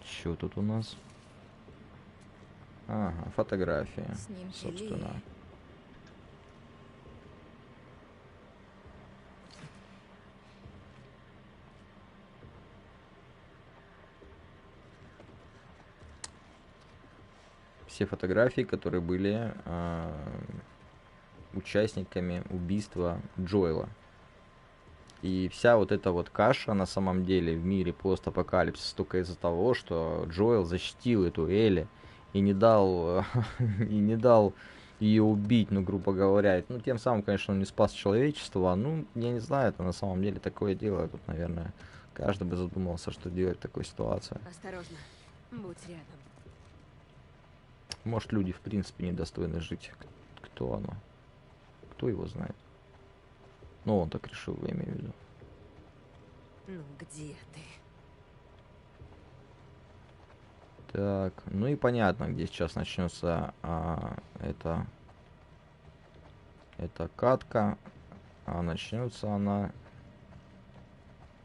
Что тут у нас? Ага, фотография, Снимки собственно. Ли. Все фотографии, которые были участниками убийства Джоэла. И вся вот эта вот каша на самом деле в мире постапокалипсиса только из-за того, что Джоэл защитил эту Элли и не дал ее убить, ну, грубо говоря. Ну, тем самым, конечно, он не спас человечество. Ну, я не знаю, это на самом деле такое дело. Тут, наверное, каждый бы задумался, что делать в такой ситуации. Осторожно, будь рядом. Может, люди в принципе недостойны жить. Кто оно? Кто его знает? Ну, он так решил, я имею в виду. Ну, где ты? Так, ну и понятно, где сейчас начнется эта катка. А начнется она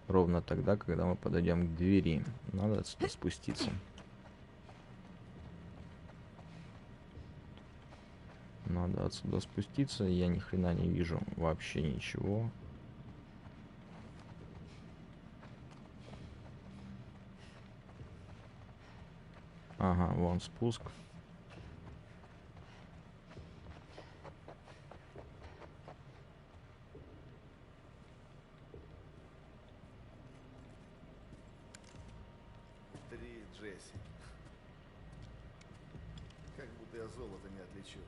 ровно тогда, когда мы подойдем к двери. Надо отсюда спуститься. Надо отсюда спуститься. Я ни хрена не вижу вообще ничего. Ага, вон спуск. Джесси. Как будто я золото не отличу.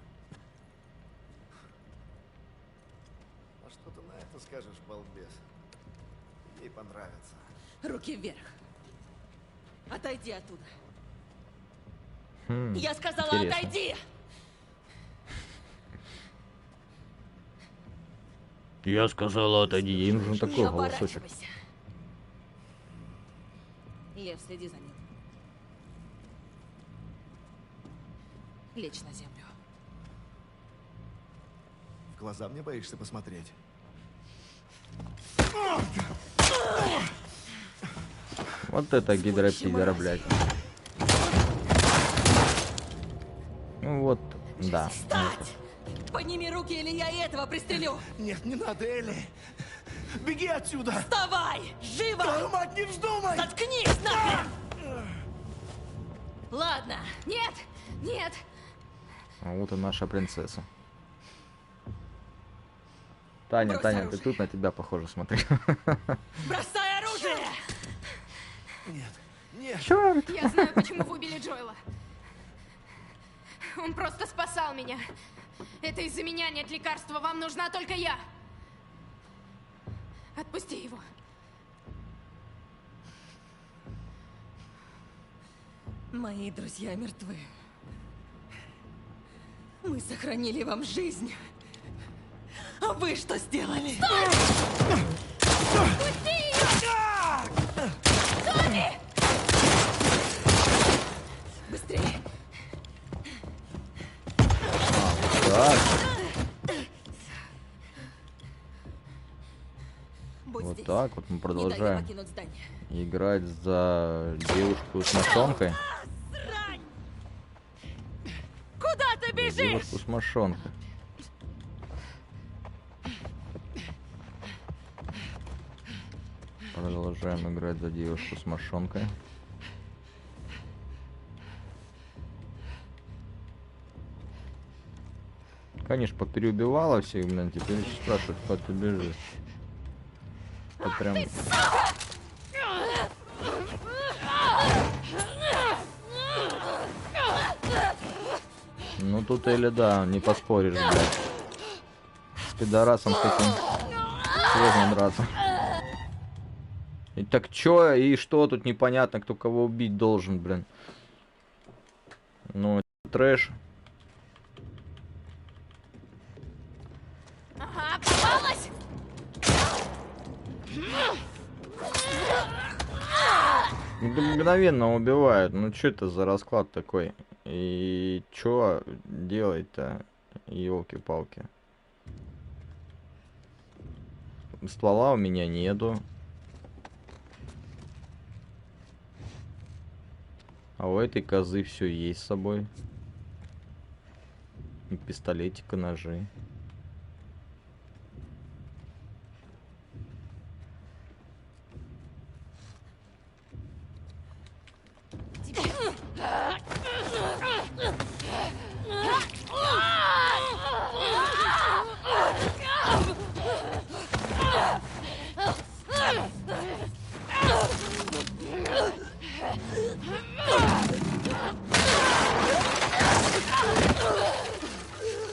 А что ты на это скажешь, балбес? Ей понравится. Руки вверх. Отойди оттуда. Я сказала, интересно. отойди! Я сказала, отойди. Ей нужен Не такой голосочек. оборачивайся. Лев, следи за ним. Лечь на землю. В глаза мне боишься посмотреть? Вот это гидропидера, блядь. Ну вот, да. Встать! Подними руки, или я и этого пристрелю! Нет, не надо, Элли! Беги отсюда! Вставай! Живо! Твою мать, не вздумай! Заткнись нахрен! Ладно. Нет! Нет! А вот и наша принцесса. Таня, Брось Таня, оружие. ты тут на тебя похоже, смотри. Бросай оружие! Нет, нет! Черт! Я знаю, почему вы убили Джоэла. Он просто спасал меня. Это из-за меня нет лекарства, вам нужна только я. Отпусти его. Мои друзья мертвы. Мы сохранили вам жизнь. А вы что сделали? Отпусти ее! Тони! Быстрее! Так, Будь вот здесь. так вот мы Не дай ей продолжаем покинуть здание. играть за девушку с мошонкой. Срань! Куда ты За бежишь? девушку с мошонкой. Продолжаем играть за девушку с мошонкой. Конечно, попереубивала всех, блин, теперь еще спрашивают, куда ты бежишь. Это прям... Ну тут или да, не поспоришь, блядь. С пидорасом с этим сложно драться. И так чё, и что тут непонятно, кто кого убить должен, блин. Ну, трэш. Ага, попалась! Да мгновенно убивают. Ну что это за расклад такой? И чё делать-то? Ёлки-палки. Ствола у меня нету. А у этой козы все есть с собой. И пистолетик, и ножи.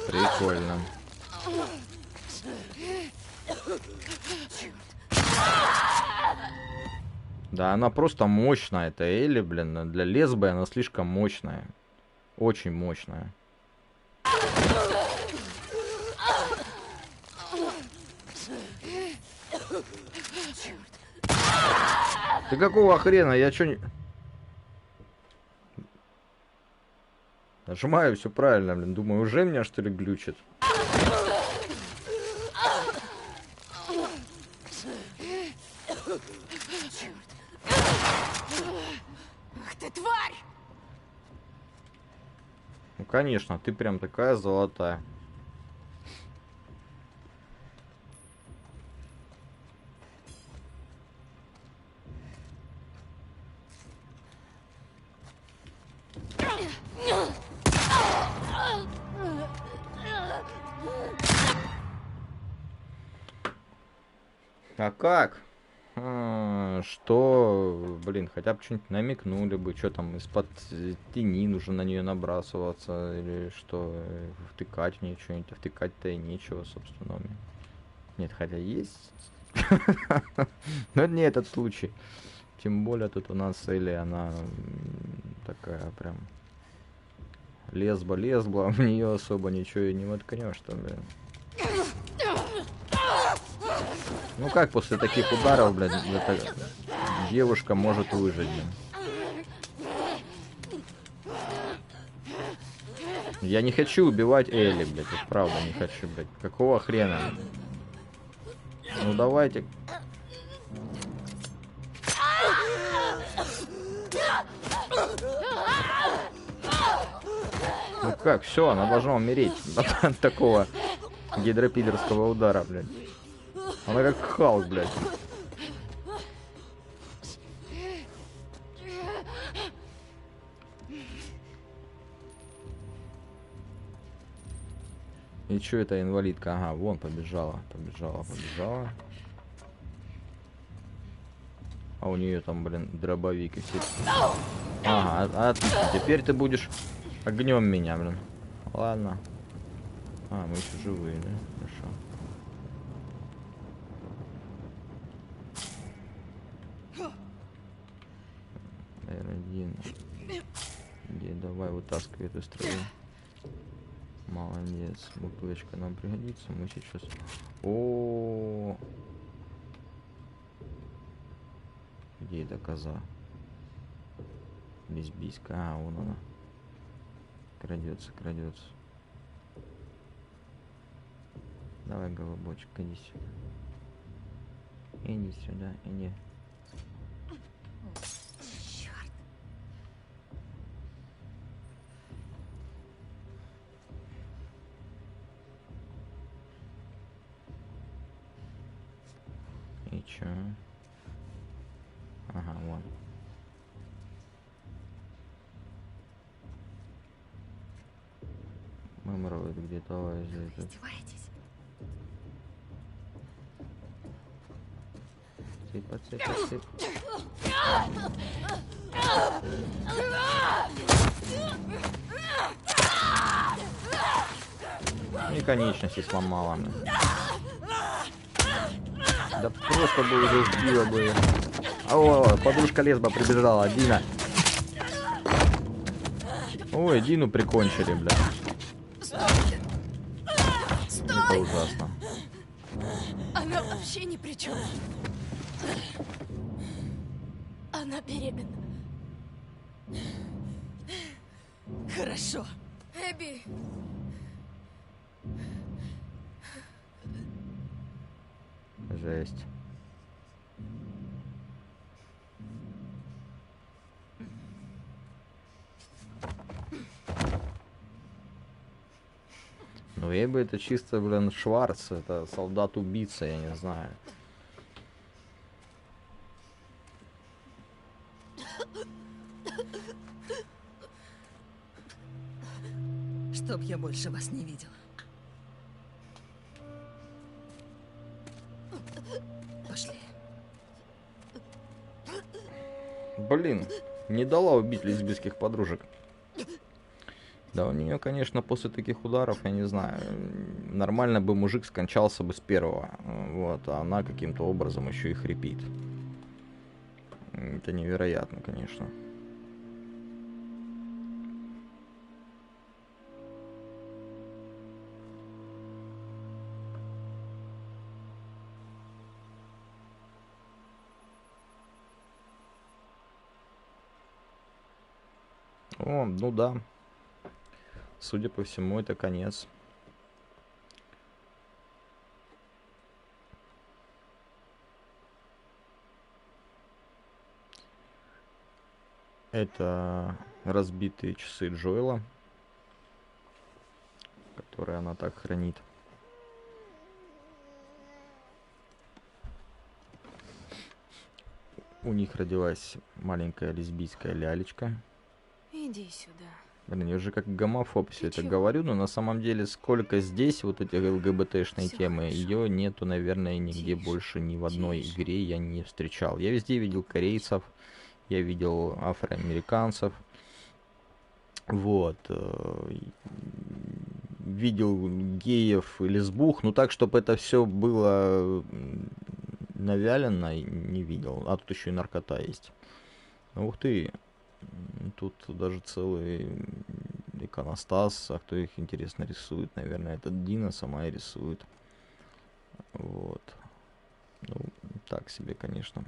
Прикольно. Да, она просто мощная, это Элли, блин. Для лесбой она слишком мощная. Очень мощная. Ты какого хрена? Я чё не... Нажимаю все правильно, блин. Думаю, уже меня что ли глючит? Ах ты, тварь! Ну, конечно, ты прям такая золотая. А как? Что, блин, хотя бы что-нибудь намекнули бы, что там из-под тени нужно на нее набрасываться, или что, втыкать в нее что-нибудь, а втыкать-то и нечего, собственно. Нет, хотя есть. Но не этот случай. Тем более тут у нас Элли, она такая прям лесба, в нее особо ничего и не воткнешь там, блин. Ну как после таких ударов, блядь, эта девушка может выжить, блин. Я не хочу убивать Элли, блядь, вот правда не хочу, блядь. Какого хрена? Ну давайте. Ну как, все, она должна умереть от такого гидропидерского удара, блядь. Она как Халк, блядь. И чё это инвалидка? Ага, вон побежала. А у нее там, блин, дробовик и все. Ага, отлично. Теперь ты будешь огнем меня, блин. Ладно. А, мы еще живые, да? Хорошо. R1. Где? Давай вытаскивай эту стрелу. Молодец. Бутылочка нам пригодится. Мы сейчас... О, где эта коза? Лесбийская. А, вон она. Крадется. Давай, голубочек, иди сюда. Иди сюда, иди. Черт. И чё? Ага, вон. Мемроид где-то лазит. Издеваетесь? Цып. И конечности сломала. Да просто бы уже сбила бы. О, подружка лесба прибежала, Дина. Ой, Дину прикончили, бля. Это ужасно. Она вообще ни при чем. Она беременна. Хорошо. Эбби, Жесть. Ну, Эбби это чисто, блин, Шварц, это солдат-убийца, я не знаю. Чтоб я больше вас не видел. Пошли. Блин, не дала убить лесбийских подружек. Да, у нее, конечно, после таких ударов, я не знаю, нормально бы мужик скончался бы с первого. Вот, а она каким-то образом еще и хрипит. Это невероятно, конечно. О, ну да. Судя по всему, это конец. Это разбитые часы Джоэла, которые она так хранит. У них родилась маленькая лесбийская лялечка. Иди сюда. Блин, я уже как гомофоб все это говорю, но на самом деле сколько здесь вот этих ЛГБТшной темы, ее нету, наверное, нигде больше ни в одной игре я не встречал. Я везде видел корейцев, я видел афроамериканцев, вот, видел геев и лесбух, ну так, чтобы это все было навялено, не видел. А тут еще и наркота есть. Ух ты, тут даже целый иконостас, а кто их, интересно, рисует? Наверное, это Дина сама и рисует. Вот. Ну, так себе, конечно.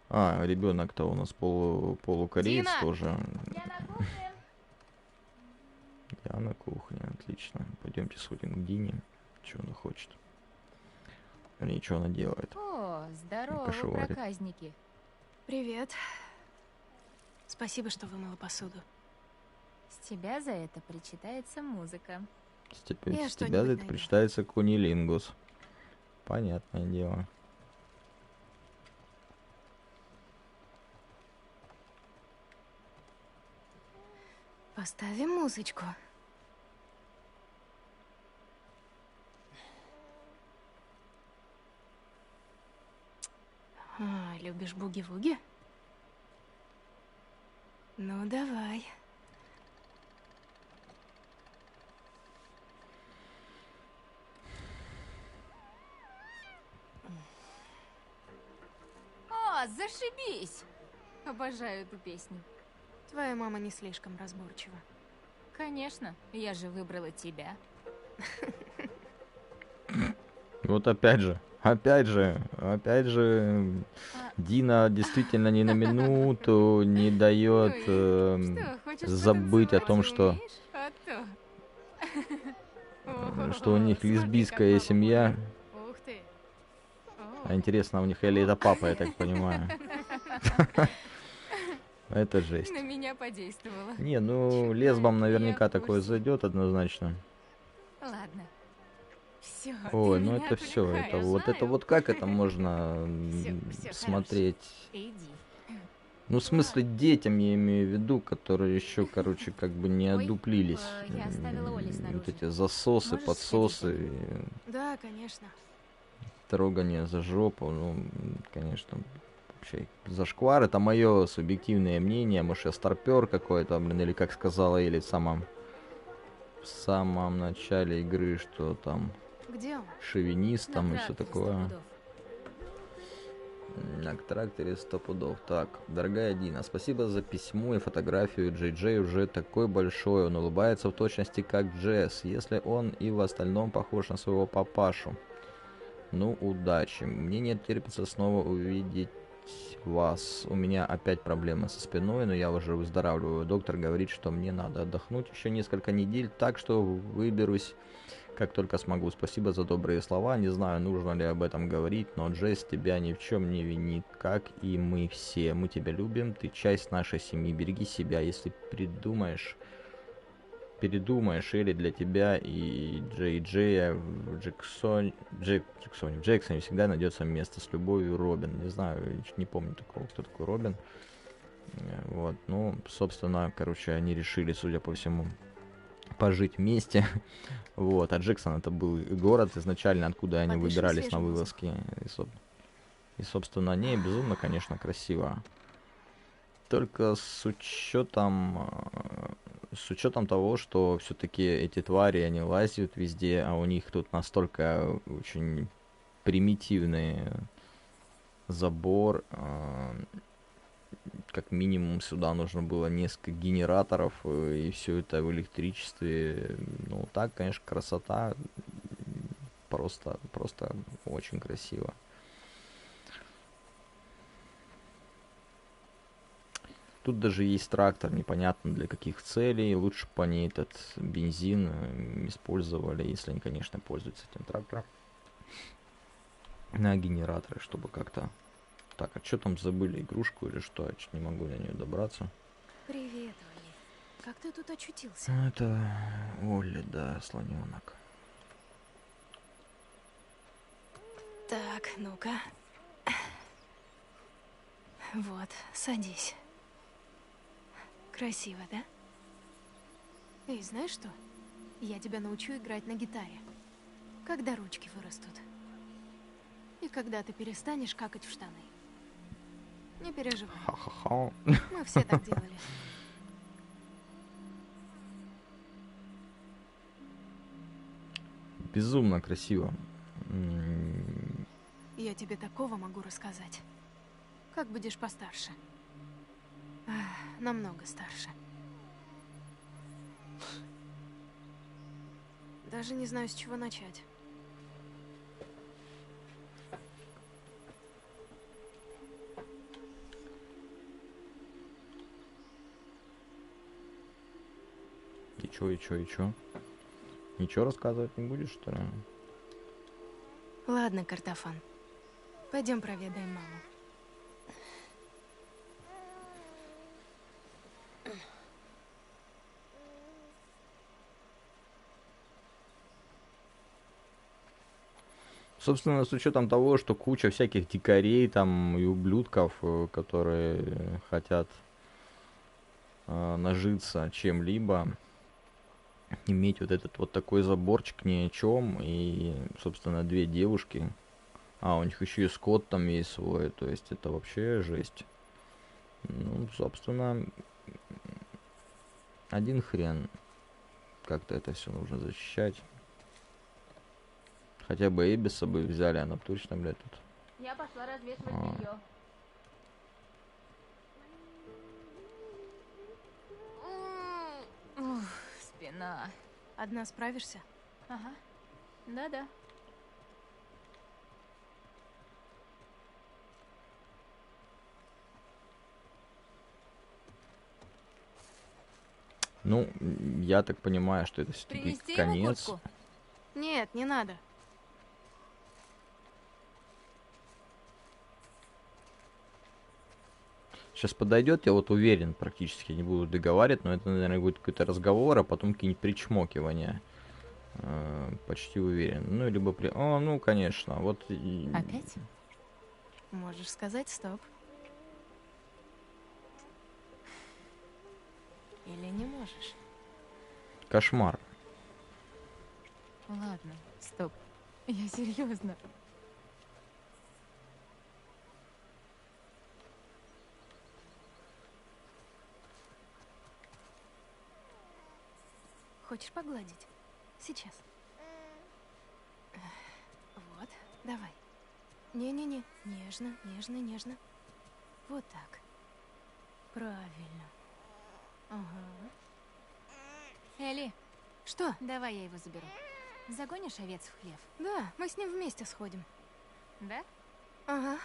А, ребенок-то у нас полукореец тоже. Я на кухне, отлично. Пойдемте сходим к Дине. Что она хочет? Вернее, что она делает? О, здорово, Кашу вы варит. проказники. Привет. Спасибо, что вымыла посуду. С тебя за это причитается музыка. С тебя Я за это что-нибудь найду. причитается кунилингус. Понятное дело. Поставим музычку. А, любишь буги-вуги? Ну, давай. О, зашибись! Обожаю эту песню. Твоя мама не слишком разборчива. Конечно, я же выбрала тебя. Вот опять же, Дина действительно ни на минуту не дает забыть о том, что у них лесбийская семья. Ух ты. А интересно, у них или это папа, я так понимаю. Это жесть. На меня подействовало. Не, ну лесбам наверняка такое зайдет однозначно. Ладно. Все. Ой, ну это все, это вот как это можно смотреть? Иди. Ну, в смысле, детям я имею в виду, которые еще, короче, как бы не одуплились. я оставила Оли снаружи. Вот эти засосы, Можешь подсосы, Да, конечно. трогание за жопу, ну, конечно, вообще зашквар. Это мое субъективное мнение. Может, я старпер какой-то, блин, или как сказала Элли в самом начале игры, что там Где он? шовинист там и все тракторе такое. 100 пудов. На тракторе 100 пудов. Так, дорогая Дина, спасибо за письмо и фотографию. Джей Джей уже такой большой, он улыбается в точности как Джесс, если он и в остальном похож на своего папашу. Ну, удачи. Мне не терпится снова увидеть вас. У меня опять проблемы со спиной, но я уже выздоравливаю. Доктор говорит, что мне надо отдохнуть еще несколько недель, так что выберусь как только смогу. Спасибо за добрые слова. Не знаю, нужно ли об этом говорить, но Джесс тебя ни в чем не винит, как и мы все. Мы тебя любим, ты часть нашей семьи. Береги себя, если передумаешь, или для тебя и Джей Джея в Джексоне всегда найдется место. С любовью, Робин. Не знаю, не помню такого, кто такой Робин. Вот, ну, собственно, короче, они решили, судя по всему, пожить вместе. Вот, а Джексон это был город изначально, откуда они Подышим выбирались на свежим вылазки. И, собственно, не, безумно, конечно, красиво. Только с учетом того, что все-таки эти твари, они лазят везде, а у них тут настолько очень примитивный забор, как минимум сюда нужно было несколько генераторов, и все это в электричестве. Ну, так, конечно, красота. Просто очень красиво. Тут даже есть трактор, непонятно для каких целей. Лучше бы они этот бензин использовали, если они, конечно, пользуются этим трактором, на генераторы, чтобы как-то... Так, а что там забыли, игрушку или что? Я чуть не могу до нее добраться. Привет, Олли. Как ты тут очутился? Это Олли, да, слоненок. Так, ну-ка. Вот, садись. Красиво, да? Эй, знаешь что? Я тебя научу играть на гитаре. Когда ручки вырастут. И когда ты перестанешь какать в штаны. Не переживай. Ха-ха-ха. Мы все так делали. Безумно красиво. Я тебе такого могу рассказать. Как будешь постарше. Намного старше. Даже не знаю, с чего начать. И чё? Ничего рассказывать не будешь, что ли? Ладно, Картофан. Пойдем проведаем маму. Собственно, с учетом того, что куча всяких дикарей там и ублюдков, которые хотят нажиться чем-либо, иметь вот этот вот такой заборчик ни о чем, и, собственно, две девушки, а у них еще и скот там есть свой, то есть это вообще жесть. Ну, собственно, один хрен, как-то это все нужно защищать. Хотя бы Эбби с собой взяли, она точно, блядь, тут. Я пошла развешивать белье. Спина. Одна справишься? Ага. Да-да. Ну, я так понимаю, что это все-таки Принести ему конец. куртку? Нет, не надо. Сейчас подойдет, я вот уверен, практически не буду договаривать, но это, наверное, будет какой-то разговор, а потом какие-нибудь причмокивания. Почти уверен. Ну, либо при... О, ну, конечно, вот... Опять? Можешь сказать стоп. Или не можешь? Кошмар. Ладно, стоп. Я серьезно. Хочешь погладить? Сейчас. Вот, давай. Не-не-не, нежно, нежно, нежно. Вот так. Правильно. Ага. Элли. Что? Давай я его заберу. Загонишь овец в хлев? Да, мы с ним вместе сходим. Да? Ага.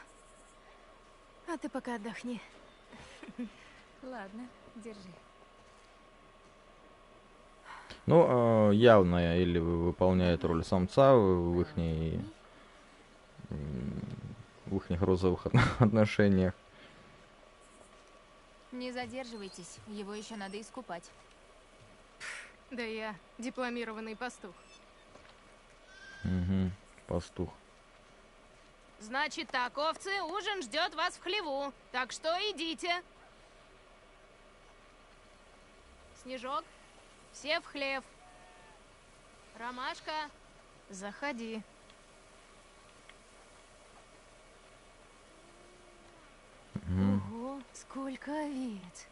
А ты пока отдохни. Ладно, держи. Ну, явно Элли выполняет роль самца в ихних розовых отношениях. Не задерживайтесь, его еще надо искупать. Да я дипломированный пастух. Угу, пастух. Значит так, овцы, ужин ждет вас в хлеву. Так что идите. Снежок, все в хлев. Ромашка, заходи. Ого, сколько овец.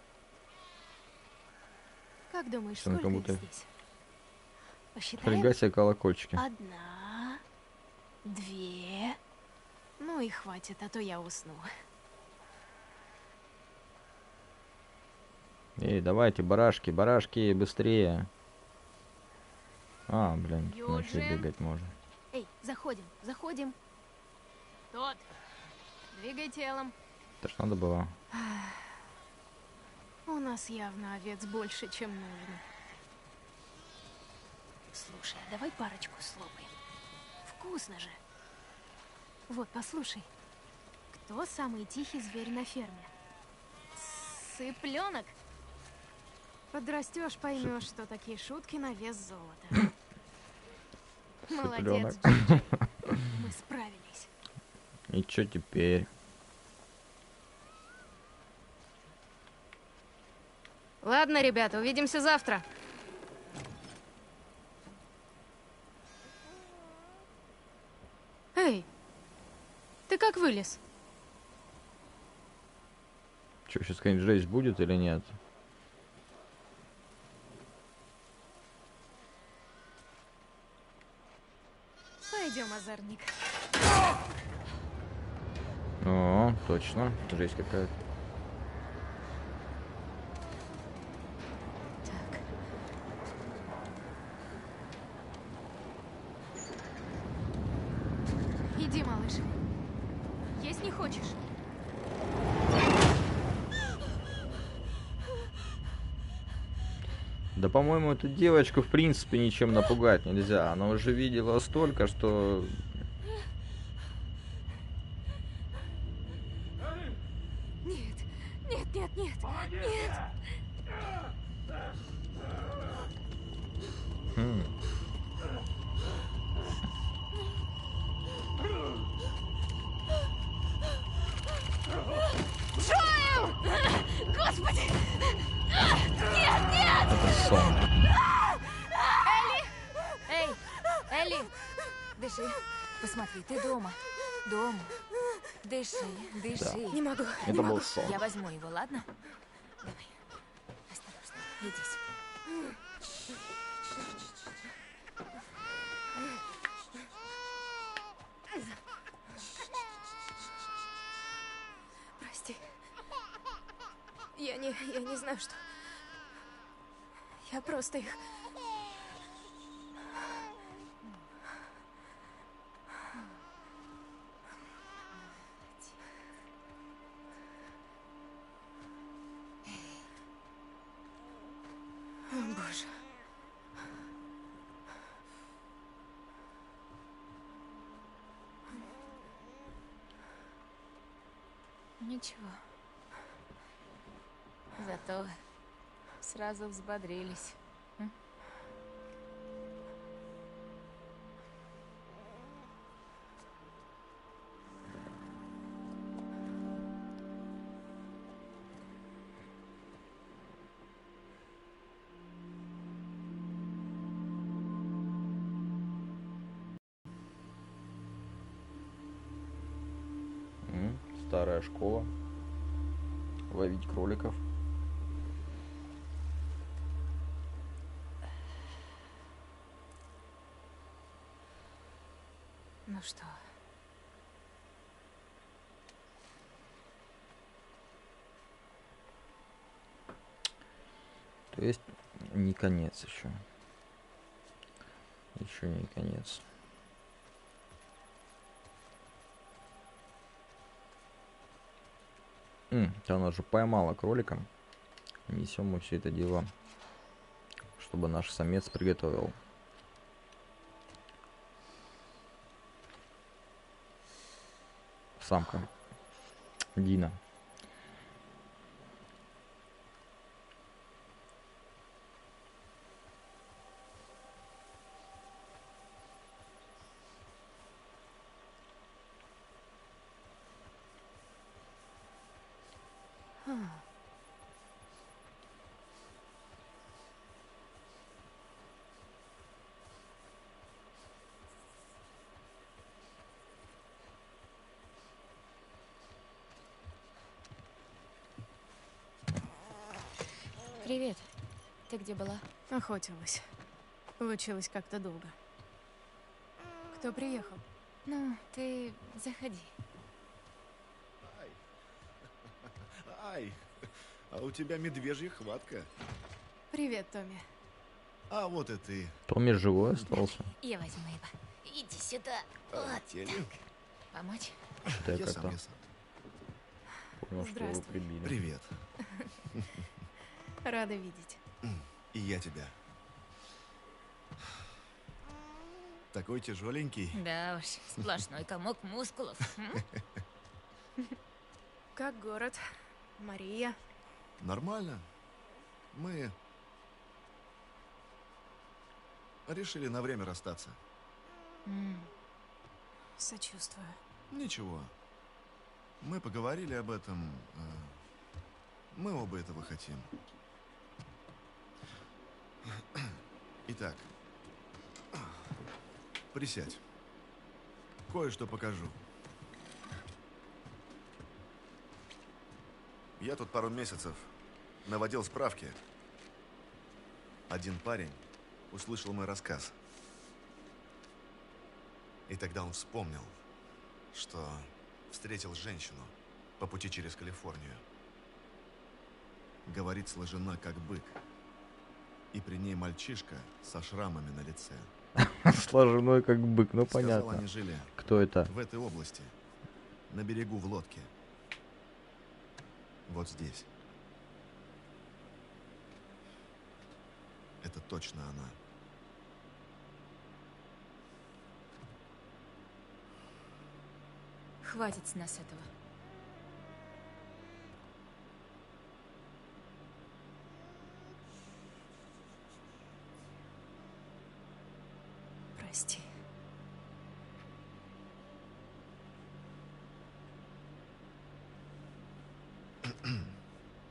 Как думаешь, Всё, сколько как их будто- здесь? Посчитаем? Фига себе колокольчики. Одна, две. Ну и хватит, а то я усну. Эй, давайте, барашки, быстрее. А, блин, ночью Юджин. бегать можно. Эй, заходим, заходим. Тот, двигай телом. Это ж надо было. У нас явно овец больше, чем нужно. Слушай, а давай парочку слопаем. Вкусно же. Вот, послушай. Кто самый тихий зверь на ферме? Цыпленок. Подрастешь, поймешь, что такие шутки на вес золота. Молодец, Джиджи. Мы справились. И чё теперь? Ладно, ребята, увидимся завтра. Эй, ты как вылез? Чё, сейчас какая-нибудь жесть будет или нет? Пойдем, озорник. О, точно, жесть какая-то. Иди, малыш. Есть не хочешь? Да, по-моему, эту девочку в принципе ничем напугать нельзя. Она уже видела столько, что... Нет, нет, нет, нет, нет. Джоэл! Господи! Нет, нет! Это сон. Элли! Эй, Элли! Дыши. Посмотри, ты дома. Дома. Дыши, дыши. Да. Не могу. Это не был могу. сон. Я возьму его, ладно? Давай. Осторожно. Идись. Прости. Я не знаю, что... Я просто их... О, Боже. Ничего. Зато сразу взбодрились. Старая школа. Ловить кроликов. Ну что? То есть не конец еще. Еще не конец. Да она же поймала кролика. Несем мы все это дело, чтобы наш самец приготовил. Самка. Дина. Привет. Ты где была? Охотилась. Получилось как-то долго. Кто приехал? Ну, ты заходи. Ай, а у тебя медвежья хватка. Привет, Томми. А вот и ты. Томми живой остался. Я возьму его. Иди сюда. Вот Полетели. так. Помочь? Что-то я Я сам, как-то я сам. понял, что его Здравствуй. прибили. Привет. Рада видеть. И я тебя. Такой тяжеленький. Да уж, сплошной комок мускулов. Как город? Мария? Нормально. Мы решили на время расстаться. Сочувствую. Ничего. Мы поговорили об этом. Мы оба этого хотим. Итак, присядь. Кое-что покажу. Я тут пару месяцев наводил справки. Один парень услышал мой рассказ. И тогда он вспомнил, что встретил женщину по пути через Калифорнию. Говорит, сложена как бык. И при ней мальчишка со шрамами на лице. Сложной как бык, ну Сказал, понятно. они жили Кто это? в этой области, на берегу в лодке. Вот здесь. Это точно она. Хватит с нас этого. Прости.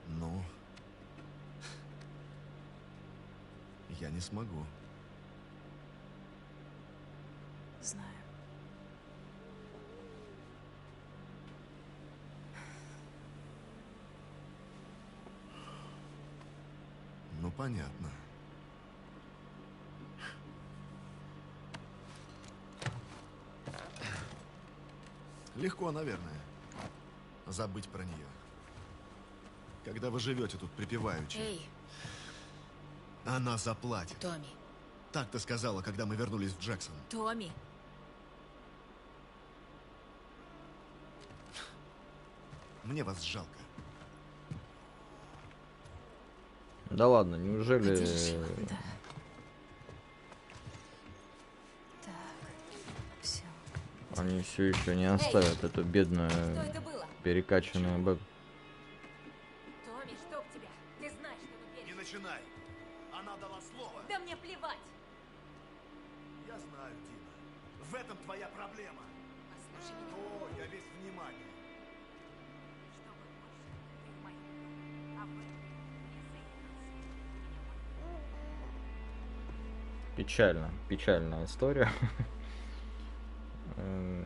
Ну, я не смогу. Знаю. Ну, понятно. Легко, наверное, забыть про нее. Когда вы живете тут припеваючи. Эй, Она заплатит. Томми. Так ты сказала, когда мы вернулись в Джексон. Томми. Мне вас жалко. Да ладно, неужели Подержи его, да. Так, все. они все еще не оставят эту бедную Что это было? перекачанную бэб? Томми, чтоб тебя. Ты знаешь, что мы пережили. Не начинай. Она дала слово. Да мне плевать. Я знаю, Дина. В этом твоя проблема. Послушай меня. О, я весь внимание. Что бы больше, ты в моем. А вы не соединился. Печально, печальная история. О,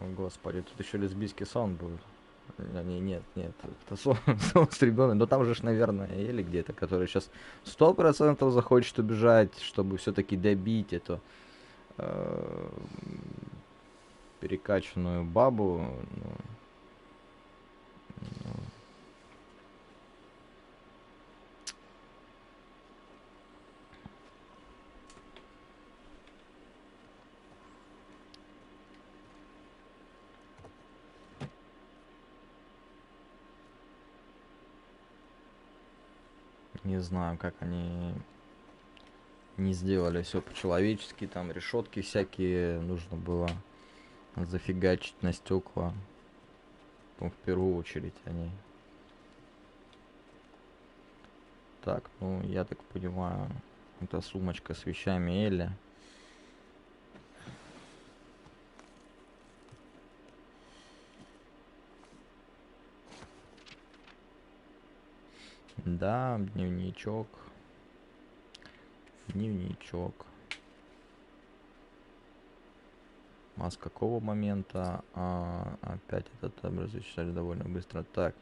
Господи, тут еще лесбийский саунд будет. Нет, это сон с ребенком. Но там же, наверное, Элли где-то, который сейчас 100% захочет убежать, чтобы все-таки добить эту перекачанную бабу. Не знаю, как они не сделали все по-человечески, там решетки всякие нужно было зафигачить на стекла. В первую очередь они. Так, ну я так понимаю, это сумочка с вещами Элли. Да, дневничок. Дневничок. А с какого момента? Опять этот образ зачитали довольно быстро. Так.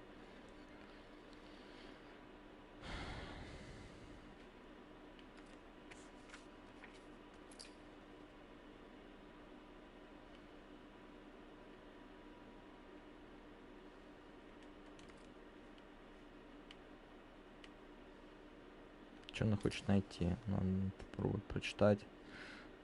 Что она хочет найти? Надо попробовать прочитать.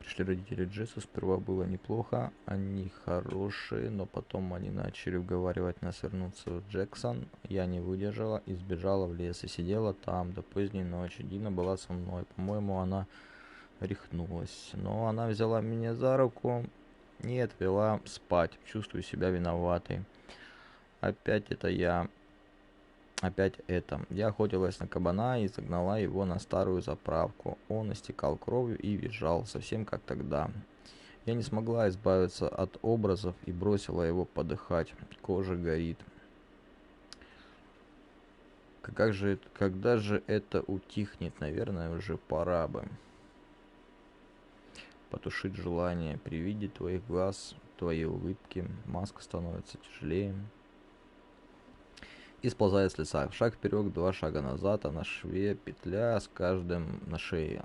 Пришли родители Джесса, сперва было неплохо, они хорошие, но потом они начали уговаривать нас вернуться в Джексон. Я не выдержала и сбежала в лес и сидела там до поздней ночи. Дина была со мной, по-моему, она рехнулась, но она взяла меня за руку и отвела спать. Чувствую себя виноватой. Опять это я. Опять это. Я охотилась на кабана и загнала его на старую заправку. Он истекал кровью и визжал, совсем как тогда. Я не смогла избавиться от образов и бросила его подыхать. Кожа горит. Когда же это утихнет? Наверное, уже пора бы. Потушить желание. При виде твоих глаз, твоей улыбки, маска становится тяжелее. И сползает с лица. Шаг вперед, 2 шага назад, а на шве петля с каждым на шее.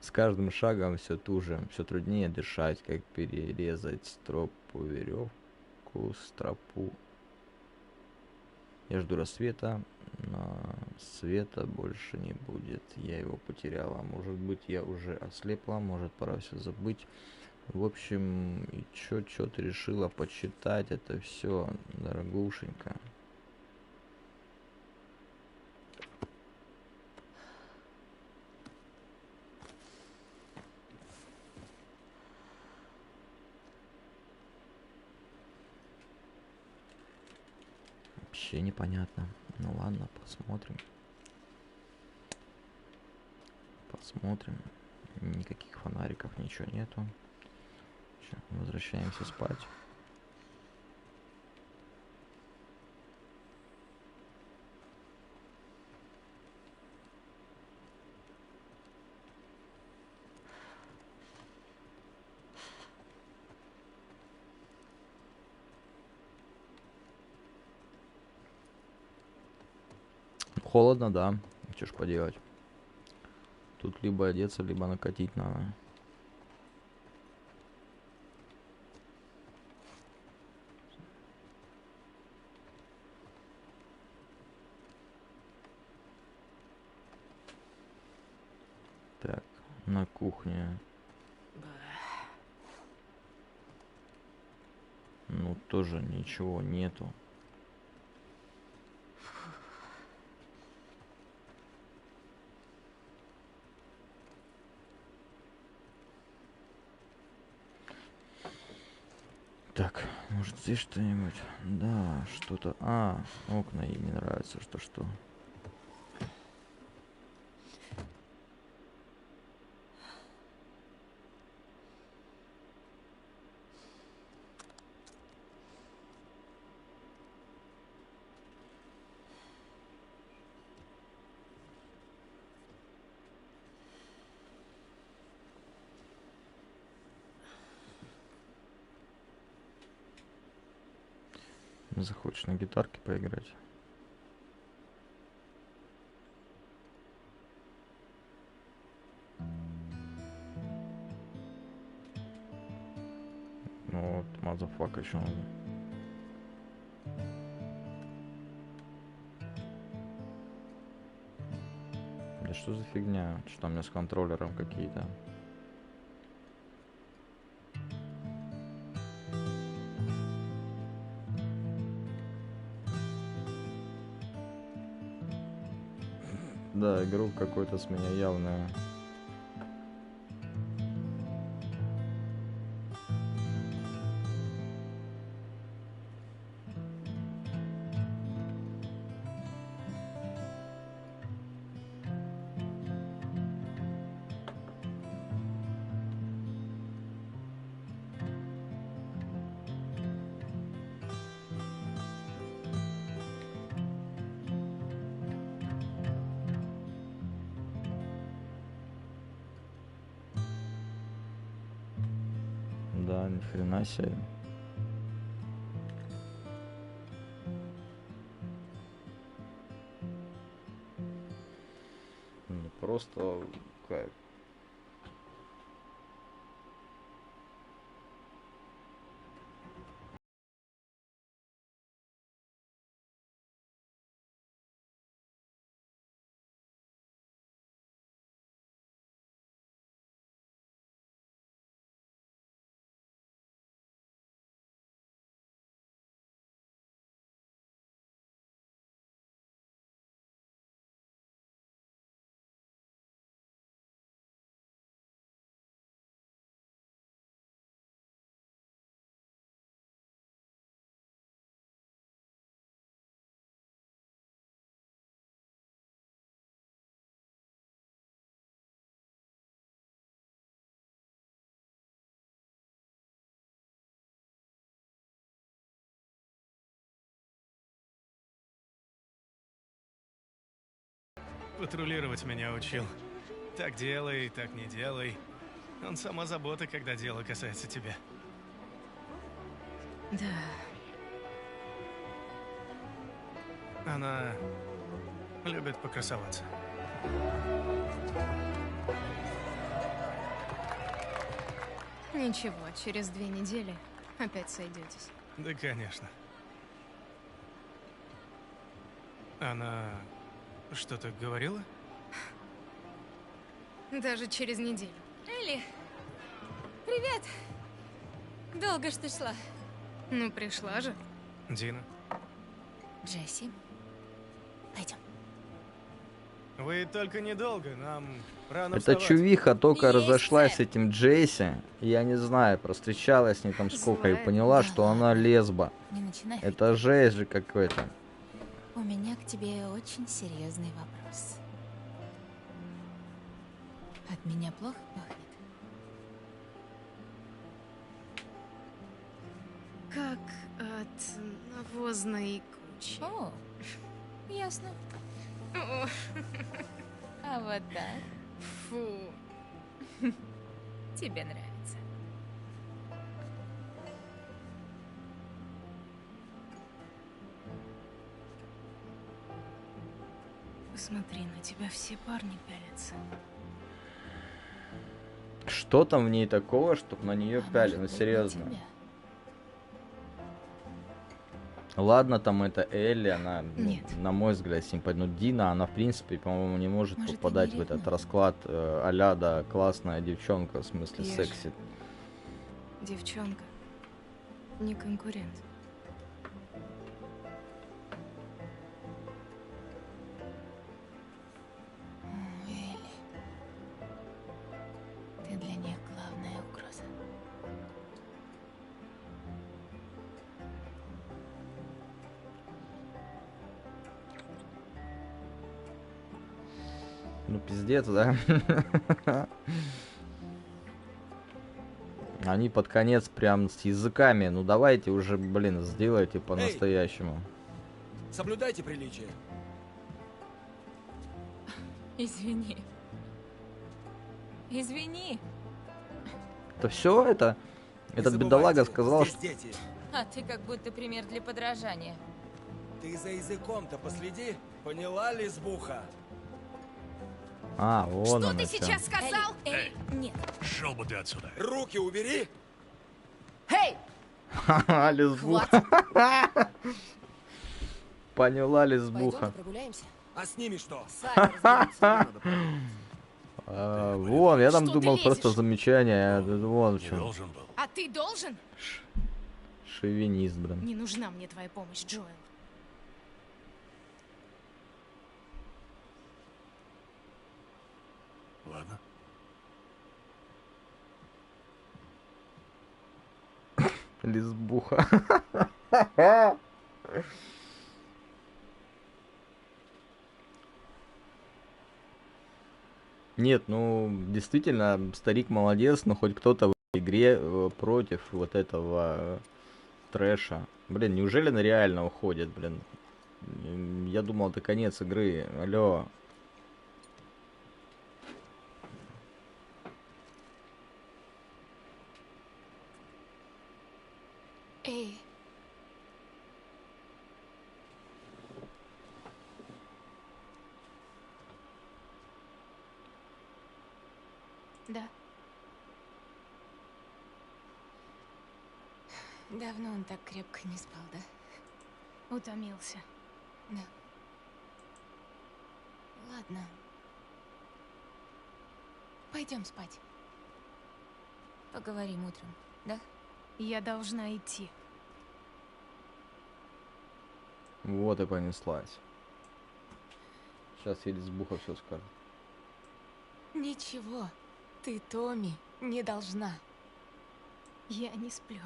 С каждым шагом все туже, все труднее дышать, как перерезать стропу веревку, стропу. Я жду рассвета, но света больше не будет. Я его потеряла. Может быть, я уже ослепла, может, пора все забыть. В общем, и чё ты решила почитать это все, дорогушенька? Вообще непонятно. Ну ладно, посмотрим. Посмотрим. Никаких фонариков, ничего нету. Всё, возвращаемся спать. Холодно, да. Что ж поделать. Тут либо одеться, либо накатить надо. Так, на кухне. Ну, тоже ничего нету. Так, может здесь что-нибудь? Да, что-то... окна ей не нравится, что. Захочешь на гитарке поиграть? Ну вот, мазафака еще надо. Да что за фигня? Что у меня с контроллером какие-то? Да, игру какой-то с меня явная. Да, ни хрена себе. Просто кайф. Патрулировать меня учил. Так делай, так не делай. Он сама забота, когда дело касается тебя. Да. Она любит покрасоваться. Ничего, через 2 недели опять сойдетесь. Да, конечно. Она что-то говорила? Даже через неделю. Элли, привет! Долго ж ты шла. Ну, пришла же. Дина, Джесси, пойдем. вы только недолго, нам рано Эта вставать. чувиха только Есть, разошлась с сэр. этим Джейси. Я не знаю, простречалась с ней там сколько и Злая. поняла, Да что она лесба. Не начинай. Это жесть же какой-то. У меня к тебе очень серьезный вопрос. От меня плохо пахнет? Как от навозной кучи. О, ясно. О, А вот так фу. тебе нравится. Посмотри, на тебя все парни пялятся. Что там в ней такого, чтобы на нее А пяли? может Ну быть, на серьезно. тебя? Ладно, там это Элли, она, ну, Нет. на мой взгляд, симпатична. Но Дина, она, в принципе, по-моему, не может Может, ты попадать не в этот ревнуешь? расклад а-ля, да, классная девчонка, в смысле Я секси. Девчонка. Не конкурент. О, Элли. Ты для них главная угроза. Ну, пиздец, да? Они под конец прям с языками. Ну, давайте уже, блин, сделайте по-настоящему. Соблюдайте приличие. Извини. Извини. Это все это? Этот бедолага сказал, Здесь что... дети. А ты как будто пример для подражания. Ты за языком-то последи. Поняла, лесбуха? А, вон Что оно ты чё. сейчас сказал? Элли, нет. Шел бы ты отсюда. Руки убери. Эй! Ха-ха, лесбуха. Поняла лесбуха. Прогуляемся? А с ними что? Сами разберемся. Вон, я там Что ты думал просто лезешь? замечание. Вон в чем. Должен был. А ты должен? Шовинист, блин. Не нужна мне твоя помощь, Джоэл. Ладно. Лесбуха. Нет, ну, действительно, старик молодец, но хоть кто-то в игре против вот этого трэша. Блин, неужели на реально уходит, блин? Я думал, это конец игры. Алло. Эй. Да. Давно он так крепко не спал, да? Утомился. Да. Ладно. Пойдем спать. Поговорим утром, да? Я должна идти. Вот и понеслась. Сейчас ей лесбуха все скажет. Ничего. Ты, Томми, не должна. Я не сплю.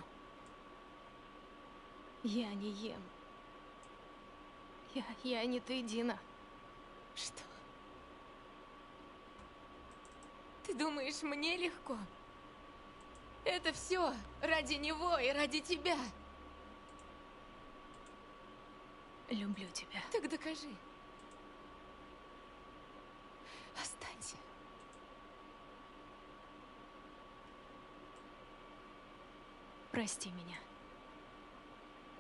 Я не ем. Я не ты, Дина. Что? Ты думаешь, мне легко? Это все ради него и ради тебя. Люблю тебя. Так докажи. Прости меня.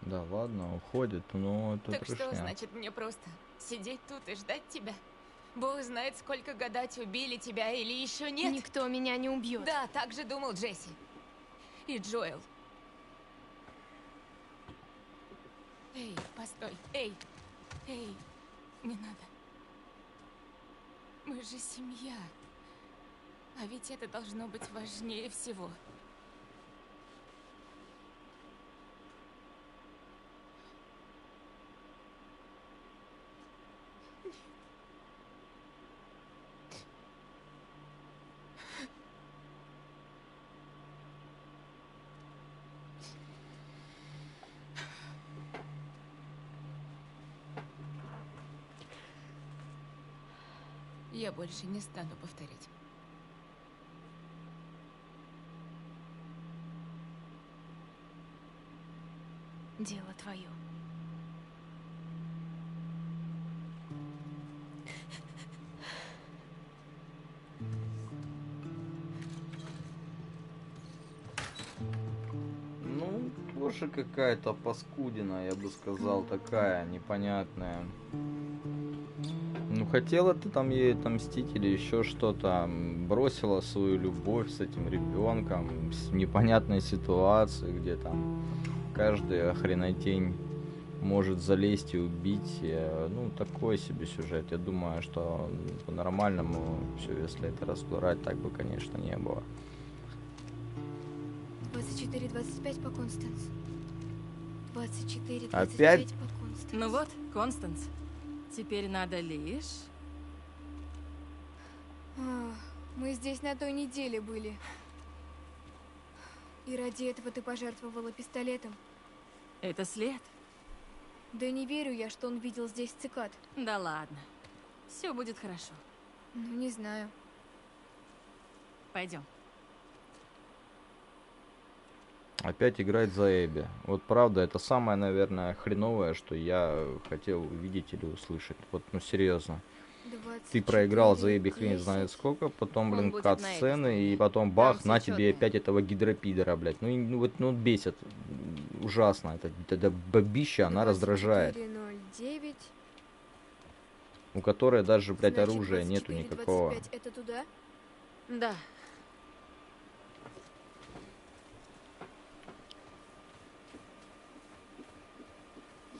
Да ладно, уходит, но это Так что, трешня. значит, мне просто сидеть тут и ждать тебя? Бог знает, сколько гадать, убили тебя или еще нет. Никто меня не убьет. Да, так же думал Джесси. И Джоэл. Эй, постой. Эй, не надо. Мы же семья. А ведь это должно быть важнее всего. Я больше не стану повторять. Дело твое. Ну, тоже какая-то паскудина, я бы сказал, такая непонятная. Ну, хотела ты там ей отомстить или еще что-то, бросила свою любовь с этим ребенком, с непонятной ситуацией, где там каждая хренотень может залезть и убить. Ну, такой себе сюжет. Я думаю, что по-нормальному все, если это разбирать, так бы, конечно, не было. 24-25 по Констанс. 24-25 Опять? по Констанс. Ну вот, Констанс. Теперь надо лишь... Мы здесь на той неделе были. И ради этого ты пожертвовала пистолетом. Это след? Да не верю я, что он видел здесь цикад. Да ладно. Все будет хорошо. Ну, не знаю. Пойдем. Опять играть за Эбби. Вот правда, это самое, наверное, хреновое, что я хотел увидеть или услышать. Вот, ну серьезно. 24, Ты проиграл за Эбби хрен 10. знает сколько, потом, Он блин, будет на этой кат-сцены, стороне. и потом бах, Там на всё тебе чётно. опять этого гидропидора, блядь. Ну, вот, ну бесит. Ужасно. Это бабища, она раздражает. 24-09. У которой даже, блядь, Значит, оружия нету 24-25 никакого. это туда? Да.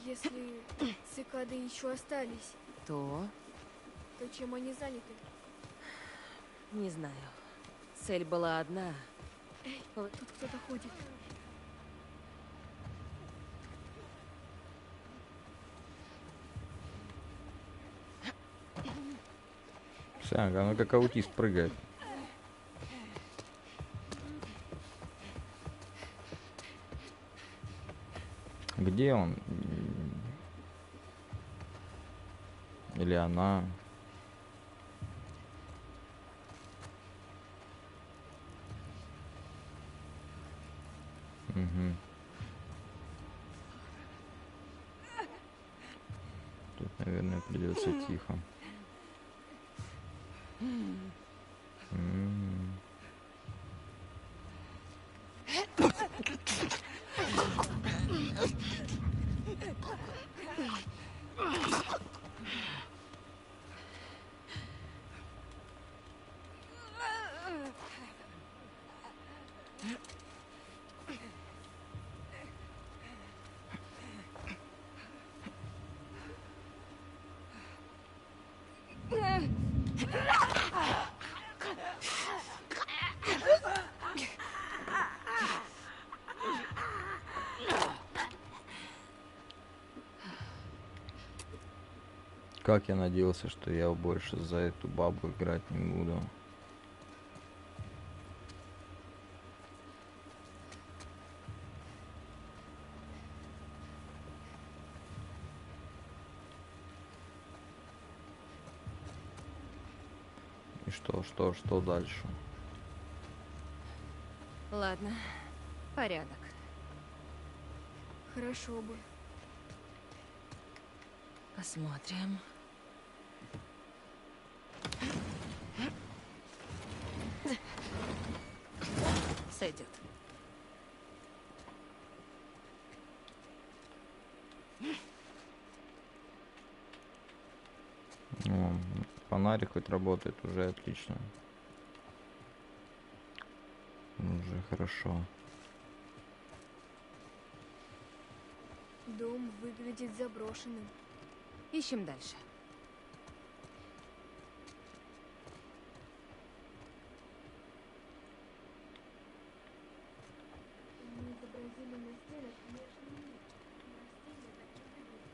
Если цикады еще остались, То? то чем они заняты? Не знаю. Цель была одна. Эй, тут кто-то ходит. Ага, ну как аутист прыгает. Где он? Или она? Угу. Тут, наверное, придется тихо. Как я надеялся, что я больше за эту бабу играть не буду. И что дальше? Ладно, порядок. Хорошо бы. Посмотрим. Сойдет. О, фонарик хоть работает, уже отлично. Уже хорошо. Дом выглядит заброшенным. Ищем дальше. Мы изобразили на стенах внешний мир. Растения так не выглядят.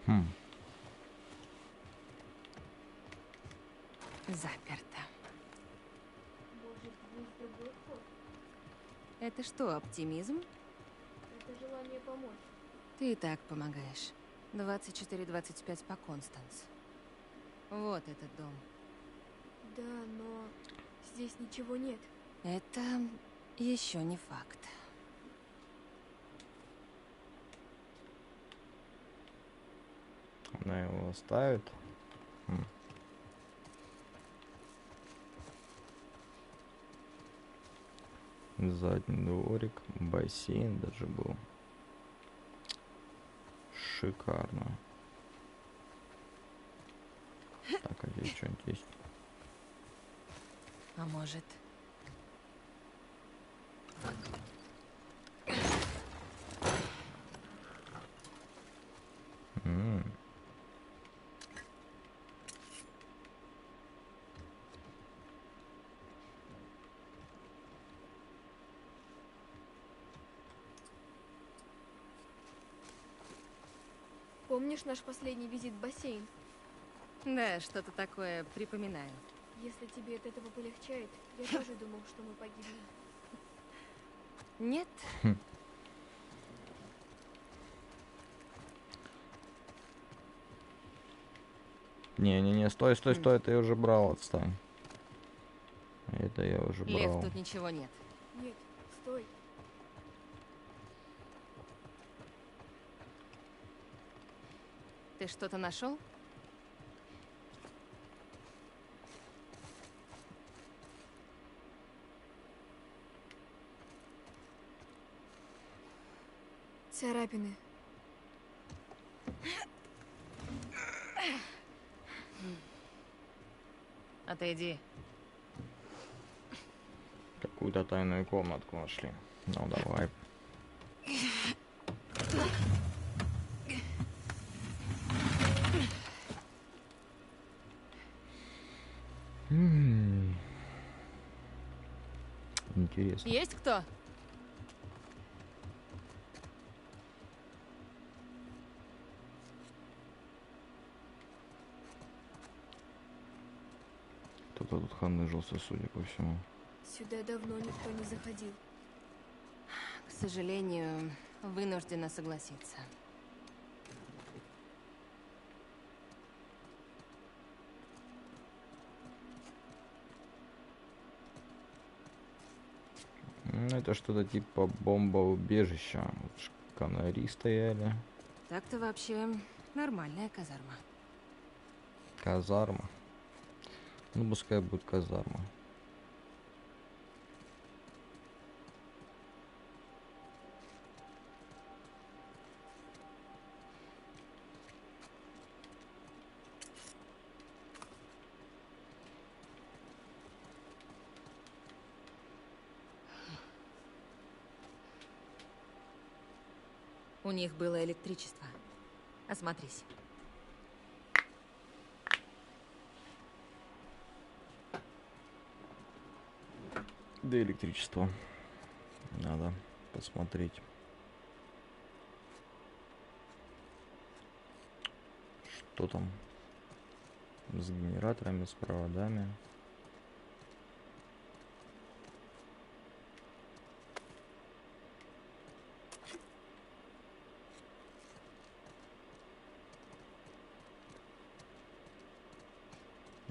Хм. Заперто. Может, есть другой вход? Это что, оптимизм? Это желание помочь. Ты и так помогаешь. 24-25 по Констанс. Вот этот дом. Да, но здесь ничего нет. Это еще не факт. Она его оставит. Хм. Задний дворик, бассейн даже был. Шикарно. Так, а здесь что-нибудь есть? А может... Помнишь наш последний визит в бассейн? Да, что-то такое припоминаю. Если тебе от этого полегчает, я тоже думал, что мы погибли. Нет. Не-не-не, стой, это я уже брал, отстань. Это я уже брал. Лев, тут ничего нет. Нет, стой. Ты что-то нашел? Царапины. Отойди. Какую-то тайную комнатку нашли. Ну давай. Интересно. Есть кто? Кто-то тут ханыжился, судя по всему. Сюда давно никто не заходил. К сожалению, вынуждена согласиться. Это что-то типа бомбоубежища. Вот канари стояли. Так-то вообще нормальная казарма. Казарма. Ну, пускай будет казарма. У них было электричество. Осмотрись. Да, электричество. Надо посмотреть. Что там с генераторами, с проводами.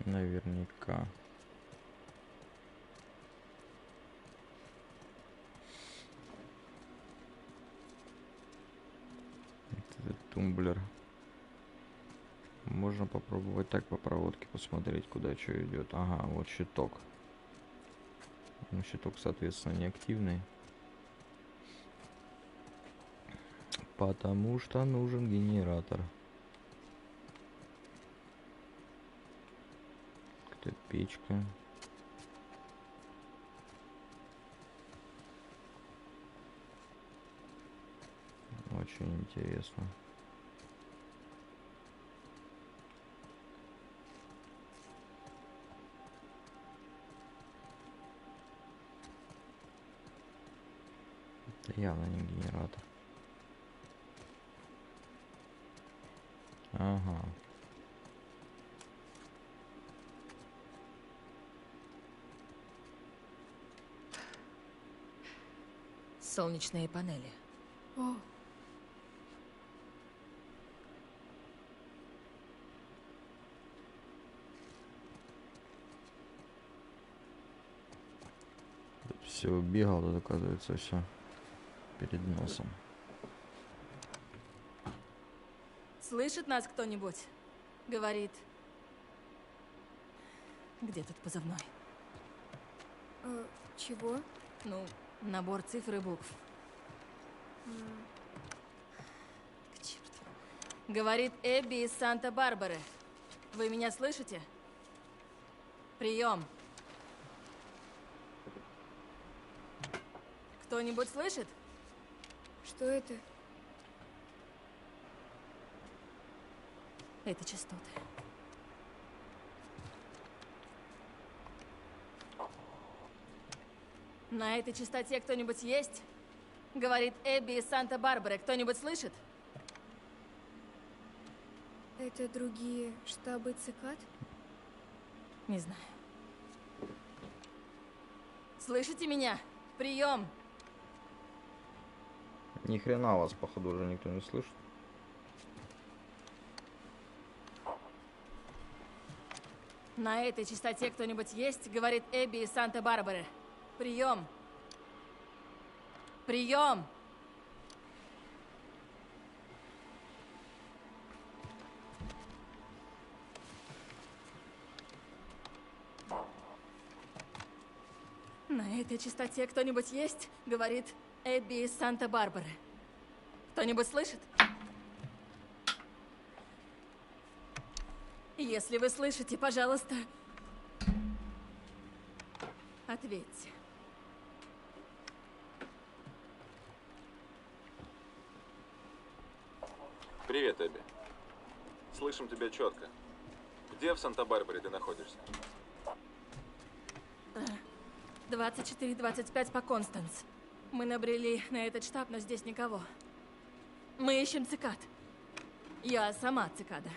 Наверняка. Этот тумблер. Можно попробовать так по проводке посмотреть, куда что идет. Ага, вот щиток. Ну, щиток, соответственно, неактивный. Потому что нужен генератор. Это печка. Очень интересно. Это явно не генератор. Ага. Солнечные панели. О, Все убегал, тут оказывается все перед носом. Слышит нас кто-нибудь? Говорит. Где тут позывной? чего? Ну, набор цифр и букв. К черту. Говорит Эбби из Санта-Барбары. Вы меня слышите? Прием. Кто-нибудь слышит? Что это? Это частоты. На этой частоте кто-нибудь есть? Говорит Эбби из Санта-Барбары. Кто-нибудь слышит? Это другие штабы цикад? Не знаю. Слышите меня? Прием! Ни хрена вас, походу, уже никто не слышит. На этой частоте кто-нибудь есть? Говорит Эбби из Санта-Барбары. Прием! Прием! На этой частоте кто-нибудь есть? Говорит Эбби из Санта-Барбары. Кто-нибудь слышит? Если вы слышите, пожалуйста, ответьте. Привет, Эбби. Слышим тебя четко. Где в Санта-Барбаре ты находишься? 24-25 по Констанс. Мы набрели на этот штаб, но здесь никого. Мы ищем цикад. Я сама цикада.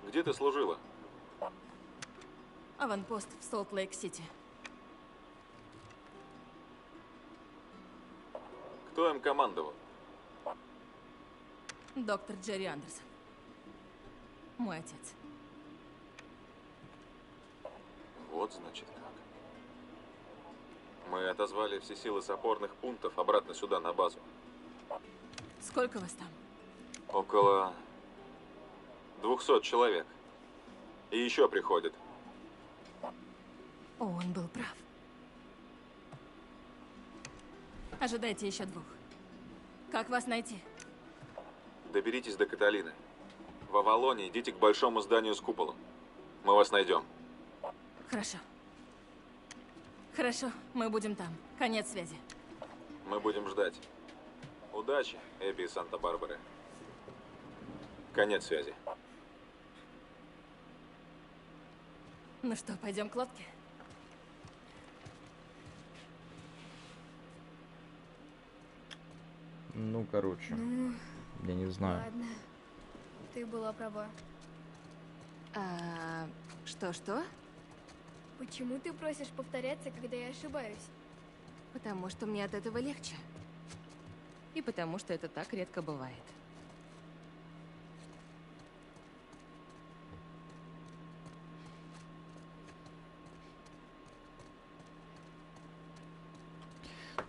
Где ты служила? Аванпост в Солт-Лейк-Сити. Кто им командовал? Доктор Джерри Андерсон. Мой отец. Вот, значит, как. Мы отозвали все силы с опорных пунктов обратно сюда, на базу. Сколько вас там? Около 200 человек. И еще приходят. О, он был прав. Ожидайте еще 2. Как вас найти? Доберитесь до Каталины. В Авалоне идите к большому зданию с куполом. Мы вас найдем. Хорошо. Хорошо, мы будем там. Конец связи. Мы будем ждать. Удачи, Эбби из Санта-Барбары. Конец связи. Ну что, пойдем к лодке? Ну, короче, я не знаю. Ладно, ты была права. Что-что? Почему ты просишь повторяться, когда я ошибаюсь? Потому что мне от этого легче. И потому что это так редко бывает.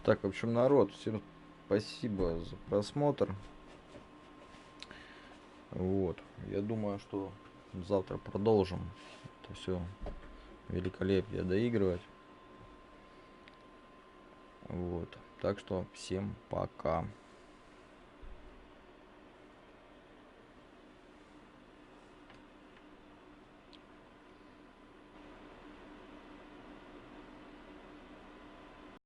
Так, в общем, народ, всем спасибо за просмотр. Вот, я думаю, что завтра продолжим это все великолепие доигрывать. Вот. Так что всем пока.